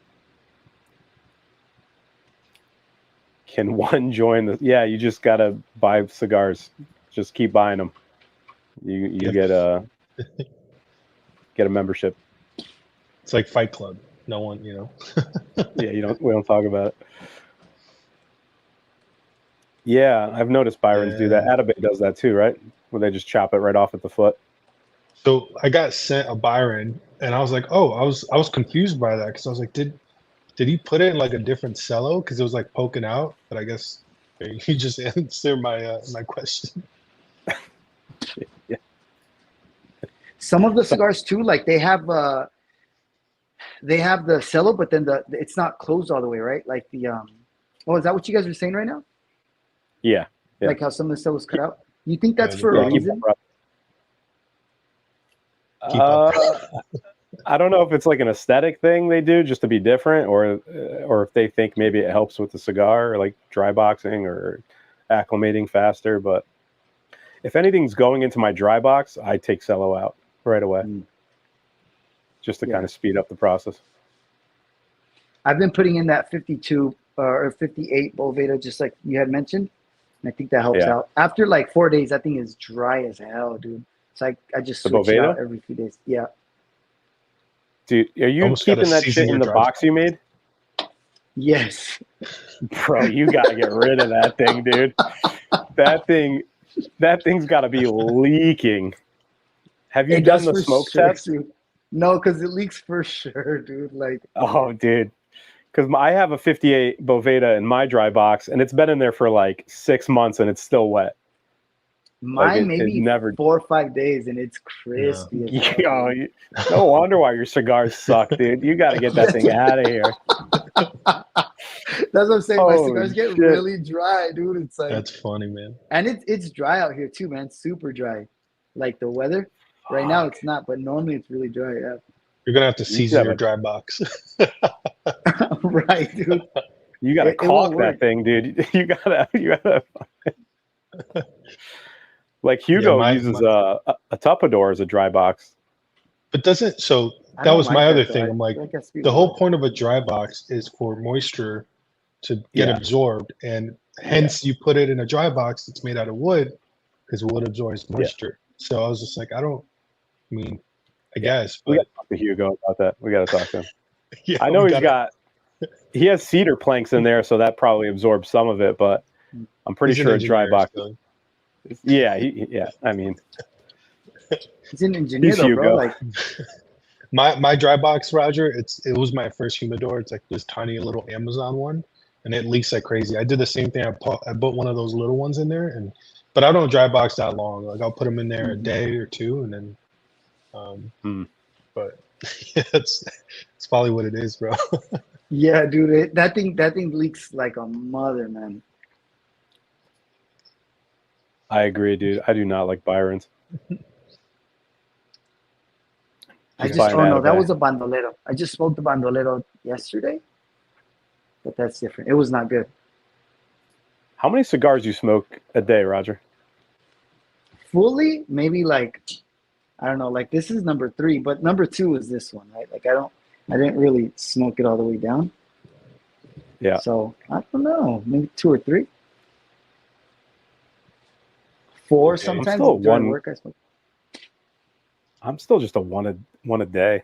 Can one join the? Yeah, you just gotta buy cigars. Just keep buying them. You get a membership. It's like Fight Club. No one, Yeah, we don't talk about it. Yeah, I've noticed Byrons do that. Atabay does that too, right? Where they just chop it right off at the foot. So I got sent a Byron, and I was like, oh, I was confused by that because I was like, did he put it in like a different cello because it was like poking out? But I guess he just answered my my question. Yeah. Some of the cigars too, like they have the cello, but then it's not closed all the way, right? Like the is that what you guys are saying right now? Yeah. Like how some of the cello was cut out. You think that's for a reason? I don't know if it's like an aesthetic thing they do just to be different, or if they think maybe it helps with the cigar, or like dry boxing or acclimating faster. But if anything's going into my dry box, I take cello out right away, just to kind of speed up the process. I've been putting in that 52 or 58 Boveda, just like you had mentioned, and I think that helps out. After like 4 days, that thing is dry as hell, dude. So I just switch it out every few days. Yeah. Dude, are you keeping that shit in the box you made? Yes. Bro, you gotta get rid of that thing, dude. That thing's gotta be leaking. Have you done the smoke test? Dude. No, because it leaks for sure, dude. Like, oh, dude. Because I have a 58 Boveda in my dry box, and it's been in there for like 6 months, and it's still wet. Mine maybe 4 or 5 days, and it's crispy. Yeah. No wonder why your cigars suck, dude. You got to get that thing out of here. That's what I'm saying. My cigars get really dry, dude. It's like, that's funny, man. And it's dry out here too, man. Super dry. Like the weather. Right now it's not, but normally it's really dry. Yeah. You're gonna have to season your dry box. Right, dude. You gotta caulk that thing, dude. You gotta. Like Hugo uses a Tupperware as a dry box. But that was my other thing. I'm like, the whole point of a dry box is for moisture to get absorbed, and hence you put it in a dry box that's made out of wood because wood absorbs moisture. So I was just like, I mean, I Yeah. guess, We got but to talk to Hugo about that. We got to talk to him. yeah, I know we gotta. he has cedar planks in there, so that probably absorbs some of it, but I'm pretty He's an sure a dry engineer, box. so Yeah, I mean, He's an engineer he's though, bro. Hugo. Like, my dry box, Roger. It was my first humidor. It's like this tiny little Amazon one, and it leaks like crazy. I did the same thing. I put one of those little ones in there, but I don't dry box that long. Like I'll put them in there a day or two, and then. But yeah, it's probably what it is, bro. yeah, dude, that thing leaks like a mother, man. I agree, dude. I do not like Byron's. I Just just, buy an oh no, that Atabay. was a bandolero. I just smoked the bandolero yesterday, but that's different. It was not good. How many cigars you smoke a day, Roger? Fully, maybe like, I don't know, like this is number 3, but number 2 is this one, right? Like I didn't really smoke it all the way down. Yeah. So I don't know, maybe 2 or 3. 4 Okay. sometimes still during one- work I smoke. I'm still just a one a day.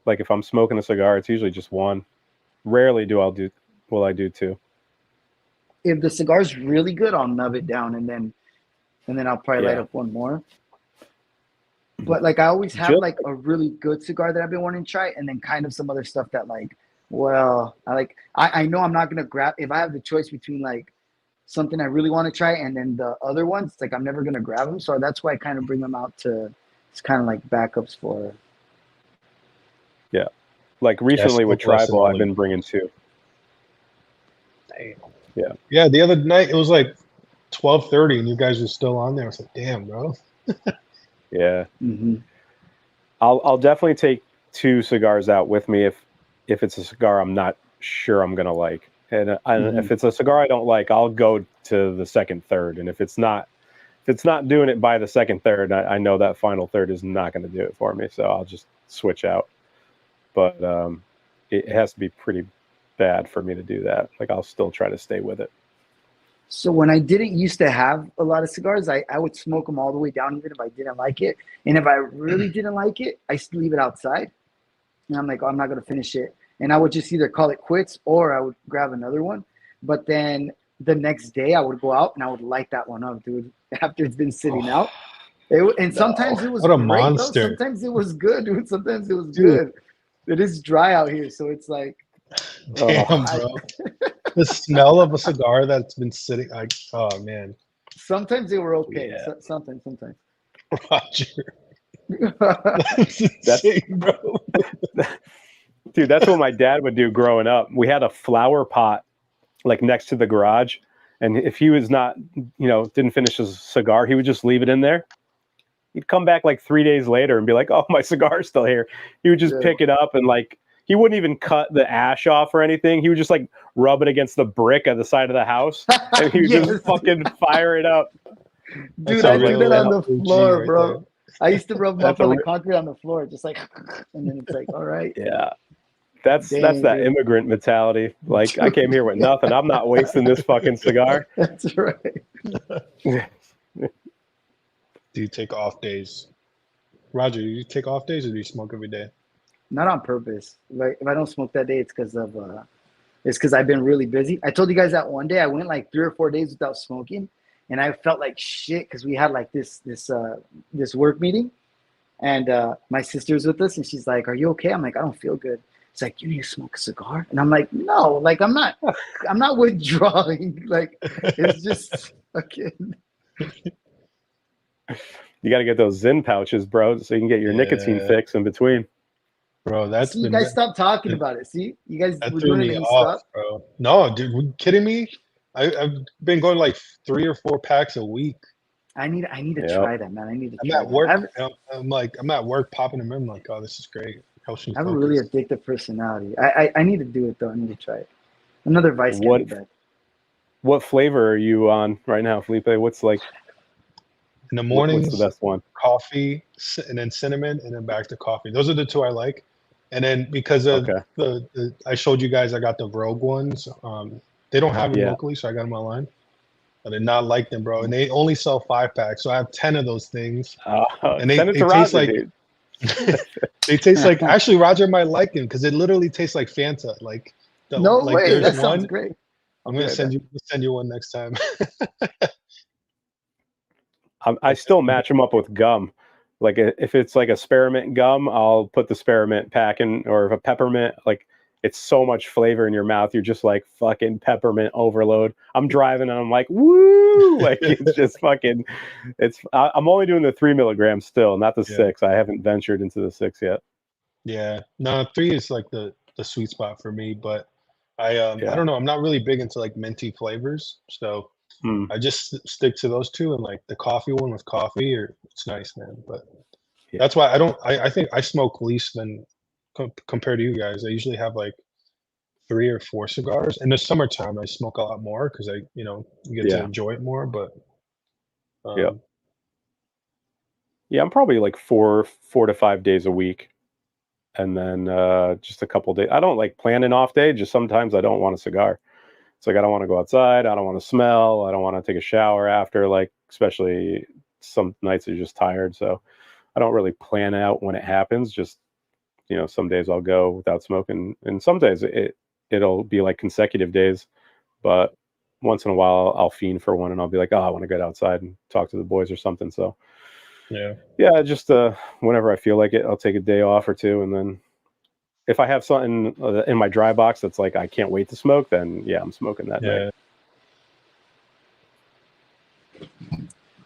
Like if I'm smoking a cigar, it's usually just one. Rarely will I do 2. If the cigar's really good, I'll nub it down and then I'll probably light Yeah. up one more. But like I always have Just- like a really good cigar that I've been wanting to try, and then kind of some other stuff that like, well, I know I'm not gonna grab if I have the choice between like something I really want to try and then the other ones, like I'm never gonna grab them. So that's why I kind of bring them out to, it's kind of like backups for. Yeah. Like recently with smoke less than Tribal, all I've of been them. bringing 2. Damn. Yeah. Yeah, the other night it was like 12:30, and you guys were still on there. I was like, damn, bro. Yeah. Mm-hmm. I'll definitely take 2 cigars out with me if it's a cigar I'm not sure I'm gonna like, and if it's a cigar I don't like, I'll go to the second third, and if it's not doing it by the second third, I know that final third is not going to do it for me, so I'll just switch out. But it has to be pretty bad for me to do that. Like I'll still try to stay with it. So when I didn't used to have a lot of cigars, I would smoke them all the way down, even if I didn't like it. And if I really didn't like it, I just leave it outside. And I'm like, oh, I'm not going to finish it. And I would just either call it quits or I would grab another one. But then the next day I would go out and I would light that one up, dude, after it's been sitting out. And sometimes it was What a great, monster. bro. Sometimes it was good, dude. Sometimes it was Dude. good. It is dry out here, so it's like, Damn, bro. The smell of a cigar that's been sitting, like, oh man, sometimes they were okay. Yeah. Sometimes. Roger. That's insane, bro. Dude, that's what my dad would do growing up. We had a flower pot like next to the garage, and if he was not, didn't finish his cigar, he would just leave it in there. He'd come back like 3 days later and be like, "Oh, my cigar's still here." He would just pick it up and like he wouldn't even cut the ash off or anything. He would just like rub it against the brick at the side of the house, and he would just fucking fire it up. Dude, That's I a do real that on the OG floor, right bro. there. I used to rub That's up on a the concrete on the floor, just like, and then it's like, all right. Yeah. That's Dang, that dude. immigrant mentality. Like I came here with nothing. I'm not wasting this fucking cigar. That's right. Do you take off days? Roger, do you take off days or do you smoke every day? Not on purpose. Like if I don't smoke that day, it's because I've been really busy. I told you guys that one day I went like 3 or 4 days without smoking, and I felt like shit because we had like this work meeting, and my sister's with us, and she's like, "Are you okay?" I'm like, "I don't feel good." It's like, "You need to smoke a cigar," and I'm like, "No, like I'm not withdrawing. Like it's just fucking." You got to get those Zin pouches, bro, so you can get your nicotine fix in between. Bro, that's See, you been guys stopped talking about it. See, you guys that were threw doing it me and you off, stopped. bro. No, dude, are you kidding me? I've been going like 3 or 4 packs a week. I need to Yep. try that, man. I need to I'm try at that. work. I I'm at work popping them in. I'm like, oh, this is great. Helps me have a focus. really addictive personality. I need to do it though. I need to try it. Another vice can't be bad. What flavor are you on right now, Felipe? What's like In the mornings, what's the best one? coffee, and then cinnamon, and then back to coffee. Those are the 2 I like. And then because of the I showed you guys, I got the Rogue ones. They don't have them Yeah. locally, so I got them online. I did not like them, bro. And they only sell 5-packs, so I have 10 of those things. And Send it to taste Roger, like dude. they taste like actually Roger might like them because it literally tastes like Fanta. Like No way. there's That sounds one. great. I'm gonna send you one next time. I still match them up with gum. Like if it's like a spearmint gum, I'll put the spearmint pack in, or if a peppermint, like it's so much flavor in your mouth. You're just like fucking peppermint overload. I'm driving and I'm like, woo! Like it's just fucking, I'm only doing the 3 milligrams still, not the 6. I haven't ventured into the 6 yet. Yeah, no, 3 is like the sweet spot for me, but I don't know. I'm not really big into like minty flavors, so I just stick to those 2, and like the coffee one with coffee, or it's nice, man. But that's why I think I smoke least than compared to you guys. I usually have like 3 or 4 cigars. In the summertime, I smoke a lot more because you get to enjoy it more. But yeah, I'm probably like 4 to 5 days a week, and then just a couple days. I don't like plan an off day. Just sometimes I don't want a cigar. It's like I don't want to go outside. I don't want to smell. I don't want to take a shower after. Like especially some nights are just tired, so I don't really plan out when it happens. Just some days I'll go without smoking, and some days it'll be like consecutive days. But once in a while, I'll fiend for one, and I'll be like, oh, I want to get outside and talk to the boys or something. So yeah, just whenever I feel like it, I'll take a day off or 2, and then if I have something in my dry box that's like I can't wait to smoke, then yeah, I'm smoking that night.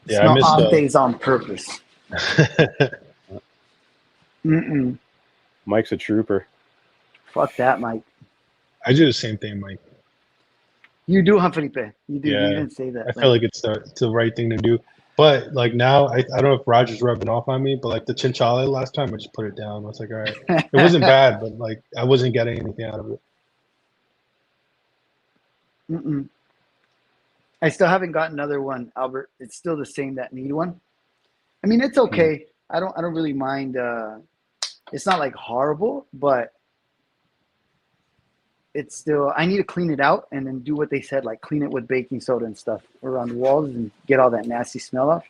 Yeah, I miss off days on purpose. Mike's a trooper. Fuck that, Mike. I do the same thing, Mike. You do, huh, Felipe? You do. Yeah, You didn't say that. I feel like it's the right thing to do. But like now, I don't know if Roger's rubbing off on me, but like the chinchilla last time, I just put it down. I was like, all right, it wasn't bad, but like I wasn't getting anything out of it. I still haven't got another one, Albert. It's still the same that need one. I mean, it's okay. I don't really mind. It's not like horrible, but it's still, I need to clean it out and then do what they said, like clean it with baking soda and stuff around the walls and get all that nasty smell off.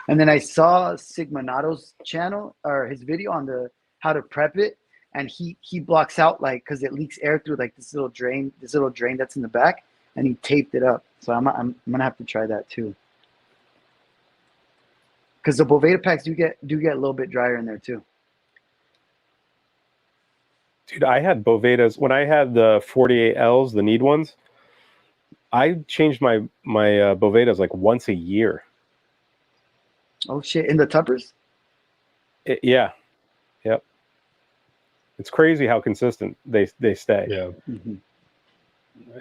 And then I saw Sigmanato's channel or his video on the how to prep it, and he blocks out like because it leaks air through like this little drain that's in the back, and he taped it up. So I'm gonna have to try that too. Because the Boveda packs do get a little bit drier in there too. Dude, I had Bovedas when I had the 48Ls, the need ones. I changed my Bovedas like once a year. Oh shit! In the tuppers? Yeah, yep. It's crazy how consistent they stay. Yeah.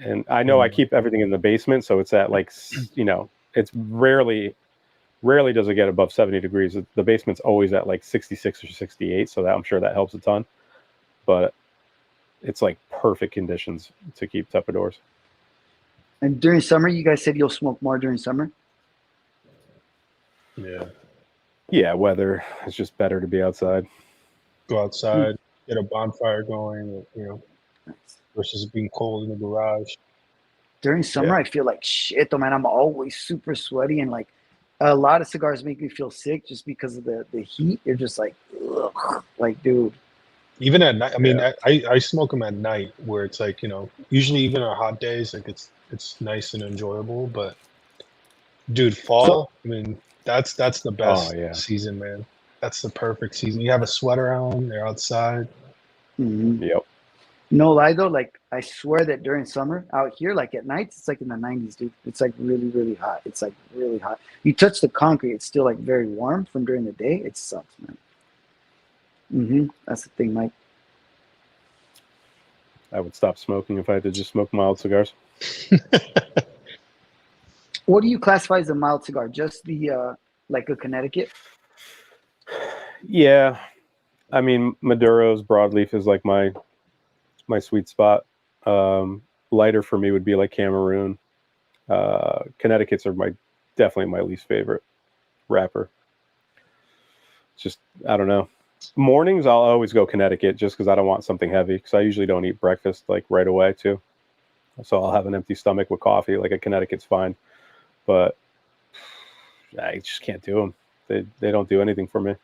And I know I keep everything in the basement, so it's at like it's rarely does it get above 70 degrees. The basement's always at like 66 or 68, so that I'm sure that helps a ton. But it's like perfect conditions to keep tupperdoors. And during summer, you guys said you'll smoke more during summer? Yeah, weather. It's just better to be outside. Go outside, get a bonfire going, versus being cold in the garage. During summer, I feel like shit, though, man. I'm always super sweaty, and like a lot of cigars make me feel sick just because of the heat. They're just like, ugh, like, dude. Even at night, I mean, I smoke them at night where it's like, usually even on hot days, like it's nice and enjoyable. But dude, fall, I mean, that's the best season, man. That's the perfect season. You have a sweater on, you're outside. Yep. No lie though, like I swear that during summer out here, like at night, it's like in the 90s, dude. It's like really, really hot. It's like really hot. You touch the concrete, it's still like very warm from during the day. It sucks, man. That's the thing, Mike. I would stop smoking if I had to just smoke mild cigars. What do you classify as a mild cigar? Just the like a Connecticut? Yeah, I mean Maduro's broadleaf is like my sweet spot. Lighter for me would be like Cameroon. Connecticut's are definitely my least favorite wrapper. It's just, I don't know. Mornings I'll always go Connecticut just because I don't want something heavy, because I usually don't eat breakfast like right away too. So I'll have an empty stomach with coffee. Like a Connecticut's fine. but I just can't do them. They don't do anything for me.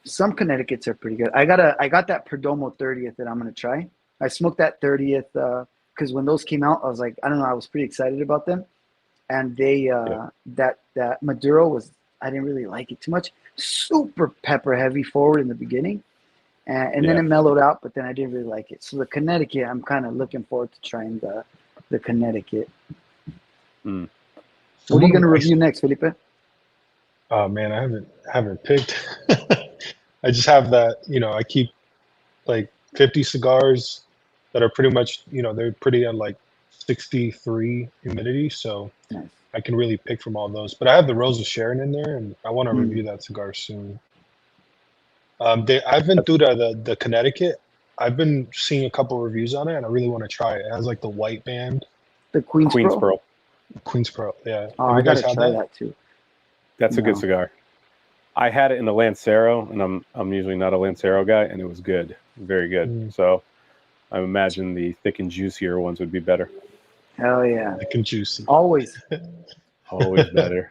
Some Connecticut's are pretty good. I got that Perdomo 30th that I'm gonna try. I smoked that 30th because when those came out, I was like, I don't know, I was pretty excited about them. And they that Maduro was, I didn't really like it too much. Super pepper heavy forward in the beginning, and then it mellowed out. But then I didn't really like it. So the Connecticut, I'm kind of looking forward to trying the Connecticut. Mm. What are you gonna review next, Felipe? Oh man, I haven't picked. I just have that, I keep like 50 cigars that are pretty much, they're pretty at like 63 humidity, so Nice. I can really pick from all those. But I have the Rose of Sharon in there, and I want to review that cigar soon. I've been through the Connecticut. I've been seeing a couple reviews on it, and I really want to try it. It has like the white band. The Queen's Pearl. Queen's Pearl, yeah. Oh, I gotta try that too. That's a good cigar. I had it in the Lancero, and I'm usually not a Lancero guy, and it was good, very good. So I imagine the thick and juicier ones would be better. Hell yeah, thick and juicy. Always better.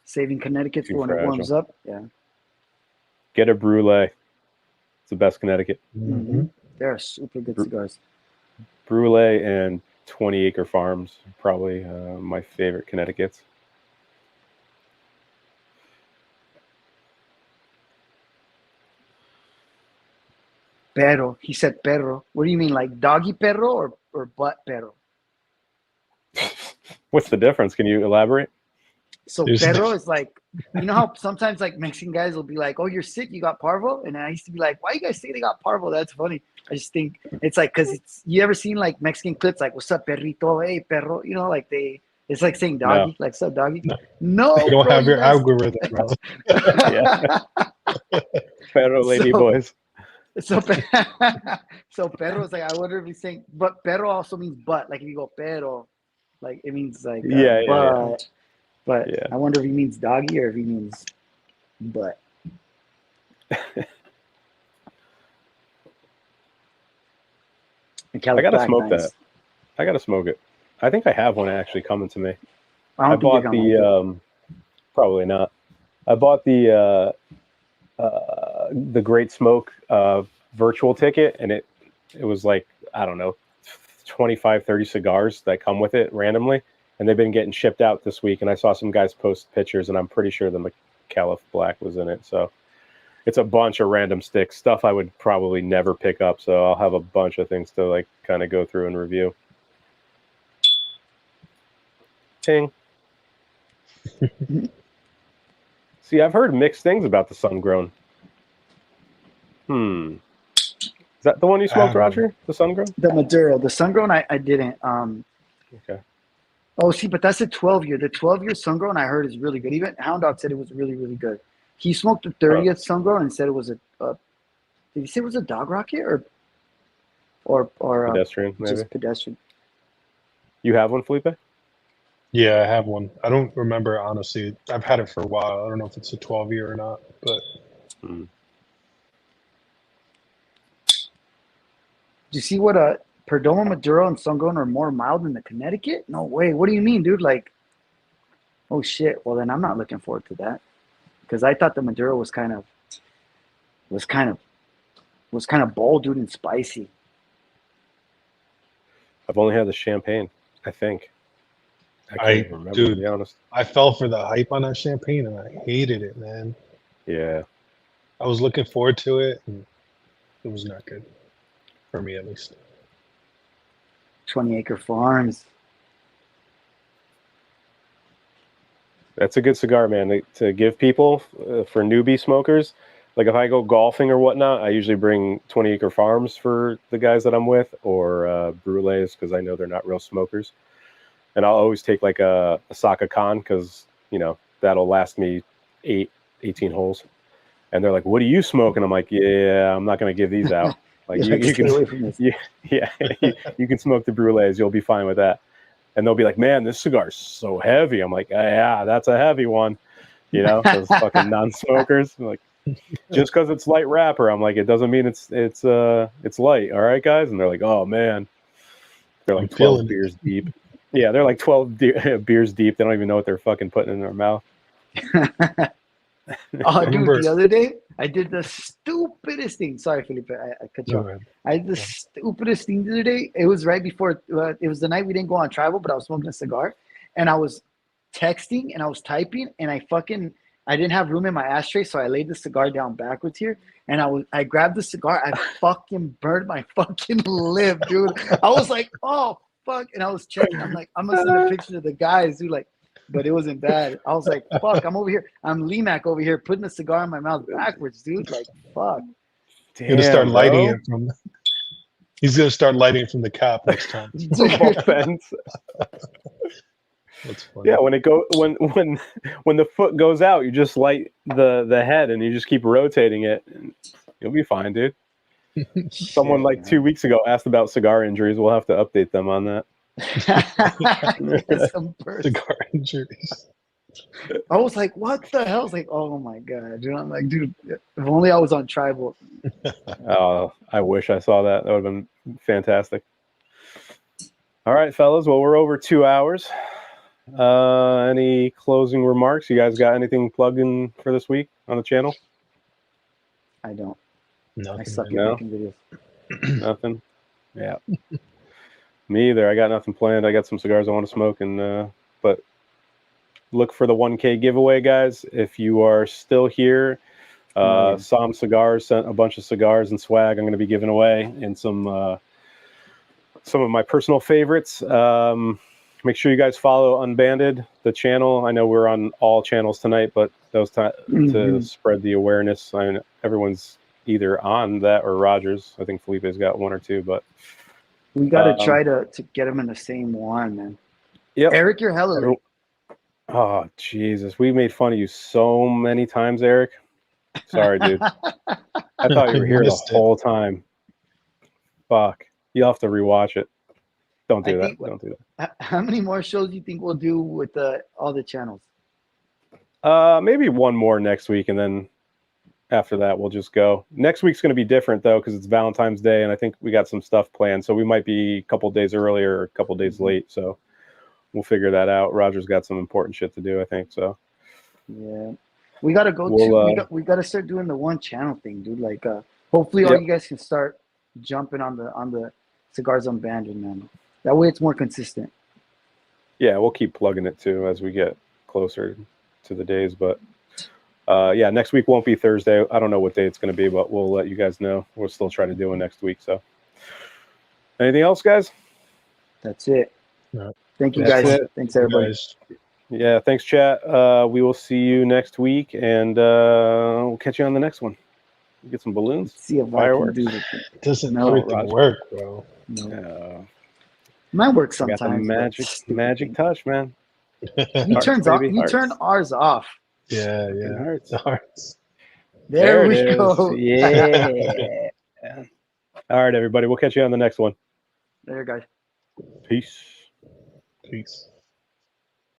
Saving Connecticut for when it warms up. Yeah. Get a Brulee. It's the best Connecticut. Mm-hmm. They're super good cigars. Brulee and 20 Acre Farms, probably my favorite Connecticut's. Perro. He said perro. What do you mean, like doggy perro or butt perro? What's the difference? Can you elaborate? So perro is like, you know how sometimes like Mexican guys will be like, oh, you're sick, you got parvo? And I used to be like, why you guys say they got parvo? That's funny. I just think it's like, because you ever seen like Mexican clips like, what's up, perrito? Hey, perro. Like it's like saying doggy, like, what's up, doggy? No, you don't have your algorithm, bro. Perro lady boys. So perro is like, I wonder if he's saying, but perro also means butt. Like if you go perro, like it means like butt. But I wonder if he means doggy or if he means butt. I gotta smoke that. I gotta smoke it. I think I have one actually coming to me. I bought the probably not. I bought the Great Smoke virtual ticket, and it was like, I don't know, 25, 30 cigars that come with it randomly, and they've been getting shipped out this week, and I saw some guys post pictures, and I'm pretty sure the McAuliffe Black was in it. So it's a bunch of random sticks, stuff I would probably never pick up, so I'll have a bunch of things to like kind of go through and review. Ting. See, I've heard mixed things about the Sun-Grown. Is that the one you smoked, Roger? The Sun-Grown? The Maduro. The Sun-Grown, I didn't. Okay. Oh, see, but that's a 12-year. The 12-year Sun-Grown I heard is really good. Even Hound Dog said it was really, really good. He smoked the 30th Sun-Grown and said it was a did he say it was a dog rocket or pedestrian, maybe? Just pedestrian. You have one, Felipe? Yeah, I have one. I don't remember, honestly. I've had it for a while. I don't know if it's a 12-year or not, but Do you see what Perdomo, Maduro, and Sun-Grown are more mild than the Connecticut? No way. What do you mean, dude? Like, oh shit. Well, then I'm not looking forward to that because I thought the Maduro was kind of bold, dude, and spicy. I've only had the champagne, I think. I can't remember, to be honest. I fell for the hype on that champagne, and I hated it, man. Yeah. I was looking forward to it, and it was not good. For me, at least. 20 Acre Farms. That's a good cigar, man, to give people for newbie smokers. Like if I go golfing or whatnot, I usually bring 20 Acre Farms for the guys that I'm with, or Brulees because I know they're not real smokers. And I'll always take like a Saka Khan because, that'll last me 18 holes. And they're like, what are you smoking? I'm like, yeah, I'm not going to give these out. Like you can smoke the Brulees. You'll be fine with that. And they'll be like, man, this cigar's so heavy. I'm like, yeah, that's a heavy one. Those fucking non-smokers. I'm like, just because it's light wrapper, I'm like, it doesn't mean it's light. All right, guys, and they're like, oh man, they're like I'm 12 feeling it. beers deep. Yeah, they're like 12 beers deep. They don't even know what they're fucking putting in their mouth. Oh, dude, remember- the other day I did the stupidest thing. Sorry, Felipe, I cut you Go off. ahead. I did the stupidest thing the other day. It was right before, it was the night we didn't go on travel, but I was smoking a cigar, and I was texting and I was typing, and I didn't have room in my ashtray, so I laid the cigar down backwards here, and I grabbed the cigar, I fucking burned my fucking lip, dude. I was like, oh fuck, and I was checking. I'm like, I'm gonna send a picture to the guys, dude, like. But it wasn't bad. I was like, fuck, I'm over here. I'm Limac over here putting a cigar in my mouth backwards, dude. Like, fuck. He's gonna start lighting bro. it from. He's gonna start lighting from the cap next time. Football fence. That's funny. Yeah, when the foot goes out, you just light the head and you just keep rotating it. And you'll be fine, dude. Someone like 2 weeks ago asked about cigar injuries. We'll have to update them on that. Some person. Cigar injuries. I was like, what the hell? I was like, oh my God, dude. I'm like, dude, if only I was on tribal. Oh, I wish I saw that. That would have been fantastic. All right, fellas. Well, we're over 2 hours. Any closing remarks? You guys got anything plugged in for this week on the channel? I don't. Nothing. I suck at No? making videos. Nothing? Yeah. Me either. I got nothing planned. I got some cigars I want to smoke, and but look for the 1K giveaway, guys. If you are still here, Som Cigars sent a bunch of cigars and swag I'm going to be giving away, and some of my personal favorites. Make sure you guys follow Unbanded, the channel. I know we're on all channels tonight, but those to spread the awareness. I mean, everyone's either on that or Rogers. I think Felipe's got one or two, but we got to try to get them in the same one, man. Yep. Eric, you're hella late. Oh, Jesus. We made fun of you so many times, Eric. Sorry, dude. I thought you were here the whole time. Fuck. You'll have to rewatch it. Don't do that. Don't do that. How many more shows do you think we'll do with all the channels? Maybe one more next week, and then after that, we'll just go. Next week's going to be different, though, because it's Valentine's Day, and I think we got some stuff planned. So we might be a couple days earlier or a couple days late. So we'll figure that out. Roger's got some important shit to do, I think. So yeah, we got to go we got to start doing the one channel thing, dude. Like, hopefully, all you guys can start jumping on the Cigars Unbanded, man. That way, it's more consistent. Yeah, we'll keep plugging it too as we get closer to the days, but. Yeah, next week won't be Thursday. I don't know what day it's going to be, but we'll let you guys know. We'll still try to do it next week. So, anything else, guys? That's it. No. Thank you, guys. Thanks, everybody. Yeah, thanks, chat. We will see you next week, and we'll catch you on the next one. Get some balloons. Let's see if fireworks. I can do it. It doesn't work, bro. No. Might work sometimes. Got the magic touch, man. You turn ours off. Yeah. It hurts. There we it go. Yeah. All right, everybody. We'll catch you on the next one. There, guys. Peace. Peace.